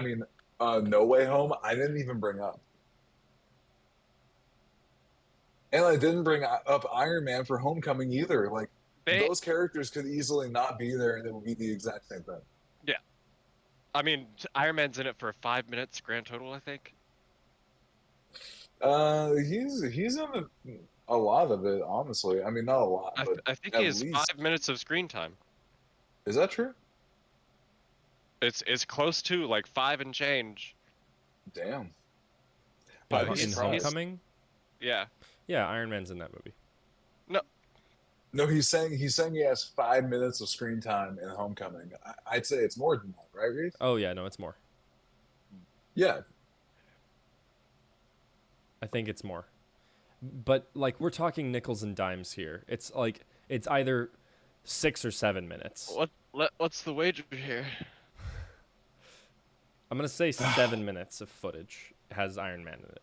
mean, No Way Home, I didn't even bring up. And I didn't bring up Iron Man for Homecoming either. Like, they. those characters could easily not be there and it would be the exact same thing. Yeah, I mean, Iron Man's in it for 5 minutes grand total, I think. He's in a lot of it, honestly. I mean, not a lot, I but I think he at has least 5 minutes of screen time. is that true? It's close to like five and change. Damn. But I'd be In surprised. Homecoming? Yeah. Yeah, Iron Man's in that movie. No, No, he's saying he has 5 minutes of screen time in Homecoming. I'd say it's more than that, right, Reese? Oh yeah, no, it's more. Yeah. I think it's more. But like we're talking nickels and dimes here. It's like it's either 6 or 7 minutes. what's the wager here? I'm gonna say 7 minutes of footage has Iron Man in it.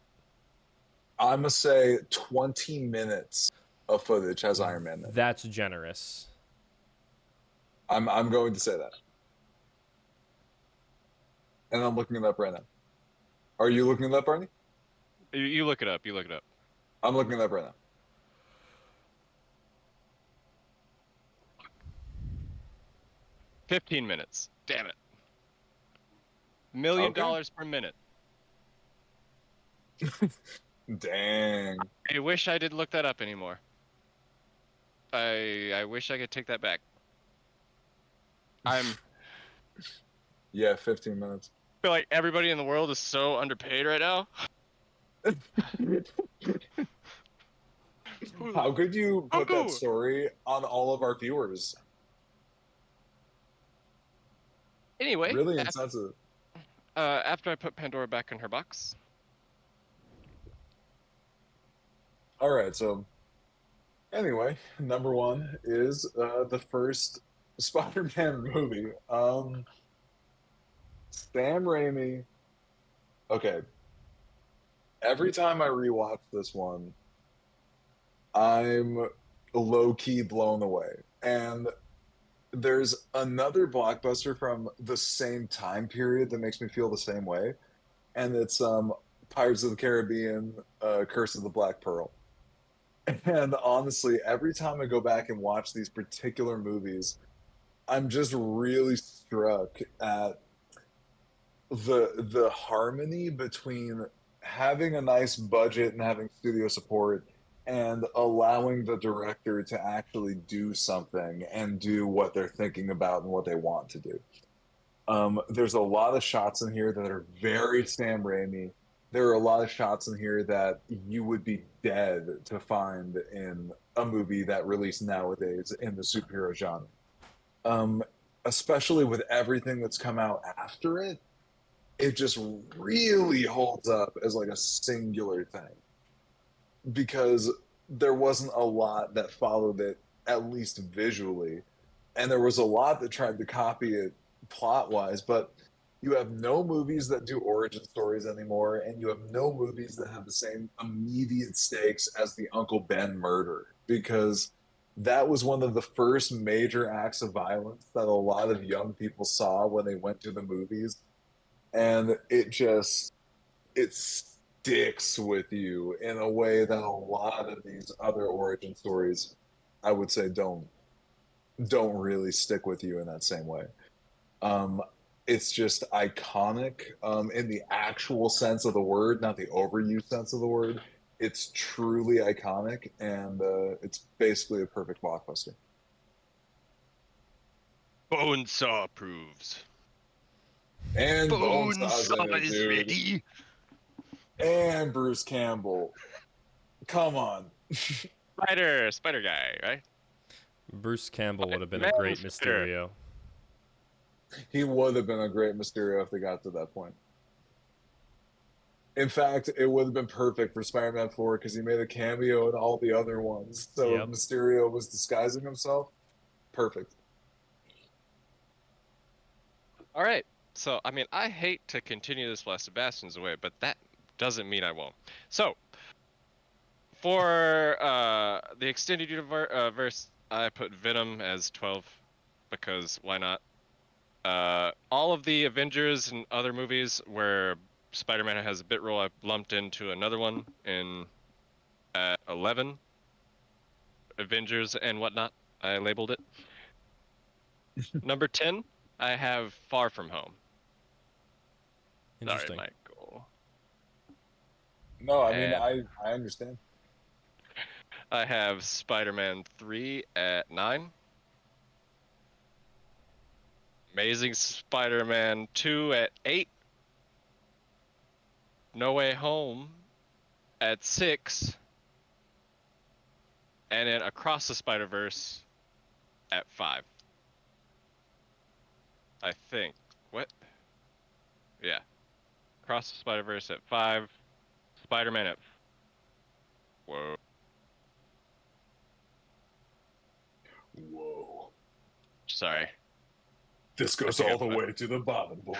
I'm gonna say 20 minutes of footage has Iron Man in it. That's generous. I'm going to say that. And I'm looking it up right now. Are you looking it up, Barney? You look it up. You look it up. I'm looking it up right now. 15 minutes. Damn it. $1 million Okay. per minute. Dang. I wish I didn't look that up anymore. I wish I could take that back. I Yeah, 15 minutes. feel like everybody in the world is so underpaid right now. How could you put that Goku! story on all of our viewers? Anyway, Really insensitive. after I put Pandora back in her box, All right, so anyway, number one is the first Spider-Man movie. Sam Raimi. Okay, every time I rewatch this one, I'm low-key blown away. And there's another blockbuster from the same time period that makes me feel the same way, and it's Pirates of the Caribbean, Curse of the Black Pearl. And honestly, every time I go back and watch these particular movies, I'm just really struck at the harmony between having a nice budget and having studio support and allowing the director to actually do something and do what they're thinking about and what they want to do. There's a lot of shots in here that are very Sam Raimi. There are a lot of shots in here that you would be dead to find in a movie that released nowadays in the superhero genre. Um, Especially with everything that's come out after it, it just really holds up as like a singular thing because there wasn't a lot that followed it, at least visually, and there was a lot that tried to copy it plot wise, but you have no movies that do origin stories anymore, and you have no movies that have the same immediate stakes as the Uncle Ben murder because that was one of the first major acts of violence that a lot of young people saw when they went to the movies, and it sticks with you in a way that a lot of these other origin stories, I would say, don't really stick with you in that same way. Um, it's just iconic in the actual sense of the word, not the overused sense of the word. It's truly iconic, and it's basically a perfect blockbuster. Bonesaw approves. And Bonesaw's Bonesaw in it, is dude. ready. And Bruce Campbell. Come on. Spider guy, right? Bruce Campbell would have been a Man great Spider. Mysterio. He would have been a great Mysterio if they got to that point. In fact, it would have been perfect for Spider-Man 4 because he made a cameo in all the other ones. So if Yep. Mysterio was disguising himself, Perfect. All right. So, I mean, I hate to continue this while Sebastian's away, but that doesn't mean I won't. So, for the extended universe, I put Venom as 12 because why not? All of the Avengers and other movies where Spider-Man has a bit role, I lumped into another one in 11. Avengers and whatnot, I labeled it. Number 10, I have Far From Home. Sorry, Interesting. Michael. No, I mean And I understand. I have Spider-Man 3 at 9. Amazing Spider-Man 2 at 8. No Way Home at 6. And then Across the Spider-Verse at 5. I think. What? Yeah. Across the Spider-Verse at 5. Spider-Man at... Whoa. Whoa. Sorry. This goes think all I the put- way to the bottom, boys.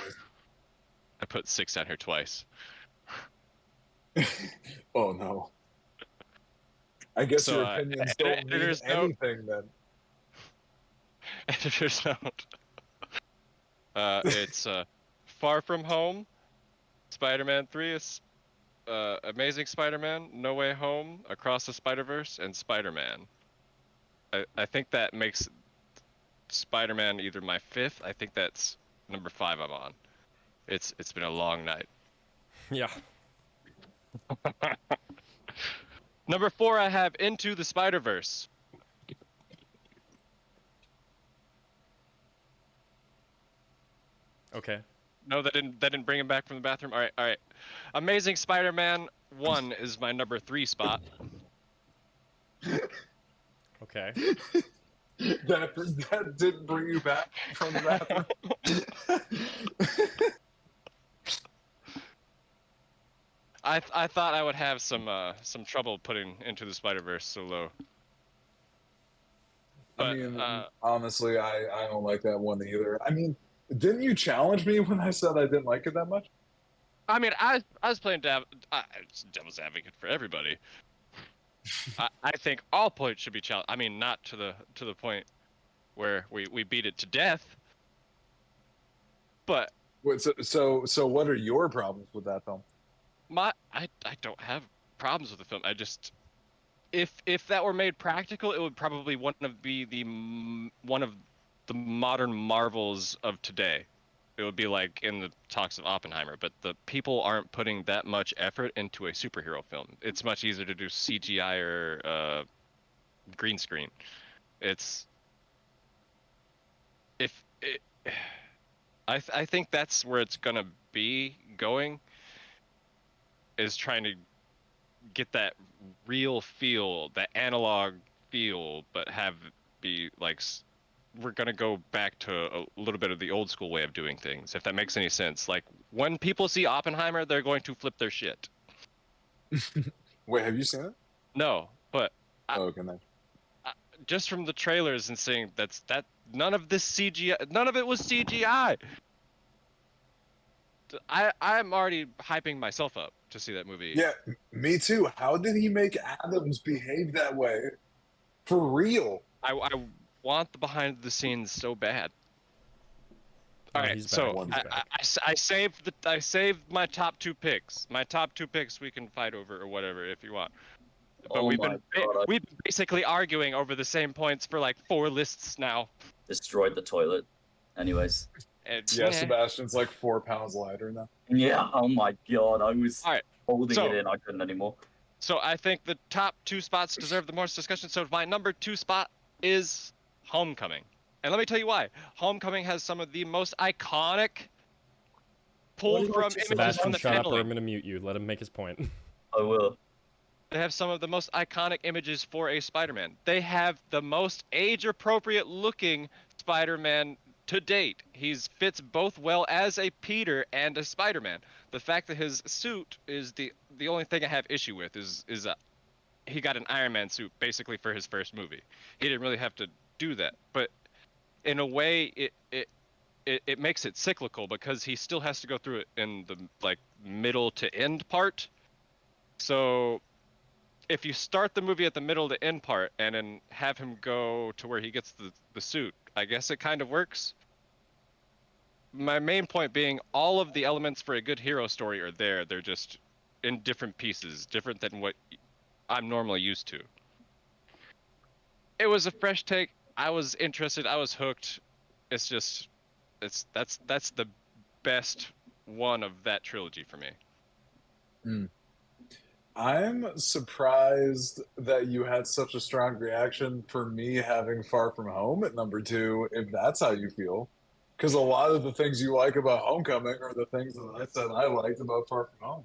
I put 6 down here twice. Oh no. I guess So, your opinions don't mean editor's note. anything then. Editor's note. It's Far From Home, Spider-Man 3 is Amazing Spider-Man, No Way Home, Across the Spider-Verse, and Spider-Man. I think that makes Spider-Man either my 5th. I think that's number 5 I'm on. It's been a long night. Yeah. Number 4 I have Into the Spider-Verse. Okay. No, that didn't bring him back from the bathroom. All right. Amazing Spider-Man 1 is my number 3 spot. Okay. That didn't bring you back from the bathroom. I thought I would have some trouble putting Into the Spider-Verse so low. I But mean, honestly, I don't like that one either. I mean, didn't you challenge me when I said I didn't like it that much? I mean, I was playing devil's advocate for everybody. I think all points should be challenged. I mean, not to the point where we beat it to death. But Wait, so what are your problems with that film? I don't have problems with the film. I just if that were made practical, it would probably one of the modern marvels of today. It would be like in the talks of Oppenheimer, but the people aren't putting that much effort into a superhero film. It's much easier to do CGI or green screen. It's if it, I think that's where it's gonna be going, is trying to get that real feel, that analog feel, but have it be like we're gonna go back to a little bit of the old school way of doing things, if that makes any sense. Like when people see Oppenheimer, they're going to flip their shit. Wait, have you seen it? No, but Oh, okay, nice. just from the trailers and seeing that none of this CGI, none of it was CGI. I'm already hyping myself up to see that movie. Yeah, me too. How did he make Adams behave that way? For real? I want the behind the scenes so bad. All right, He's so back. He's back. I saved my top 2 picks. My top 2 picks we can fight over or whatever if you want. But Oh we've my been God, I we've been basically arguing over the same points for like 4 lists now. destroyed the toilet. Anyways. And Yeah, Sebastian's like 4 pounds lighter now. Yeah, oh my God, I was all right, holding so- it in. I couldn't anymore. so I think the top 2 spots deserve the most discussion. So my number 2 spot is Homecoming. And let me tell you why. Homecoming has some of the most iconic pulled Why from not just images from Sebastian, the shut up or paneling. I'm going to mute you. Let him make his point. I will. They have some of the most iconic images for a Spider-Man. They have the most age-appropriate looking Spider-Man to date. He fits both well as a Peter and a Spider-Man. The fact that his suit is the only thing I have issue with is he got an Iron Man suit basically for his first movie. He didn't really have to do that, but in a way, it makes it cyclical because he still has to go through it in the like middle to end part. So if you start the movie at the middle to end part and then have him go to where he gets the suit, I guess it kind of works. My main point being all of the elements for a good hero story are there. They're just in different pieces, different than what I'm normally used to. It was a fresh take. I was interested. I was hooked. It's just that's the best one of that trilogy for me. I'm surprised that you had such a strong reaction for me having Far From Home at number 2, if that's how you feel. Because a lot of the things you like about Homecoming are the things that I said I liked about Far From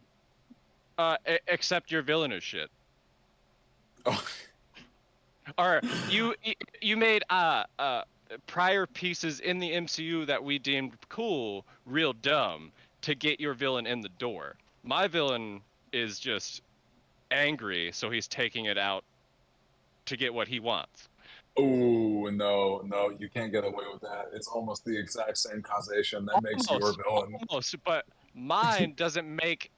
Home. Except your villain is shit. Oh, Or you made prior pieces in the MCU that we deemed cool real dumb to get your villain in the door. My villain is just angry, so he's taking it out to get what he wants. oh, no, you can't get away with that. It's almost the exact same causation that makes your villain. Almost, but mine doesn't make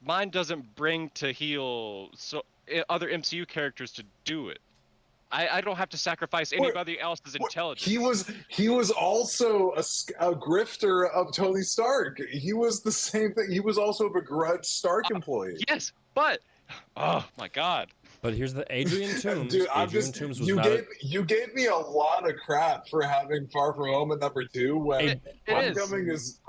mine doesn't bring to heal other MCU characters to do it. I don't have to sacrifice anybody else's intelligence. He was also a grifter of Tony Stark. He was the same thing. He was also a begrudged Stark employee. Yes, but oh my god. But here's the Adrian Toomes. Dude, Toomes was you gave me a lot of crap for having Far From Home at number 2 when Homecoming is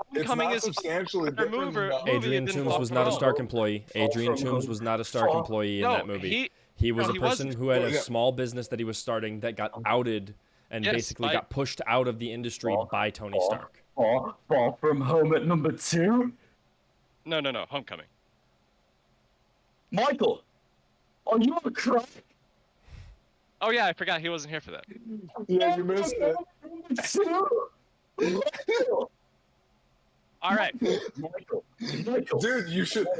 substantially different. Adrian Toomes was not a Stark employee. Adrian Toomes was not a Stark employee in that movie. He was a person who had a small business that he was starting that got outed and basically got pushed out of the industry by Tony Stark. Far From Home at number 2? No, Homecoming. Michael, are you a crack? Oh yeah, I forgot he wasn't here for that. Yeah, you missed it. All right. Michael. Dude, you should have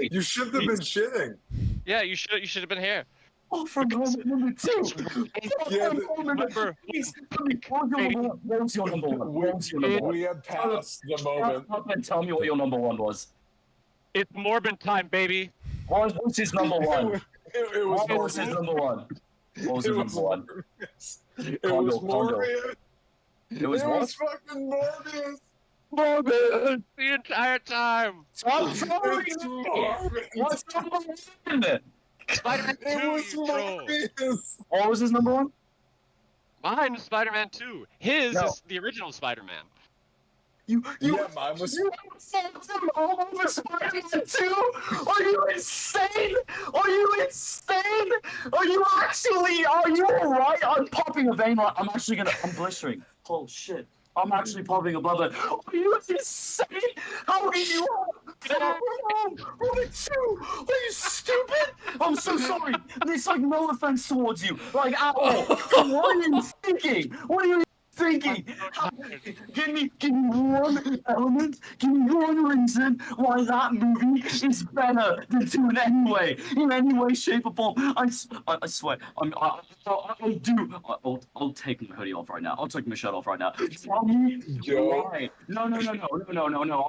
been shitting. Yeah, you should have been here. Far From Home at number 2. Yeah, What was your number 1? we had passed the moment. Tell me what your number 1 was. It's Morbin time, baby. What was his number 1? It was What was his number 1? What was his number 1? It was Morbius. It was what? fucking Morbius. Morbin the entire time. Stop It's trolling Morbius. What's number 1? Spider-Man 2, It was you troll. Morbius. What was his number 1? Mine is Spider-Man 2. His No. is the original Spider-Man. Yeah, mine was. You fucked him all over Spider-Man 2? Are you insane? Are you insane? Are you alright? I'm popping a vein. I'm blistering. Oh shit. I'm actually popping a blood. Are you insane? How are you? Number 2? Are you stupid? I'm so sorry. It's like no offense towards you. Like at all. What are you thinking? What are you thinking? Give me one element, give me one reason why that movie is better than 2 in any way, shape, or form. I swear, I'll take my hoodie off right now. I'll take my shirt off right now. Tell me why. No.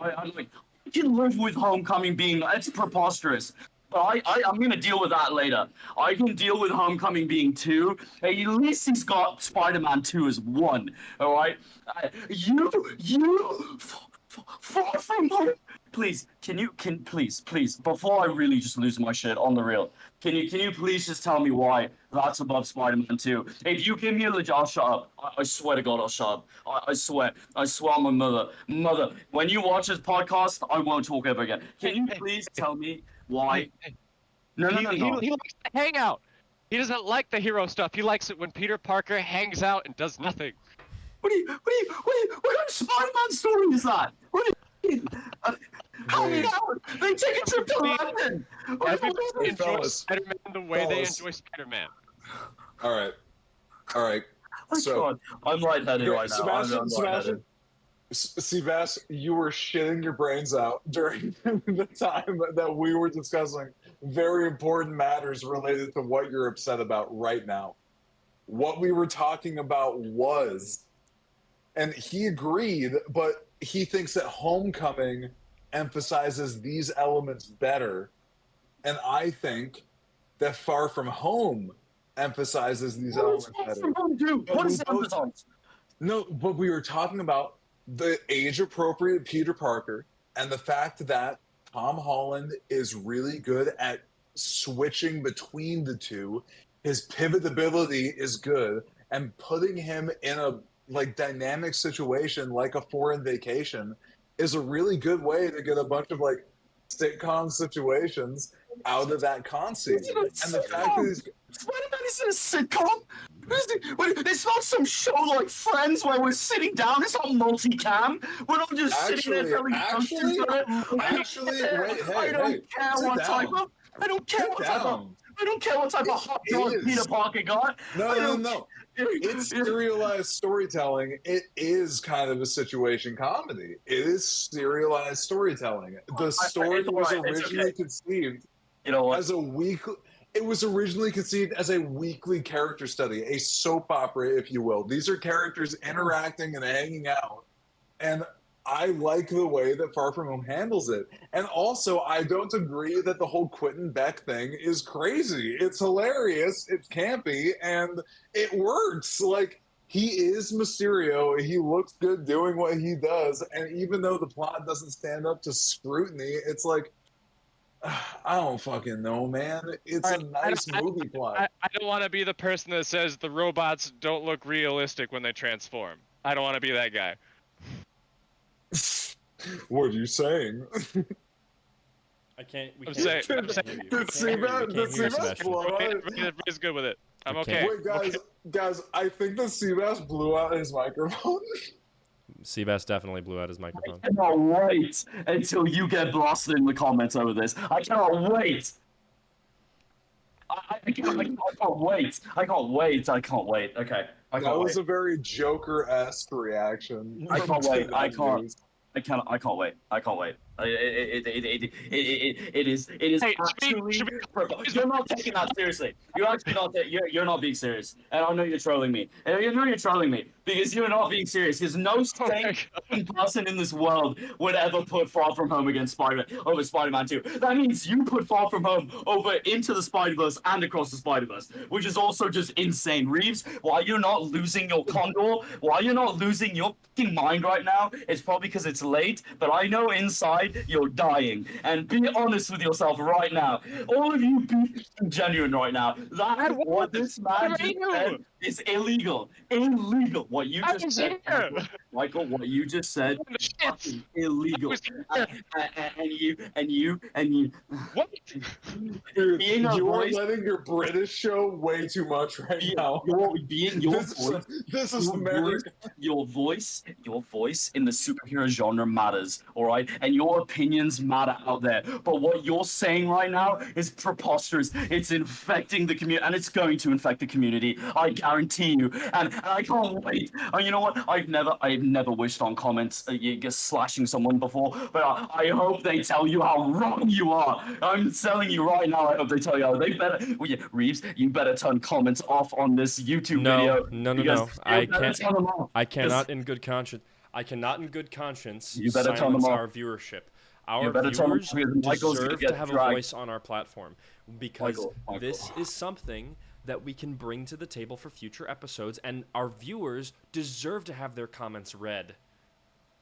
I can live with Homecoming being, it's preposterous. But I'm gonna deal with that later. I can deal with Homecoming being 2. Hey, at least he's got Spider-Man 2 as 1. All right. Far From Home. Please, please, before I really just lose my shit on the real, can you please just tell me why that's above Spider-Man 2? If you give me a legit, I'll shut up. I swear to God, I'll shut up. I swear on my mother. When you watch this podcast, I won't talk ever again. Can you please tell me why? No. He likes to hang out. He doesn't like the hero stuff. He likes it when Peter Parker hangs out and does nothing. What kind of Spider-Man story is that? What do you mean? Hanging out. They take a trip to London. Everybody enjoys fellas. Spider-Man the way they enjoy Spider-Man. All right. Oh, So, God. I'm lightheaded right now. I'm lightheaded. Sebastian, you were shitting your brains out during the time that we were discussing very important matters related to what you're upset about right now. What we were talking about was and he agreed, but he thinks that Homecoming emphasizes these elements better, and I think that Far From Home emphasizes these What does elements Far better. From Home do? But What we does it both- emphasize? No, but we were talking about the age-appropriate Peter Parker and the fact that Tom Holland is really good at switching between the two. His pivotability is good, and putting him in a like dynamic situation like a foreign vacation is a really good way to get a bunch of like sitcom situations out of that conceit. And the fact that he's Spider-Man isn't a sitcom. It's not some show like Friends where we're sitting down. It's not multicam. We're not just sitting there telling jokes to each other. wait, hey, I don't care sit what type down. of. I don't care Sit what type of. down. I don't care what type of hot dog is. Peter Parker got. No. It's serialized storytelling. It is kind of a situation comedy. It is serialized storytelling. The story was originally conceived You know what? as a weekly. It was originally conceived as a weekly character study, a soap opera, if you will. These are characters interacting and hanging out, and I like the way that Far From Home handles it. And also, I don't agree that the whole Quentin Beck thing is crazy. It's hilarious, it's campy, and it works. Like, he is Mysterio. He looks good doing what he does. And even though the plot doesn't stand up to scrutiny, it's like, I don't fucking know, man. It's a nice movie plot. I don't want to be the person that says the robots don't look realistic when they transform. I don't want to be that guy. What are you saying? I can't. I'm saying. Did Seabass blow out? Everybody's good with it. I'm Okay. okay. Wait, guys, I think the Seabass blew out his microphone. Seabass definitely blew out his microphone. I cannot wait until you get blasted in the comments over this. I cannot wait. I can't wait. I can't wait. I can't wait. Okay. I That can't was wait. a very Joker-esque reaction. I can't wait. I can't. News. I can't wait. I can't wait. It is Hey, actually. should we- You're not taking that seriously. You're actually not. You're not being serious, and I know you're trolling me. And you know you're trolling me because you're not being serious. Because no sane person in this world would ever put Far From Home against Spider-Man 2. That means you put Far From Home over Into the Spider-Verse and Across the Spider-Verse, which is also just insane. Reeves, why you're not losing your condor? Why you're not losing your fucking mind right now? It's probably because it's late, but I know inside you're dying. And be honest with yourself right now. All of you be genuine right now. That what this man just said is illegal. Illegal. What you just said, Michael, what you just said, fucking illegal. And you. What? Dude, Being a you are voice- letting your British show way too much right now. This is America. Your voice in the superhero genre matters, all right? And your opinions matter out there. But what you're saying right now is preposterous. It's infecting the community, and it's going to infect the community. I guarantee you. And I can't wait. You know what? I've never wished on comments slashing someone before, but I hope they tell you how wrong you are. I'm telling you right now. I hope they tell you how they better. Reeves, you better turn comments off on this YouTube video. No. I can't. Turn them off. I cannot in good conscience. You better turn them silence off. our viewership. Our better turn them viewers off because Michael's gonna deserve get to have a dragged. voice on our platform because Michael. this is something that we can bring to the table for future episodes, and our viewers deserve to have their comments read.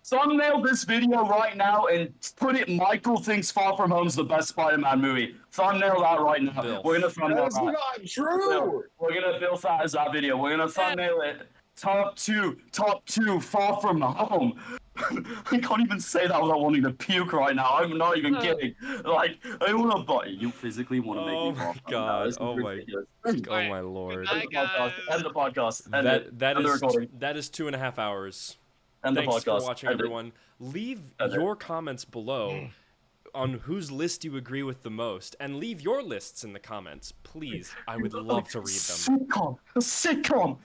Thumbnail this video right now and put it. Michael thinks Far From Home's the best Spider-Man movie. Thumbnail that right now. Bilth. We're gonna thumbnail That is that. not true. We're gonna Bilth that as that video. We're gonna thumbnail it. Top two, Far From Home. I can't even say that without wanting to puke right now. I'm not even kidding. Like, I wanna buy you physically want to make Oh me my laugh. God. This is Oh my- ridiculous. Oh my lord. Bye, guys. End the podcast. End it. That End the is recording. that is 2.5 hours. End the Thanks podcast. for watching, End it. everyone. Leave End it. your comments below on whose list you agree with the most, and leave your lists in the comments, please. I would love to read them. A sitcom.